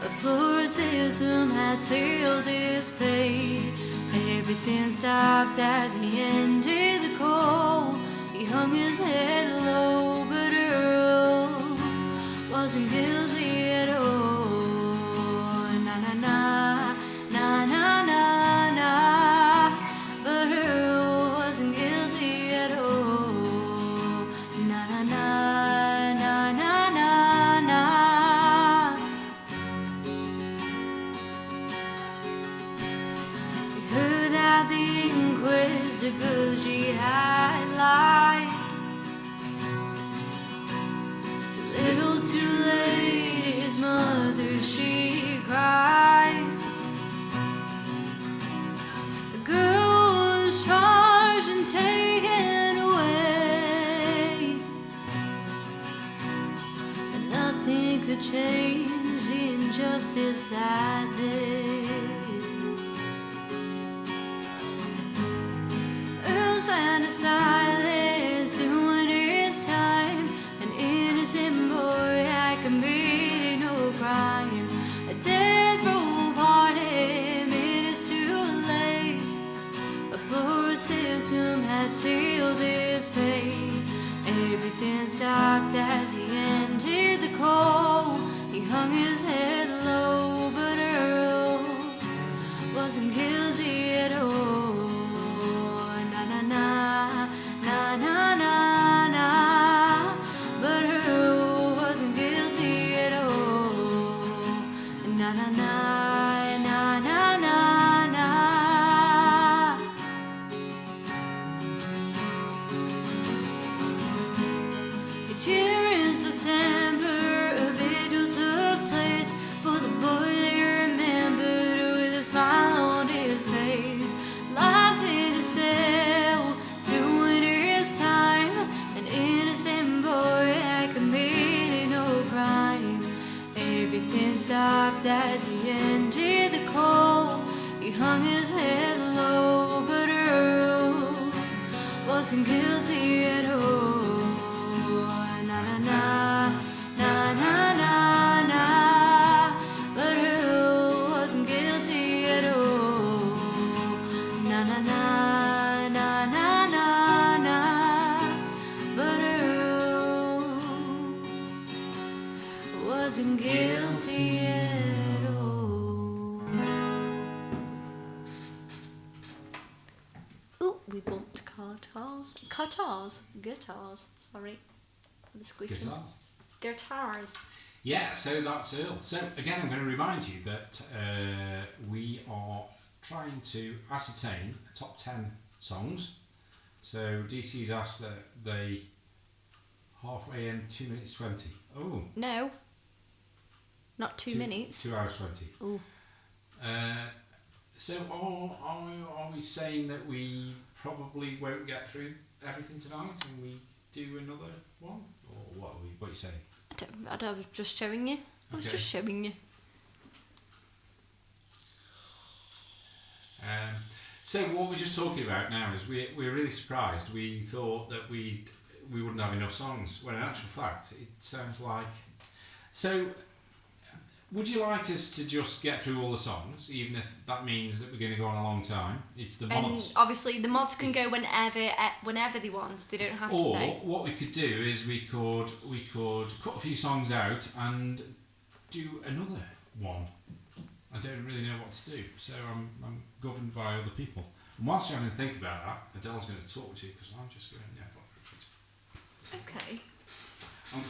Speaker 1: A floor system had sealed his fate. Everything stopped as he entered the cold. He hung his head low, but Earl wasn't guilty at all. Na na na, na na na na. But Earl wasn't guilty at all. Na na na, na na na na. We heard at the inquest a girl she had lied. Too little, too late, his mother she cried. The girl was charged and taken away, but nothing could change the injustice that day. Earl sat in silence, doing his time. An innocent boy had committed no crime. A death row party, minutes too late. A flawed system had sealed his fate. Everything stopped as he entered the cold. He hung his head low, but Earl wasn't guilty at all. Na na na, na na na na. But Earl wasn't guilty wasn't guilty at all.
Speaker 3: Ooh, we bumped guitars, sorry. The squeaking. Guitars.
Speaker 2: Yeah, so that's Earl. So again, I'm going to remind you that we are trying to ascertain a top 10 songs. So DC's asked that they halfway in 2 minutes 20. Oh.
Speaker 3: No. Not 2 minutes.
Speaker 2: 2 hours 20.
Speaker 3: Ooh.
Speaker 2: So are we saying that we probably won't get through everything tonight and we do another one? Or what are you saying?
Speaker 3: I was just showing you. I was just showing you.
Speaker 2: So what we're just talking about now is we're really surprised. We thought that we wouldn't have enough songs, when in actual fact it sounds like... So would you like us to just get through all the songs, even if that means that we're going to go on a long time? It's the mods.
Speaker 3: And obviously the mods can go whenever they want. They don't have to stay.
Speaker 2: Or what we could do is we could cut a few songs out and do another one. I don't really know what to do, so I'm governed by other people. And whilst you're having to think about that, Adele's going to talk to you because I'm just going,
Speaker 3: Okay.
Speaker 2: I'm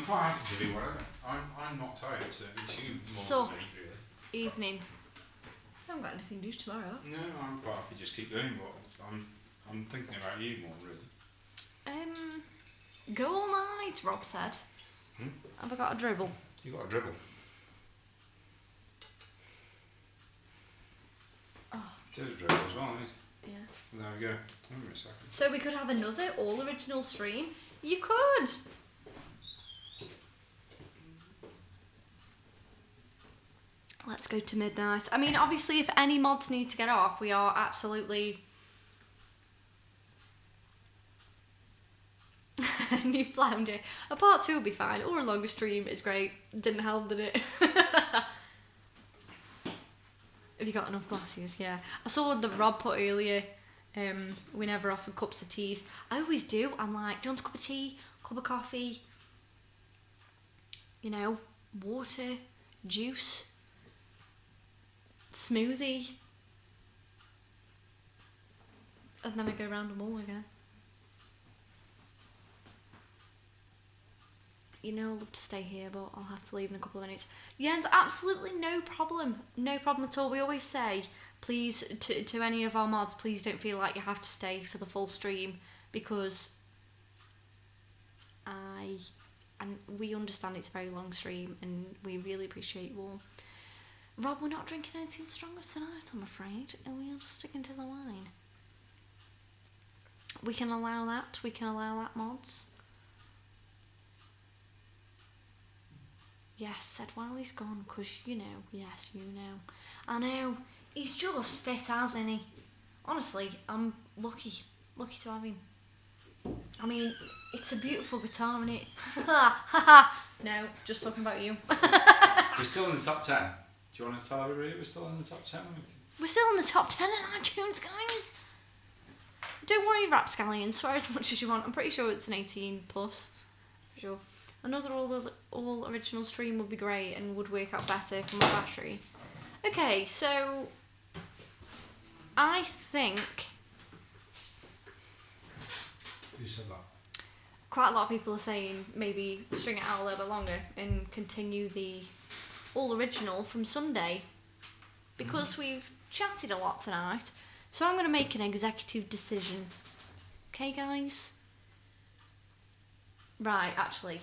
Speaker 2: quite happy to do whatever. I'm not tired, so it's you more than me, really.
Speaker 3: Evening. I haven't got anything to do tomorrow.
Speaker 2: No, I'm quite happy to just keep going, but I'm thinking about you more, really.
Speaker 3: Go all night, Rob said. Have I got a dribble?
Speaker 2: You got a dribble.
Speaker 3: Oh.
Speaker 2: It is a dribble as well, isn't it?
Speaker 3: Yeah.
Speaker 2: There we go. Give me a second.
Speaker 3: So we could have another all original stream. You could. Let's go to midnight. I mean, obviously, if any mods need to get off, we are absolutely... New flounder. A part 2 will be fine, or a longer stream is great. Didn't help, did it? Have you got enough glasses? Yeah. I saw the Rob put earlier, we never offer cups of teas. I always do. I'm like, do you want a cup of tea? Cup of coffee? You know, water, juice, smoothie. And then I go round them all again. You know, I'd love to stay here, but I'll have to leave in a couple of minutes. Jens, absolutely no problem. No problem at all. We always say, please, to any of our mods, please don't feel like you have to stay for the full stream, because we understand it's a very long stream, and we really appreciate you all. Rob, we're not drinking anything stronger tonight, I'm afraid, and we are just sticking to the wine. We can allow that. We can allow that, mods. Yes, said while he's gone, because, you know, yes, you know. I know, he's just fit as, isn't he? Honestly, I'm lucky to have him. I mean, it's a beautiful guitar, isn't it? No, just talking about you.
Speaker 2: We're still in the top 10. Do you want to tell everybody we're still in the top 10?
Speaker 3: We're still in the top 10 on iTunes, guys. Don't worry, Rapscallion, swear as much as you want. I'm pretty sure it's an 18 plus. For sure. Another all original stream would be great and would work out better for my battery. Okay, so I think
Speaker 2: Who said that?
Speaker 3: quite a lot of people are saying maybe string it out a little bit longer and continue the all original from Sunday, because we've chatted a lot tonight. So I'm going to make an executive decision. Okay, guys? Right, actually.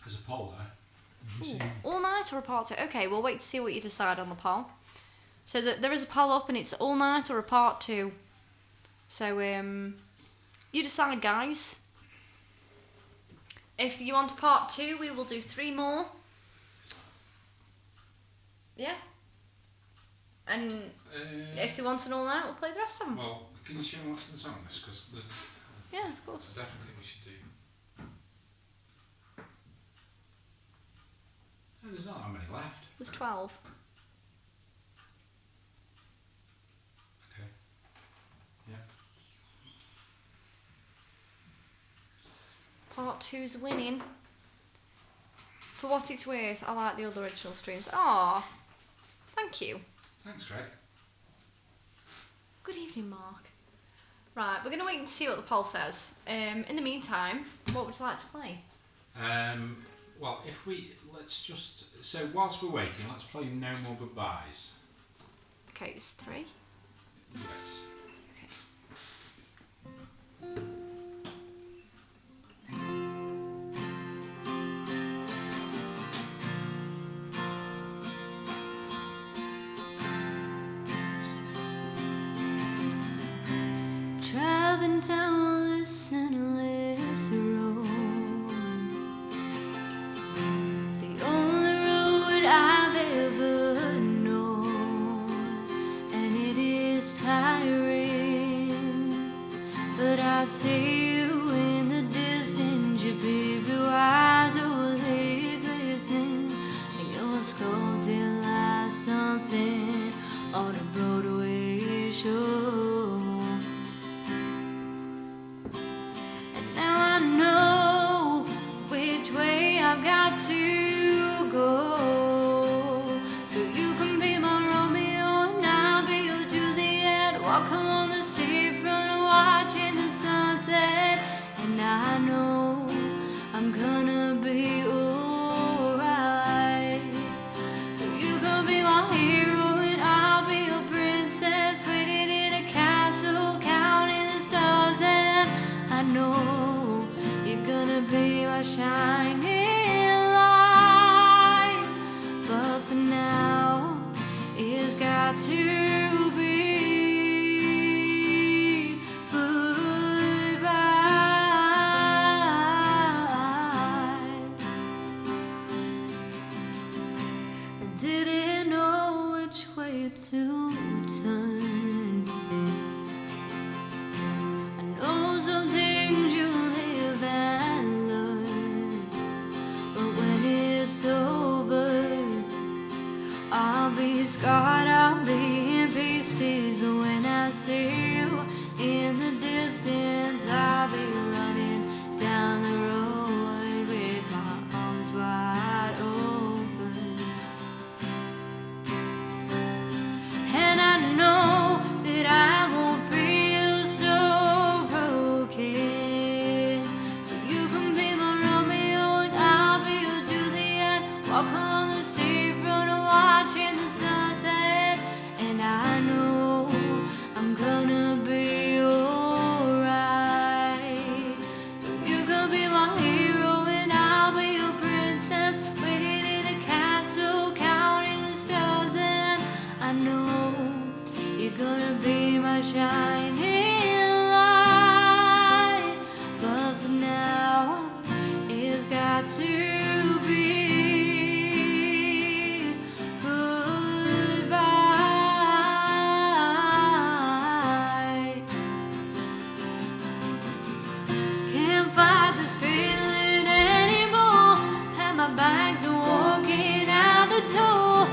Speaker 2: There's a poll there.
Speaker 3: Ooh, all night or a part 2? Okay, we'll wait to see what you decide on the poll. So there is a poll up and it's all night or a part 2. So you decide, guys. If you want a part 2, we will do 3 more. Yeah. And if they want an all night, we'll play the rest of them.
Speaker 2: Well, can you show me what's in the song list? Because
Speaker 3: yeah, of course.
Speaker 2: I definitely think we should do. No, there's not that many left.
Speaker 3: There's 12.
Speaker 2: Okay. Yeah.
Speaker 3: Part 2's winning. For what it's worth, I like the other original streams. Aw, thank you.
Speaker 2: Thanks, Greg.
Speaker 3: Good evening, Mark. Right, we're going to wait and see what the poll says. In the meantime, what would you like to play?
Speaker 2: Well, so whilst we're waiting, let's play No More Goodbyes.
Speaker 3: Okay, it's 3.
Speaker 2: Yes.
Speaker 1: Traveling down this endless road, the only road I've ever known, and it is tiring, but I see you in the distance, your baby eyes are glistening, and your sculpted like something on a Broadway show. I've got to go, so you can be my Romeo and I'll be your Juliet. Walk along the seafront, watching the sunset, and I know I'm gonna be alright. So you can be my hero and I'll be your princess, waiting in a castle, counting the stars, and I know you're gonna be my shining. To be goodbye. I didn't know which way to turn. I know some things you live and learn, but when it's over, I'll be scarred, I'll be in pieces, but when I see you in the distance, I'll be running down the road with my arms wide open. And I know that I won't feel so broken. So you can be my Romeo and I'll be your Juliet. Walk along the seafront, watching the sunset, and I know I'm gonna be alright. So you can be my hero and I'll be your princess, waiting in a castle, counting the stars, and I know you're gonna be my shining light. But for now, it's got to be bags are walking out the door.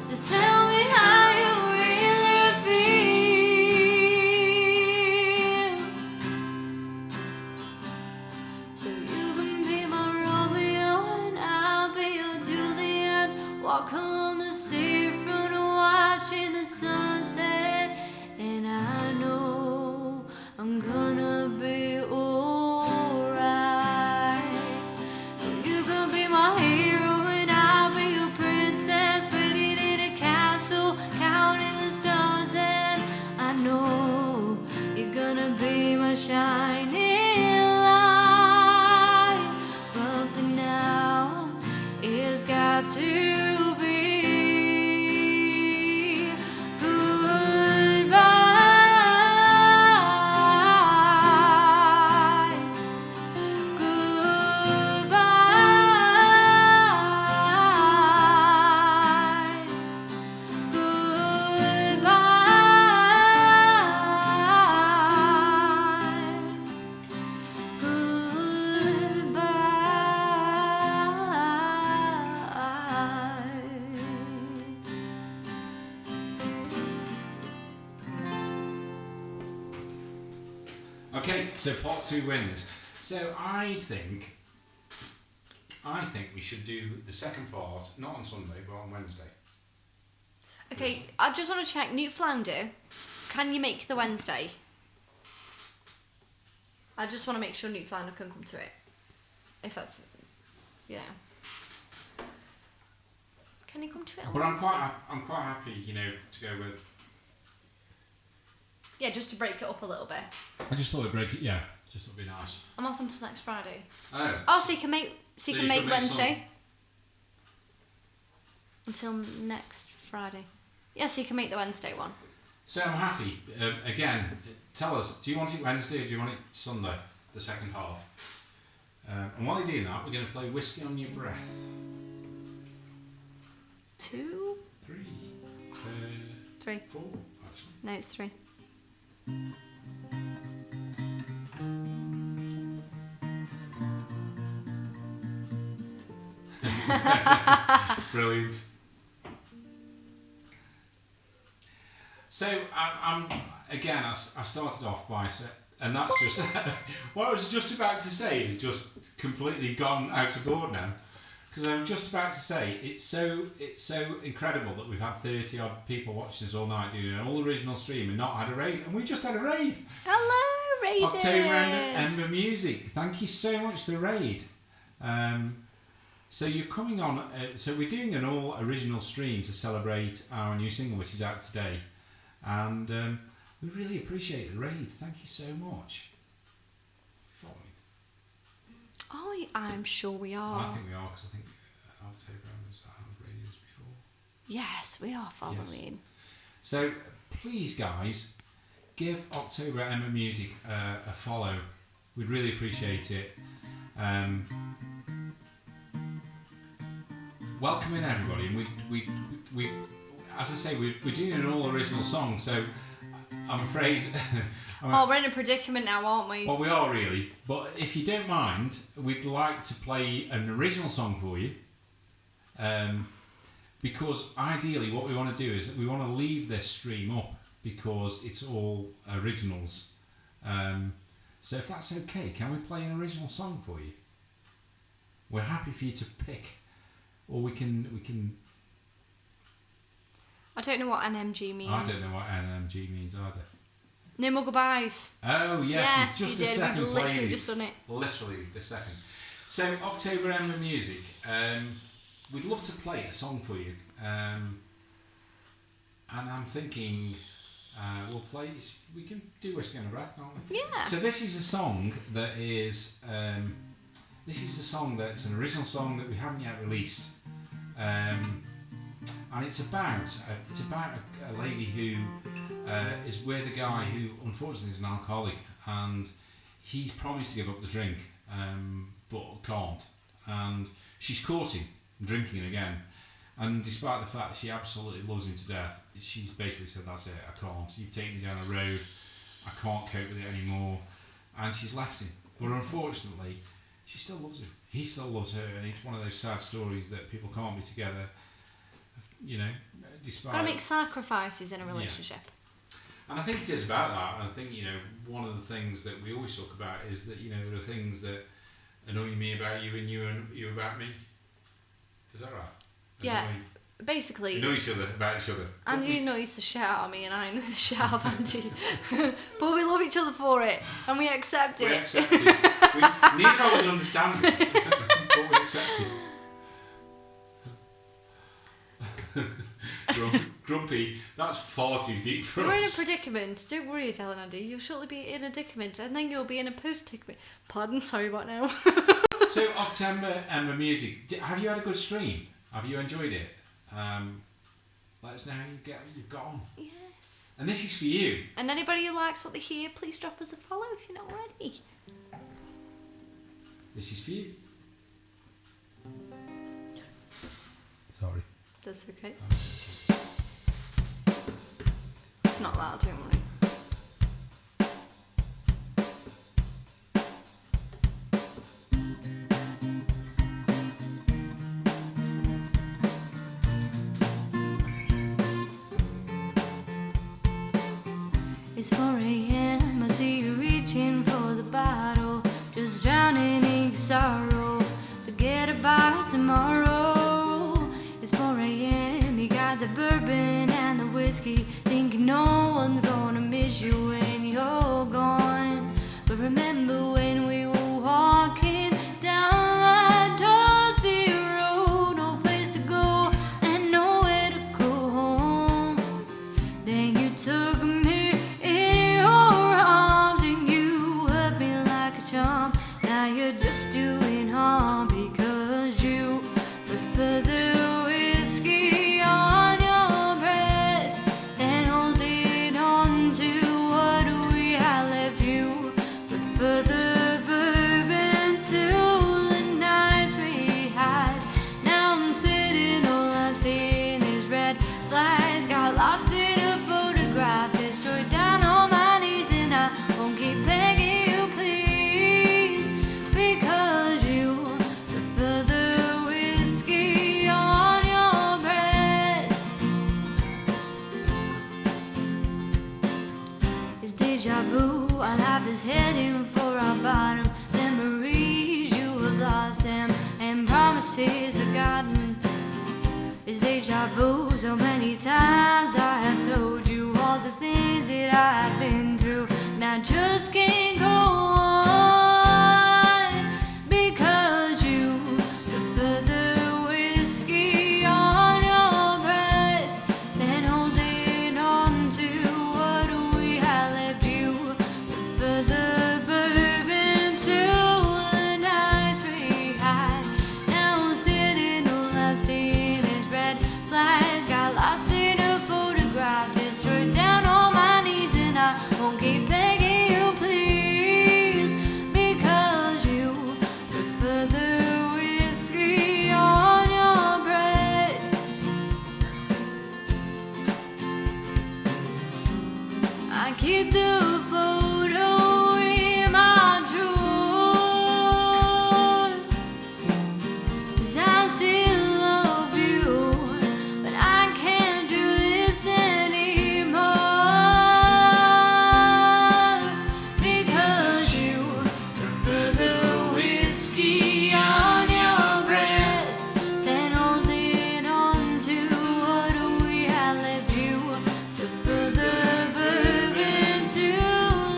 Speaker 1: Just tell me how you really feel, so you can be my Romeo and I'll be your Juliet. Walk along the seafront, watching the sunset, and I know I'm gonna be alright. So you can be my hero and I'll be your princess, waiting in a castle, counting the stars, and I know you're gonna be my shining light. But for now, it's got to be goodbye.
Speaker 2: Okay, so part 2 wins. So I think I think we should do the second part, not on Sunday, but on Wednesday.
Speaker 3: Okay, I just want to check. Newt Flounder, can you make the Wednesday? I just want to make sure Newt Flounder can come to it. If that's, you know. Can he come to it on
Speaker 2: But
Speaker 3: Wednesday?
Speaker 2: I'm quite happy, you know, to go with.
Speaker 3: Yeah, just to break it up a little bit.
Speaker 2: I just thought it'd break it. Yeah, just thought it'd be nice.
Speaker 3: I'm off until next Friday.
Speaker 2: Oh.
Speaker 3: Oh, so you can make Wednesday
Speaker 2: some.
Speaker 3: until next Friday. Yeah, so you can make the Wednesday one.
Speaker 2: So I'm happy. Again, tell us, do you want it Wednesday or do you want it Sunday, the second half? And while you're doing that, we're going to play Whiskey on Your Breath.
Speaker 3: 2?
Speaker 2: 3.
Speaker 3: 3.
Speaker 2: 4, actually.
Speaker 3: No, it's 3.
Speaker 2: Brilliant. So I'm again. I started off by saying, and that's just what I was just about to say is just completely gone out of board now. Because I was just about to say it's so incredible that we've had 30 odd people watching us all night doing an all original stream and not had a raid, and we just had a raid.
Speaker 3: Hello, Raiders!
Speaker 2: October Ember Music. Thank you so much for the raid. So you're coming on. So we're doing an all original stream to celebrate our new single, which is out today, and we really appreciate the raid. Thank you so much. Following.
Speaker 3: Oh, I'm sure we are.
Speaker 2: I think we are because I think October Embers have raided us before.
Speaker 3: Yes, we are following.
Speaker 2: Yes. So please, guys, give October Ember Music a follow. We'd really appreciate it. Welcome in everybody, and we as I say, we're doing an all original song. So I'm afraid.
Speaker 3: We're in a predicament now, aren't we?
Speaker 2: Well, we are really. But if you don't mind, we'd like to play an original song for you. Because ideally, what we want to do is that we want to leave this stream up because it's all originals. So if that's okay, can we play an original song for you? We're happy for you to pick, or we can.
Speaker 3: I don't know what NMG means.
Speaker 2: I don't know what NMG means either.
Speaker 3: No More Goodbyes.
Speaker 2: Oh yes, we've just
Speaker 3: you
Speaker 2: the
Speaker 3: did.
Speaker 2: second
Speaker 3: We've literally
Speaker 2: played.
Speaker 3: just done it.
Speaker 2: Literally the second. So October Ember Music. We'd love to play a song for you, and I'm thinking we'll play. We can do Whiskey on a Breath, can't we?
Speaker 3: Yeah.
Speaker 2: So this is a song that is. This is a song that's an original song that we haven't yet released, and it's about a lady who is with a guy who unfortunately is an alcoholic, and he's promised to give up the drink, but can't, and she's caught him drinking again, and despite the fact that she absolutely loves him to death, she's basically said, "That's it, I can't. You've taken me down a road, I can't cope with it anymore," and she's left him. But unfortunately, she still loves him. He still loves her, and it's one of those sad stories that people can't be together, you know, despite.
Speaker 3: Gotta make sacrifices in a relationship.
Speaker 2: Yeah. And I think it is about that. I think, you know, one of the things that we always talk about is that, you know, there are things that annoy me about you and you about me. Is that right?
Speaker 3: Yeah. Basically,
Speaker 2: We know each other about each other.
Speaker 3: Andy annoys the shit out of me and I annoy the shit out of Andy. But we love each other for it and we accept it.
Speaker 2: We accept it. Neither of us understand it, but we accept it. Grumpy, that's far too deep for
Speaker 3: You're in a
Speaker 2: us.
Speaker 3: predicament. Don't worry, telling Andy. You'll shortly be in a predicament and then you'll be in a post-predicament. Pardon, sorry, what now?
Speaker 2: So, October Ember Music, have you had a good stream? Have you enjoyed it? Let us know how you've got on.
Speaker 3: Yes.
Speaker 2: And this is for you.
Speaker 3: And anybody who likes what they hear, please drop us a follow if you're not already.
Speaker 2: This is for you. Sorry.
Speaker 3: That's okay. It's not loud, don't worry. It's 4 a.m. I see you reaching for the bottle, just drowning in sorrow. Forget about
Speaker 1: whiskey, thinking no one's gonna miss you when you're gone. But remember when we were walking down that dusty road, no place to go and nowhere to go home. Then you took me in your arms and you hurt me like a charm. Now you're just doing harm because you prefer the whiskey on your breath than holding on to what we had left. You prefer the bourbon to the nights we had. Now I'm sitting, all I'm seeing is red flags. Got lost in a photograph, destroyed down on my knees, and I won't keep begging you, please, because you prefer the whiskey on your breath. It's deja vu, our life is heading for our bottom. Memories you have lost them, and promises forgotten. It's deja vu, so many times I have told you all the things that I have been through, and I just can't go on because you prefer the whiskey on your breath than holding on to what we had left. You prefer the bourbon to the nights we had. Now I'm sitting, all I've seen is red flags. Got lost in a photograph, destroyed down on my knees, and I won't keep begging you, please, because you prefer the whiskey on your breath. I keep the photo in my drawer, 'cause I still love you, but I can't do this anymore because you prefer the whiskey on your breath than holding on to what we had left. You prefer the bourbon to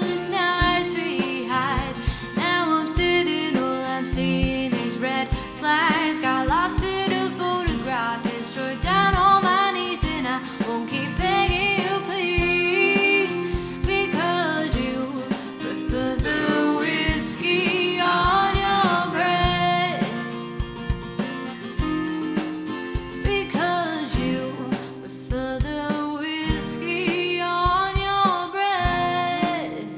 Speaker 1: the nights we had. Now I'm sitting, all I'm seeing is red flags. Got lost in a photograph, destroyed down on my knees, and I won't keep begging you, please, because you prefer the whiskey on your breath, because you prefer the whiskey on your breath.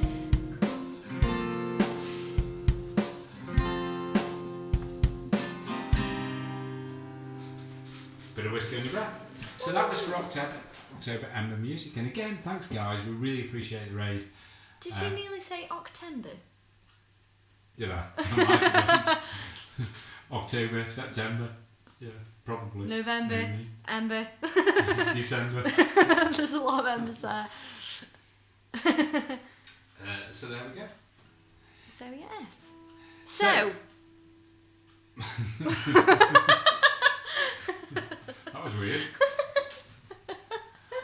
Speaker 2: Bit of whiskey on your breath. So that was for October Ember Music. And again, thanks guys, we really appreciate the raid.
Speaker 3: Did you nearly say October?
Speaker 2: Did I? I might have done. October, September, yeah, probably.
Speaker 3: November,
Speaker 2: Maybe.
Speaker 3: Ember.
Speaker 2: December.
Speaker 3: There's a lot of embers there.
Speaker 2: So there we go.
Speaker 3: So yes.
Speaker 2: So-
Speaker 3: So
Speaker 2: That was weird.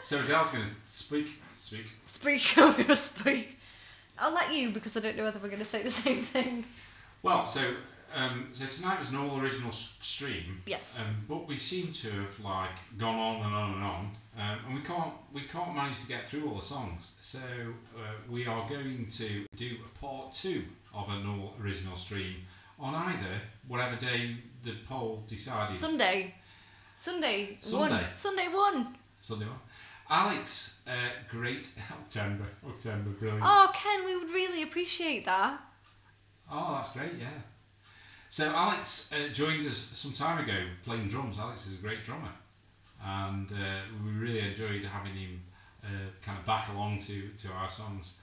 Speaker 2: So Adele's going to speak.
Speaker 3: speak over speak. I'll let you because I don't know whether we're going to say the same thing.
Speaker 2: Well, so tonight was an all original stream.
Speaker 3: Yes.
Speaker 2: But we seem to have like gone on and on and on, and we can't manage to get through all the songs. So we are going to do a part 2 of an all original stream on either whatever day the poll decided.
Speaker 3: Sunday.
Speaker 2: Sunday.
Speaker 3: 1.
Speaker 2: Sunday one. Alex, great October, brilliant.
Speaker 3: Oh, Ken, we would really appreciate that.
Speaker 2: Oh, that's great, yeah. So Alex joined us some time ago playing drums. Alex is a great drummer, and we really enjoyed having him kind of back along to our songs.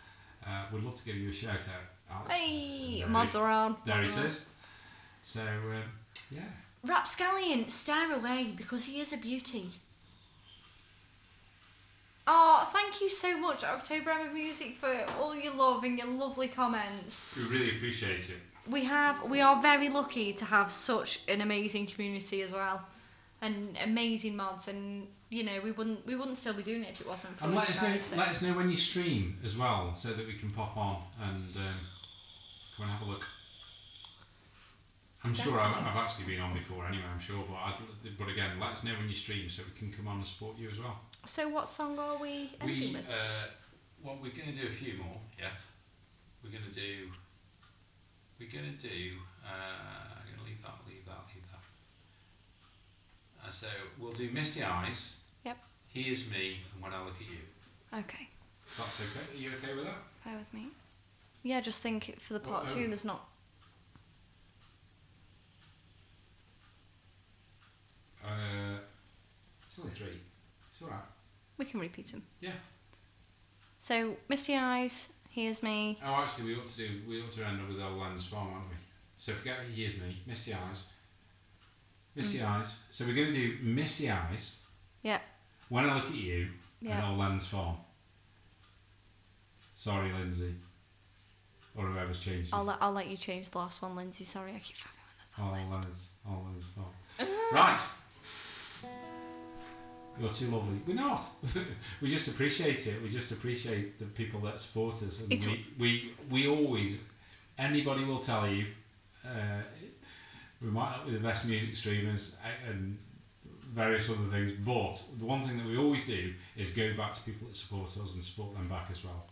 Speaker 2: We'd love to give you a shout out, Alex.
Speaker 3: Hey, mods around.
Speaker 2: There it is. So, yeah.
Speaker 3: Rapscallion, stare away because he is a beauty. Oh, thank you so much, October Ember Music, for all your love and your lovely comments.
Speaker 2: We really appreciate it.
Speaker 3: We are very lucky to have such an amazing community as well. and amazing mods, and you know we wouldn't still be doing it if it wasn't for
Speaker 2: And
Speaker 3: you
Speaker 2: let
Speaker 3: guys.
Speaker 2: us know when you stream as well, so that we can pop on and come and have a look. I'm sure I've actually been on before anyway, I'm sure, but again, let us know when you stream so we can come on and support you as well.
Speaker 3: So what song are we ending with?
Speaker 2: Well, we're going to do a few more yet. We're going to do. I'm going to leave that. So we'll do Misty Eyes.
Speaker 3: Yep.
Speaker 2: Here's Me, and When I Look at You.
Speaker 3: Okay.
Speaker 2: That's okay. Are you okay with that?
Speaker 3: Bear with me. Yeah, just think for the part 2, there's not.
Speaker 2: It's only 3. It's alright.
Speaker 3: We can repeat them.
Speaker 2: Yeah.
Speaker 3: So Misty Eyes, Here's Me.
Speaker 2: Oh, actually, we ought to end up with Old Lens Farm, aren't we? So forget Here's Me, Misty Eyes. Misty Eyes. So we're going to do Misty Eyes.
Speaker 3: Yep.
Speaker 2: When I Look at You,
Speaker 3: Yep.
Speaker 2: and Old Lens Farm. Sorry, Lindsay. Or whoever's changed it.
Speaker 3: I'll let you change the last one, Lindsay. Sorry, I keep having one that's on
Speaker 2: Old Lens Farm. Right. You're too lovely. We're not. We just appreciate it. We just appreciate the people that support us. And we always, anybody will tell you, we might not be the best music streamers and various other things, but the one thing that we always do is go back to people that support us and support them back as well,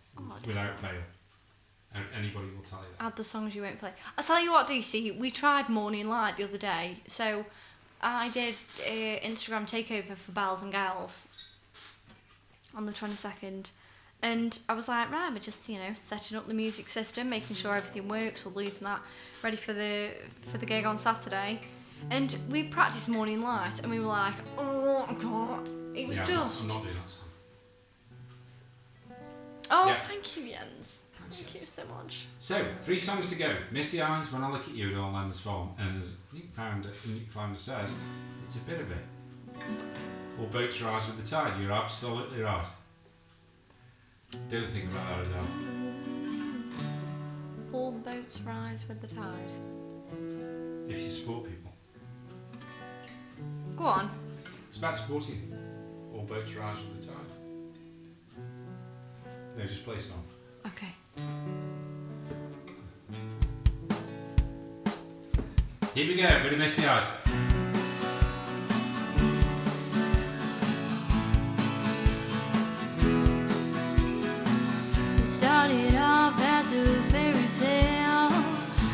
Speaker 2: without fail. And anybody will tell you that.
Speaker 3: Add the songs you won't play. I'll tell you what, DC, we tried Morning Light the other day, so I did Instagram takeover for Bells and Gals on the 22nd, and I was like, right, we're just setting up the music system, making sure everything works, all leads and that, ready for the gig on Saturday, and we practiced Morning Light, and we were like, oh god, it was just.
Speaker 2: I'm not doing that song.
Speaker 3: Oh,
Speaker 2: Yeah.
Speaker 3: thank you, Jens. Thank you so much.
Speaker 2: So, 3 songs to go. Misty Eyes, When I Look at You, and All Landers Farm. And as Nick Flounder says, it's a bit of it. All boats rise with the tide. You're absolutely right. Don't think about that, Adele.
Speaker 3: All boats rise with the tide.
Speaker 2: If you support people.
Speaker 3: Go on.
Speaker 2: It's about supporting them. All boats rise with the tide. No, just play a song.
Speaker 3: Okay.
Speaker 2: Here we go, bit of Misty Eyes.
Speaker 1: It started off as a fairy tale.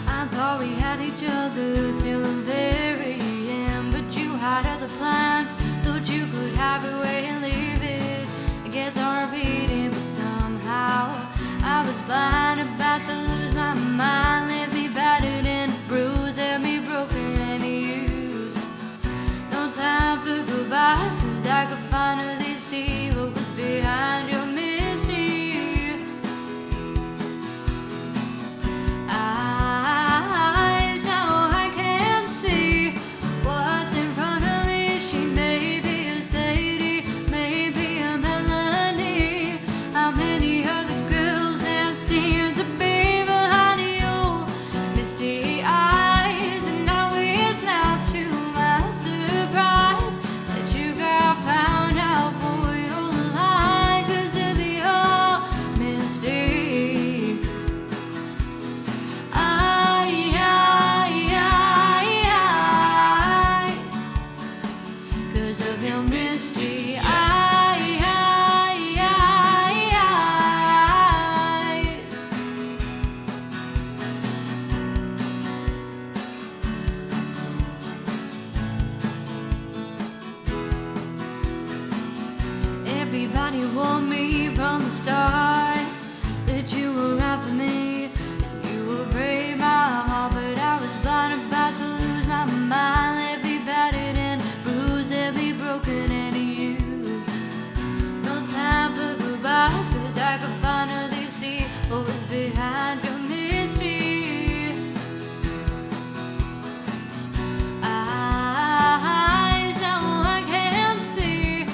Speaker 1: I thought we had each other till the very end, but you had other plans. Thought you could have your way and leave it. It gets on repeating, but somehow I was blind, about to lose my mind. Left me battered and bruised, left me broken and used. No time for goodbyes, 'cause I could finally see what was behind your mystery. Eyes, now I can see what's in front of me. She may be a Sadie, maybe a Melanie. How many other girls that seem to be behind you? Misty eyes, and now it's not to my surprise that you got found out for your lies. 'Cause to be all misty, eyes, 'cause of your misty eyes. Everybody warned me from the start that you were right for me, and you would break my heart, but I was blind, about to lose my mind. Let me battered and bruised, let me broken and used. No time for goodbyes, 'cause I could finally see what was behind your mystery. Eyes, now I can see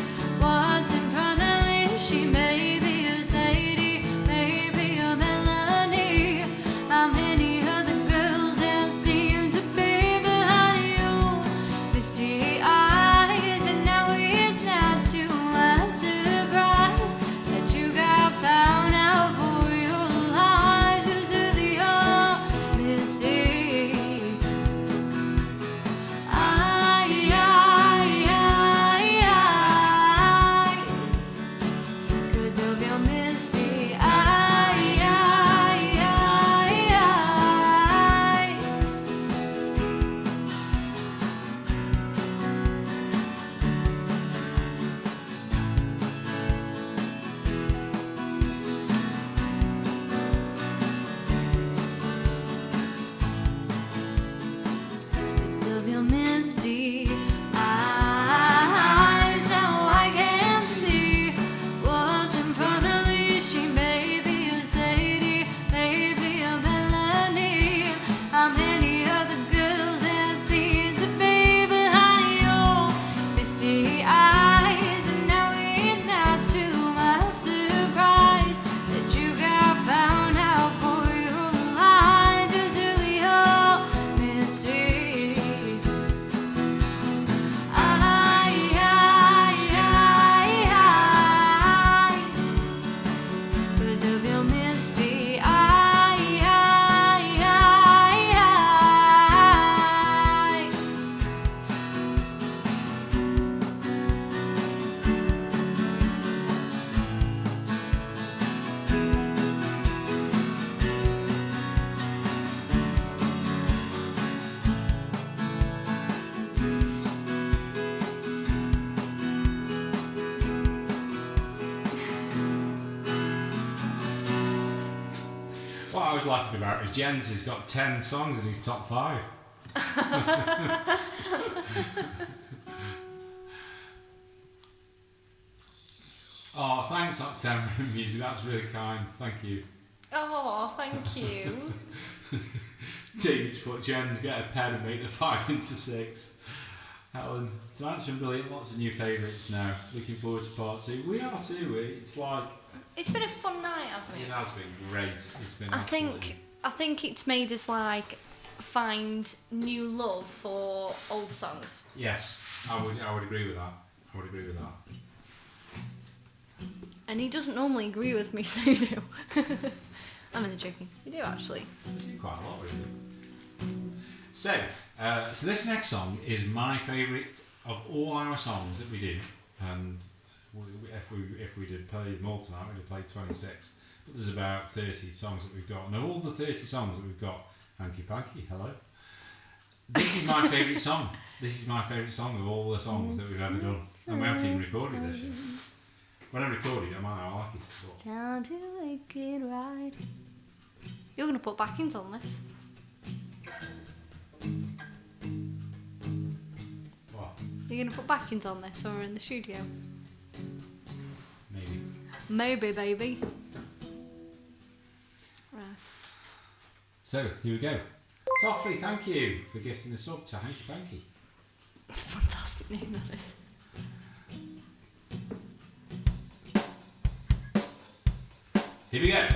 Speaker 1: what's in front of me. She may be a Sadie, maybe a Melanie. How many other girls that seem to be behind you? Misty eyes.
Speaker 2: always like about is Jens has got 10 songs in his top 5. Oh, thanks, October Music. That's really kind. Thank you.
Speaker 3: Oh, thank you.
Speaker 2: Take to put Jens, get a pen and make the 5 into 6. Helen, tonight's been brilliant. Lots of new favourites now. Looking forward to part 2. We are too. It's like...
Speaker 3: It's been a fun night, hasn't it?
Speaker 2: It has been great. It's been
Speaker 3: I think it's made us like find new love for old songs.
Speaker 2: Yes, I would agree with that.
Speaker 3: And he doesn't normally agree with me, so you know. I'm only joking. You do actually.
Speaker 2: We do quite a lot, really. So this next song is my favourite of all our songs that we do, and if we did play them all tonight, we'd have played 26. But there's about 30 songs that we've got, and of all the 30 songs that we've got, Hanky Panky, hello. This is my favourite song. This is my favourite song of all the songs that we've ever done, and we haven't even recorded this yet. When I record it, I might not like it. But...
Speaker 3: Time to make it right. You're gonna put backings on this.
Speaker 2: What?
Speaker 3: You're gonna put backings on this, or in the studio?
Speaker 2: Maybe.
Speaker 3: Maybe, baby. Right.
Speaker 2: So here we go. Toffley, thank you for gifting the sub to Hanky Panky.
Speaker 3: It's a fantastic name, that is.
Speaker 2: Here we go.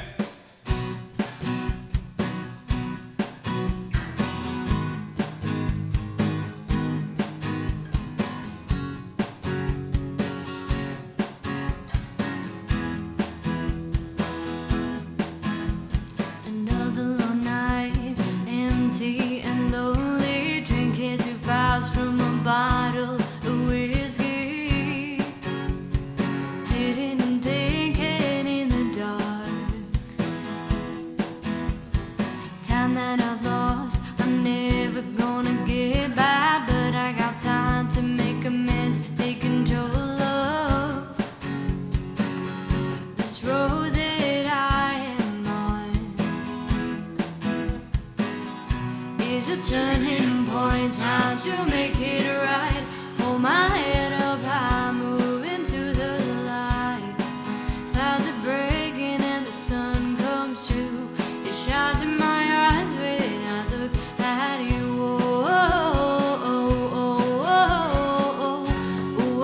Speaker 1: Another long night, empty and lonely, drinking too fast from a bottle of whiskey, sitting and thinking in the dark. Time that I've lost, I'm never gonna get back, but I got time to make amends, take control of this road that I am on. Is a turning point, time to make it right. Hold my head up high, moving to the light. Clouds are breaking and the sun comes through. It shines in my eyes when I look at you. Oh, oh, oh, oh, oh,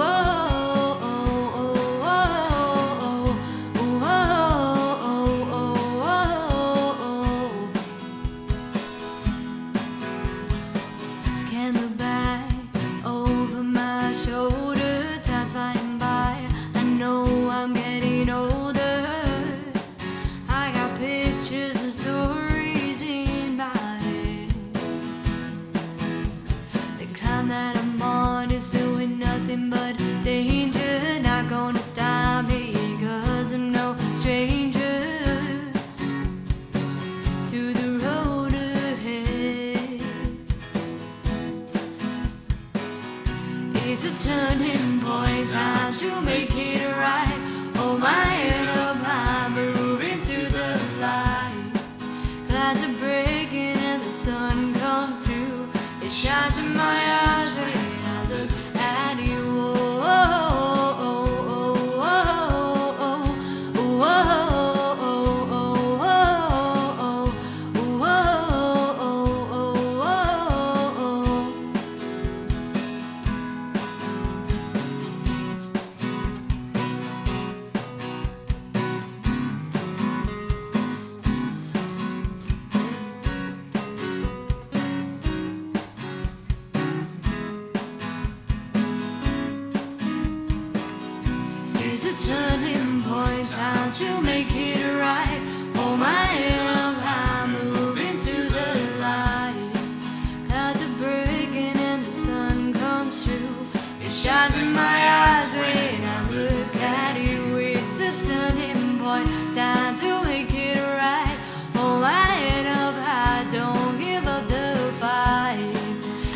Speaker 1: oh, can look back over my shoulder, time's flying by. I know I'm getting older. I got pictures and stories in my head. The climb that I'm on is filled with nothing but danger. Not gonna stop me, 'cause I'm no stranger to the road ahead. It's a turning point, time to make it right. Hold my head up high, moving to the light. Clouds are breaking and the sun comes through. It shines in my eyes when I look at you. Oh, oh, oh, oh, oh, oh, oh, oh, oh, oh, oh, it's a turning point, time to make it right. Hold my head up high, moving to the light. Clouds are breaking and the sun comes through. It shines in my eyes when I look at you. It's a turning point, time to make it right. Hold my head up high, don't give up the fight.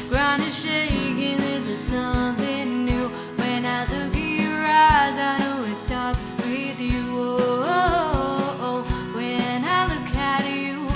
Speaker 1: Ground is shaking, this is something new. When I look at your eyes, I know it starts with you. Oh, oh, oh. When I look at you,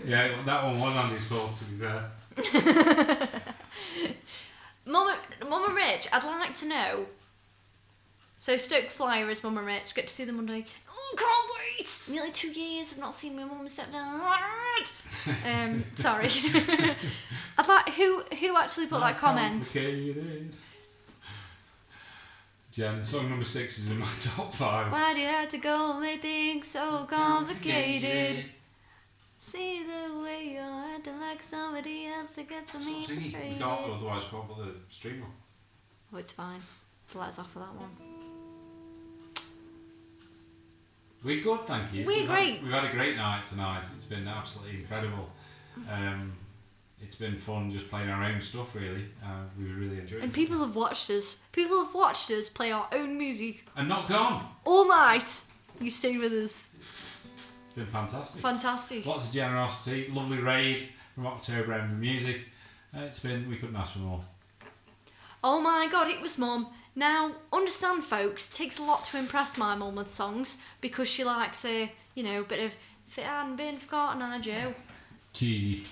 Speaker 2: Yeah, well, that one was Andy's fault, to be fair.
Speaker 3: Mum and Rich, I'd like to know. So Stoke Flyer is Mum and Rich. Get to see them Monday. Oh, can't wait! Nearly 2 years. I've not seen my mum and stepdad. Sorry. I'd like who actually put that comment.
Speaker 2: Complicated. Jen, song number 6 is in my top 5.
Speaker 3: Why do you have to go make things so complicated? See the way you're acting like somebody else to get to me
Speaker 2: Stop singing.
Speaker 3: frustrated.
Speaker 2: We can't, otherwise we'll put the stream on.
Speaker 3: Oh, it's fine. Let us off for that one.
Speaker 2: We're good, thank you.
Speaker 3: We're great.
Speaker 2: We've had a great night tonight. It's been absolutely incredible. It's been fun just playing our own stuff, really. We really enjoyed it.
Speaker 3: And people have watched us. People have watched us play our own music
Speaker 2: And not gone.
Speaker 3: all night. You stayed with us.
Speaker 2: It's been fantastic.
Speaker 3: Fantastic.
Speaker 2: Lots of generosity. Lovely raid from October and music. We couldn't ask for more.
Speaker 3: Oh my god, it was Mum. Now, understand, folks, it takes a lot to impress my mum with songs because she likes a, bit of if it hadn't been forgotten, I Joe.
Speaker 2: Cheesy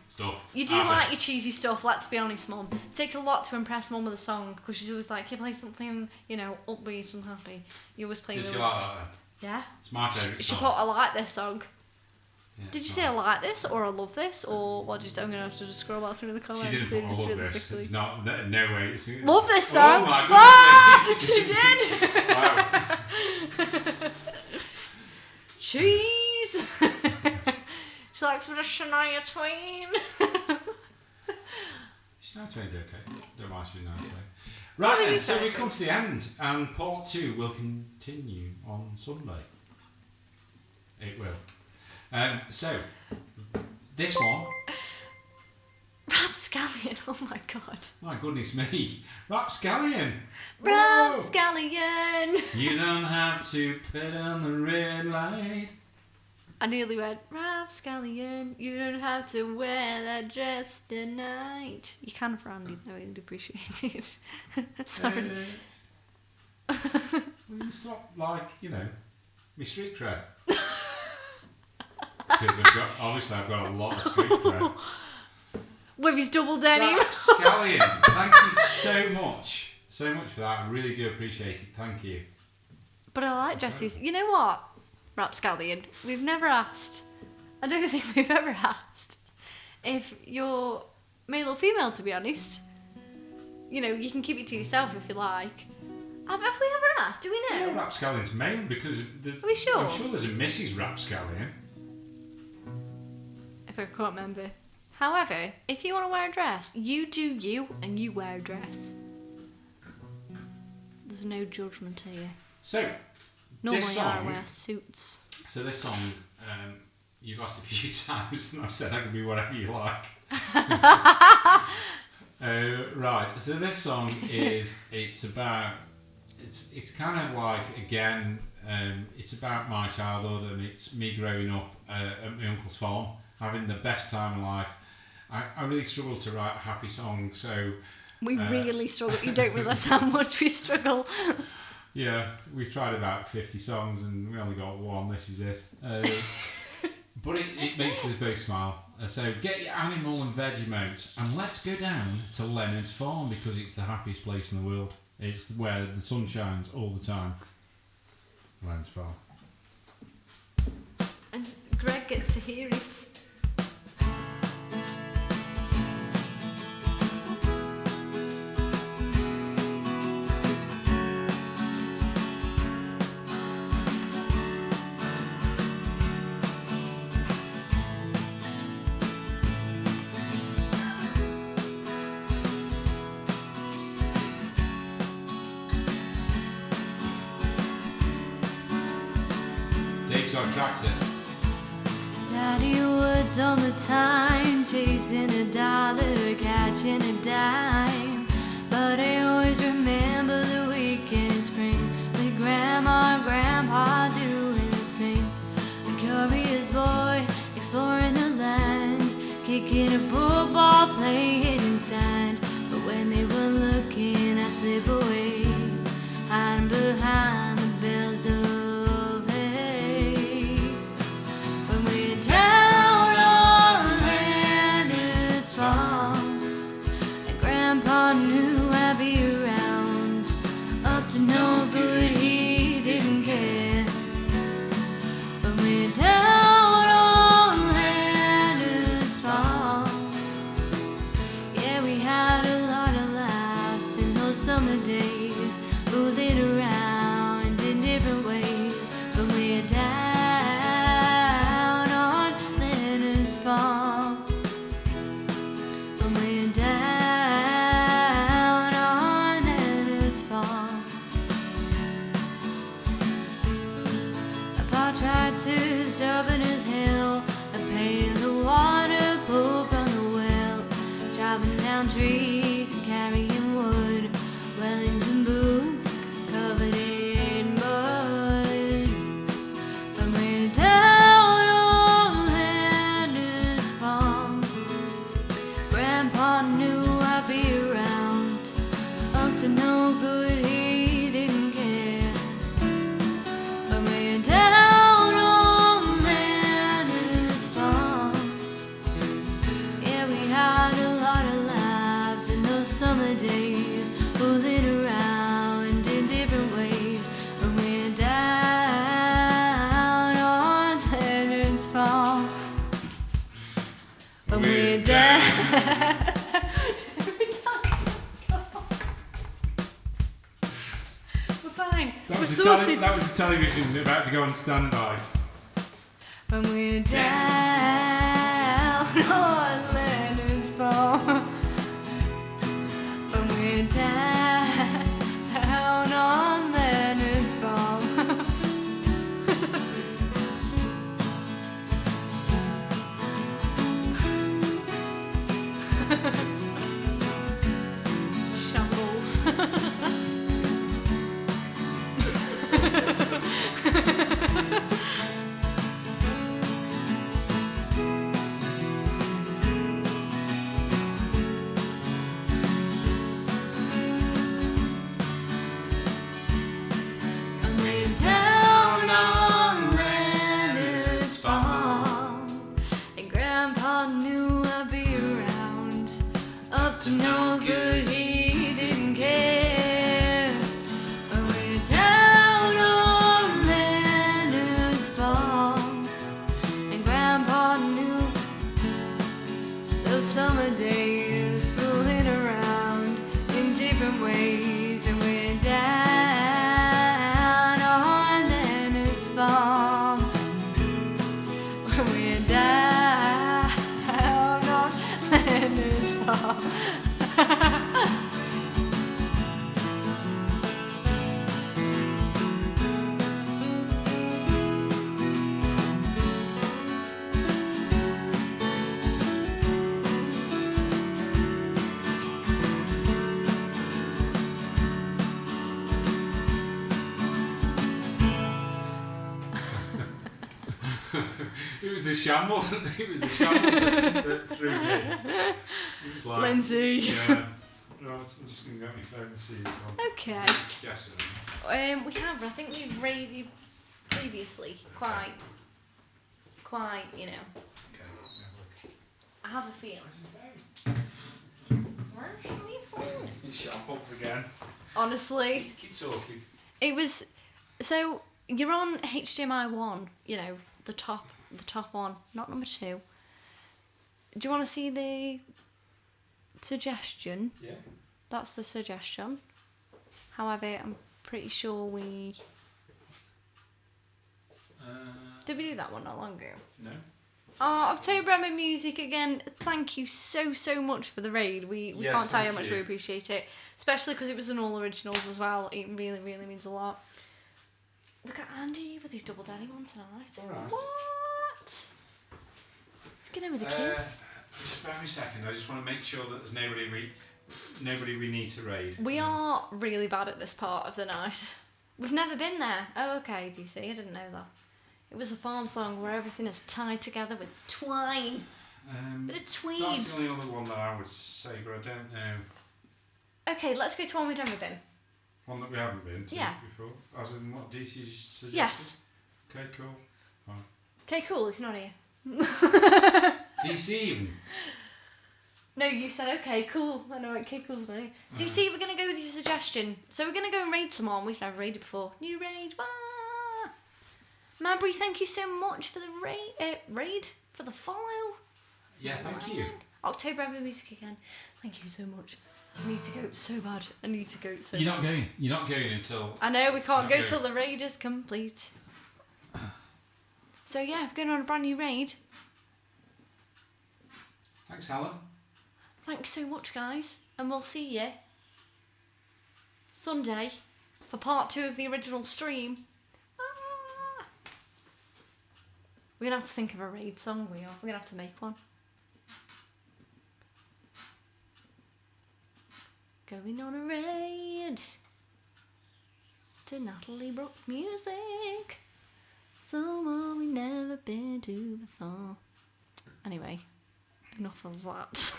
Speaker 2: stuff.
Speaker 3: You do like your cheesy stuff, let's be honest, Mum. It takes a lot to impress Mum with a song because she's always like, you play something, upbeat and happy. You always play
Speaker 2: Did
Speaker 3: the...
Speaker 2: you like that then?
Speaker 3: Yeah.
Speaker 2: It's my favourite
Speaker 3: She
Speaker 2: song.
Speaker 3: put, I like this song.
Speaker 2: Yeah,
Speaker 3: Did you
Speaker 2: it's
Speaker 3: say I
Speaker 2: not-
Speaker 3: like this or I love this or what did you say? I'm going to have to just scroll back through the comments.
Speaker 2: She didn't
Speaker 3: and
Speaker 2: put
Speaker 3: do
Speaker 2: I love
Speaker 3: really
Speaker 2: this.
Speaker 3: quickly.
Speaker 2: It's not, no way.
Speaker 3: Love this song.
Speaker 2: Oh my goodness.
Speaker 3: Ah, she did.
Speaker 2: Wow.
Speaker 3: Cheese. She likes a bit of Shania Twain.
Speaker 2: Shania Twain's okay. Don't mind Shania Twain. Right then, so we've come to the end, and part 2 will continue on Sunday. It will. So, this one...
Speaker 3: Rapscallion, oh my god.
Speaker 2: My goodness me. Rapscallion! Whoa.
Speaker 3: Rapscallion!
Speaker 2: You don't have to put on the red light.
Speaker 3: I nearly went, Rapscallion, you don't have to wear that dress tonight. You can for Andy, though, I'd appreciate it. Sorry.
Speaker 2: Will you stop, my street cred? Because I've got a lot of street cred.
Speaker 3: With his double denim.
Speaker 2: Rapscallion, thank you so much. So much for that. I really do appreciate it. Thank you.
Speaker 3: But I like dresses. You know what, Rapscallion? We've never asked. I don't think we've ever asked if you're male or female, to be honest. You can keep it to yourself if you like. Have we ever asked? Do we know?
Speaker 2: Yeah, Rapscallion's male because...
Speaker 3: Are we sure?
Speaker 2: I'm sure there's a Mrs. Rapscallion.
Speaker 3: If I can't remember. However, if you want to wear a dress, you do you and you wear a dress. There's no judgment here.
Speaker 2: So,
Speaker 3: Normally
Speaker 2: this
Speaker 3: I
Speaker 2: song...
Speaker 3: wear suits.
Speaker 2: So this song, you've asked a few times and I've said I can be whatever you like. Right, so this song is, it's kind of like, again, it's about my childhood and it's me growing up at my uncle's farm, having the best time of life. I really struggle to write a happy song, so...
Speaker 3: We really struggle. You don't realise how much we struggle.
Speaker 2: Yeah, we've tried about 50 songs and we only got one, this is it. But it makes us both smile. So get your animal and Vegemite and let's go down to Leonard's Farm because it's the happiest place in the world. It's where the sun shines all the time. Leonard's Farm.
Speaker 3: And Greg gets to hear it.
Speaker 2: Dave's got a tractor.
Speaker 1: Daddy Woods all the time, chasing a dollar, catching a dime. But I always remember the weekend spring with Grandma and Grandpa doing the thing. A curious boy exploring the land, kicking a football, playing in sand. But when they were looking, I'd slip away, hiding behind the bales of hay. When we're down street and carrying wood, Wellington boots covered in mud. From way down on Leonard's farm, Grandpa knew I'd be around, up to no good he didn't care. From way down on Leonard's farm, yeah, we had a lot of laughs in those summer days, fooling around in different ways. From way down on Leonard's farm, from way down. Every time. We're fine.
Speaker 2: That
Speaker 1: We're
Speaker 2: was,
Speaker 1: sorted.
Speaker 2: that was the television about to go on standby.
Speaker 1: When we're down on Leonard's farm, when we're down on Leonard's farm. Shambles. And we're down on Leonard's farm, and Grandpa knew I'd be around, up to no good he didn't care. And we're down on Leonard's farm, and Grandpa knew those summer days, fooling around in different ways. And we're down on Leonard's farm, when we're down on Leonard's farm.
Speaker 2: It was the shambles. It was the shambles that threw me. It was like,
Speaker 1: Lindsay.
Speaker 2: Yeah. Right, I'm just going to get my phone and see if I'll
Speaker 3: Okay.
Speaker 2: guess it.
Speaker 3: We have. I think we've rated previously. Quite. You know.
Speaker 2: Okay.
Speaker 3: I have a feeling. Where's my phone?
Speaker 2: It's shambles again.
Speaker 3: Honestly,
Speaker 2: Keep talking.
Speaker 3: it was. So you're on HDMI 1. You know, the top one, not number 2. Do you want to see the suggestion?
Speaker 2: Yeah.
Speaker 3: That's the suggestion. However, I'm pretty sure we did we do that one not long ago?
Speaker 2: No.
Speaker 3: Oh, October Emma Music again. Thank you so much for the raid. We
Speaker 2: Yes,
Speaker 3: can't tell you how
Speaker 2: thank
Speaker 3: much
Speaker 2: you.
Speaker 3: we appreciate it, especially because it was an all originals as well. It really means a lot. Look at Andy with his double daddy one tonight.
Speaker 2: Alright.
Speaker 3: What? Let's get in with the kids.
Speaker 2: Just bear me a second. I just want to make sure that there's nobody we need to raid.
Speaker 3: We are really bad at this part of the night. We've never been there. Oh, okay, DC. I didn't know that. It was a farm song where everything is tied together with twine. Bit of tweed.
Speaker 2: That's the only other one that I would say, but I don't know.
Speaker 3: Okay, let's go to one we've never been.
Speaker 2: One that we haven't been to
Speaker 3: Yeah.
Speaker 2: before. As in what DC suggested?
Speaker 3: Yes.
Speaker 2: Okay, cool. Fine.
Speaker 3: Okay, cool. He's not here.
Speaker 2: DC even.
Speaker 3: No, you said okay, cool. I know, okay, cool's not here. DC, we're going to go with your suggestion. So we're going to go and raid someone we've never raided before. New raid. Wah! Mabry, thank you so much for the raid, for the follow.
Speaker 2: Yeah, thank you.
Speaker 3: October Emma Music again. Thank you so much. I need to go so bad. I need to go so
Speaker 2: You're
Speaker 3: bad.
Speaker 2: not going. You're not going until.
Speaker 3: I know, we can't go
Speaker 2: Okay.
Speaker 3: till the raid is complete. So yeah, we're going on a brand new raid.
Speaker 2: Thanks, Helen.
Speaker 3: Thanks so much, guys. And we'll see you Sunday for part 2 of the original stream. Ah. We're going to have to think of a raid song, we are. We're going to have to make one. Going on a raid to Natalie Brooke music. Somewhere we never been to before. Anyway, enough of that.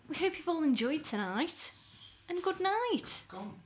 Speaker 3: We hope you've all enjoyed tonight. And good night.
Speaker 2: Come.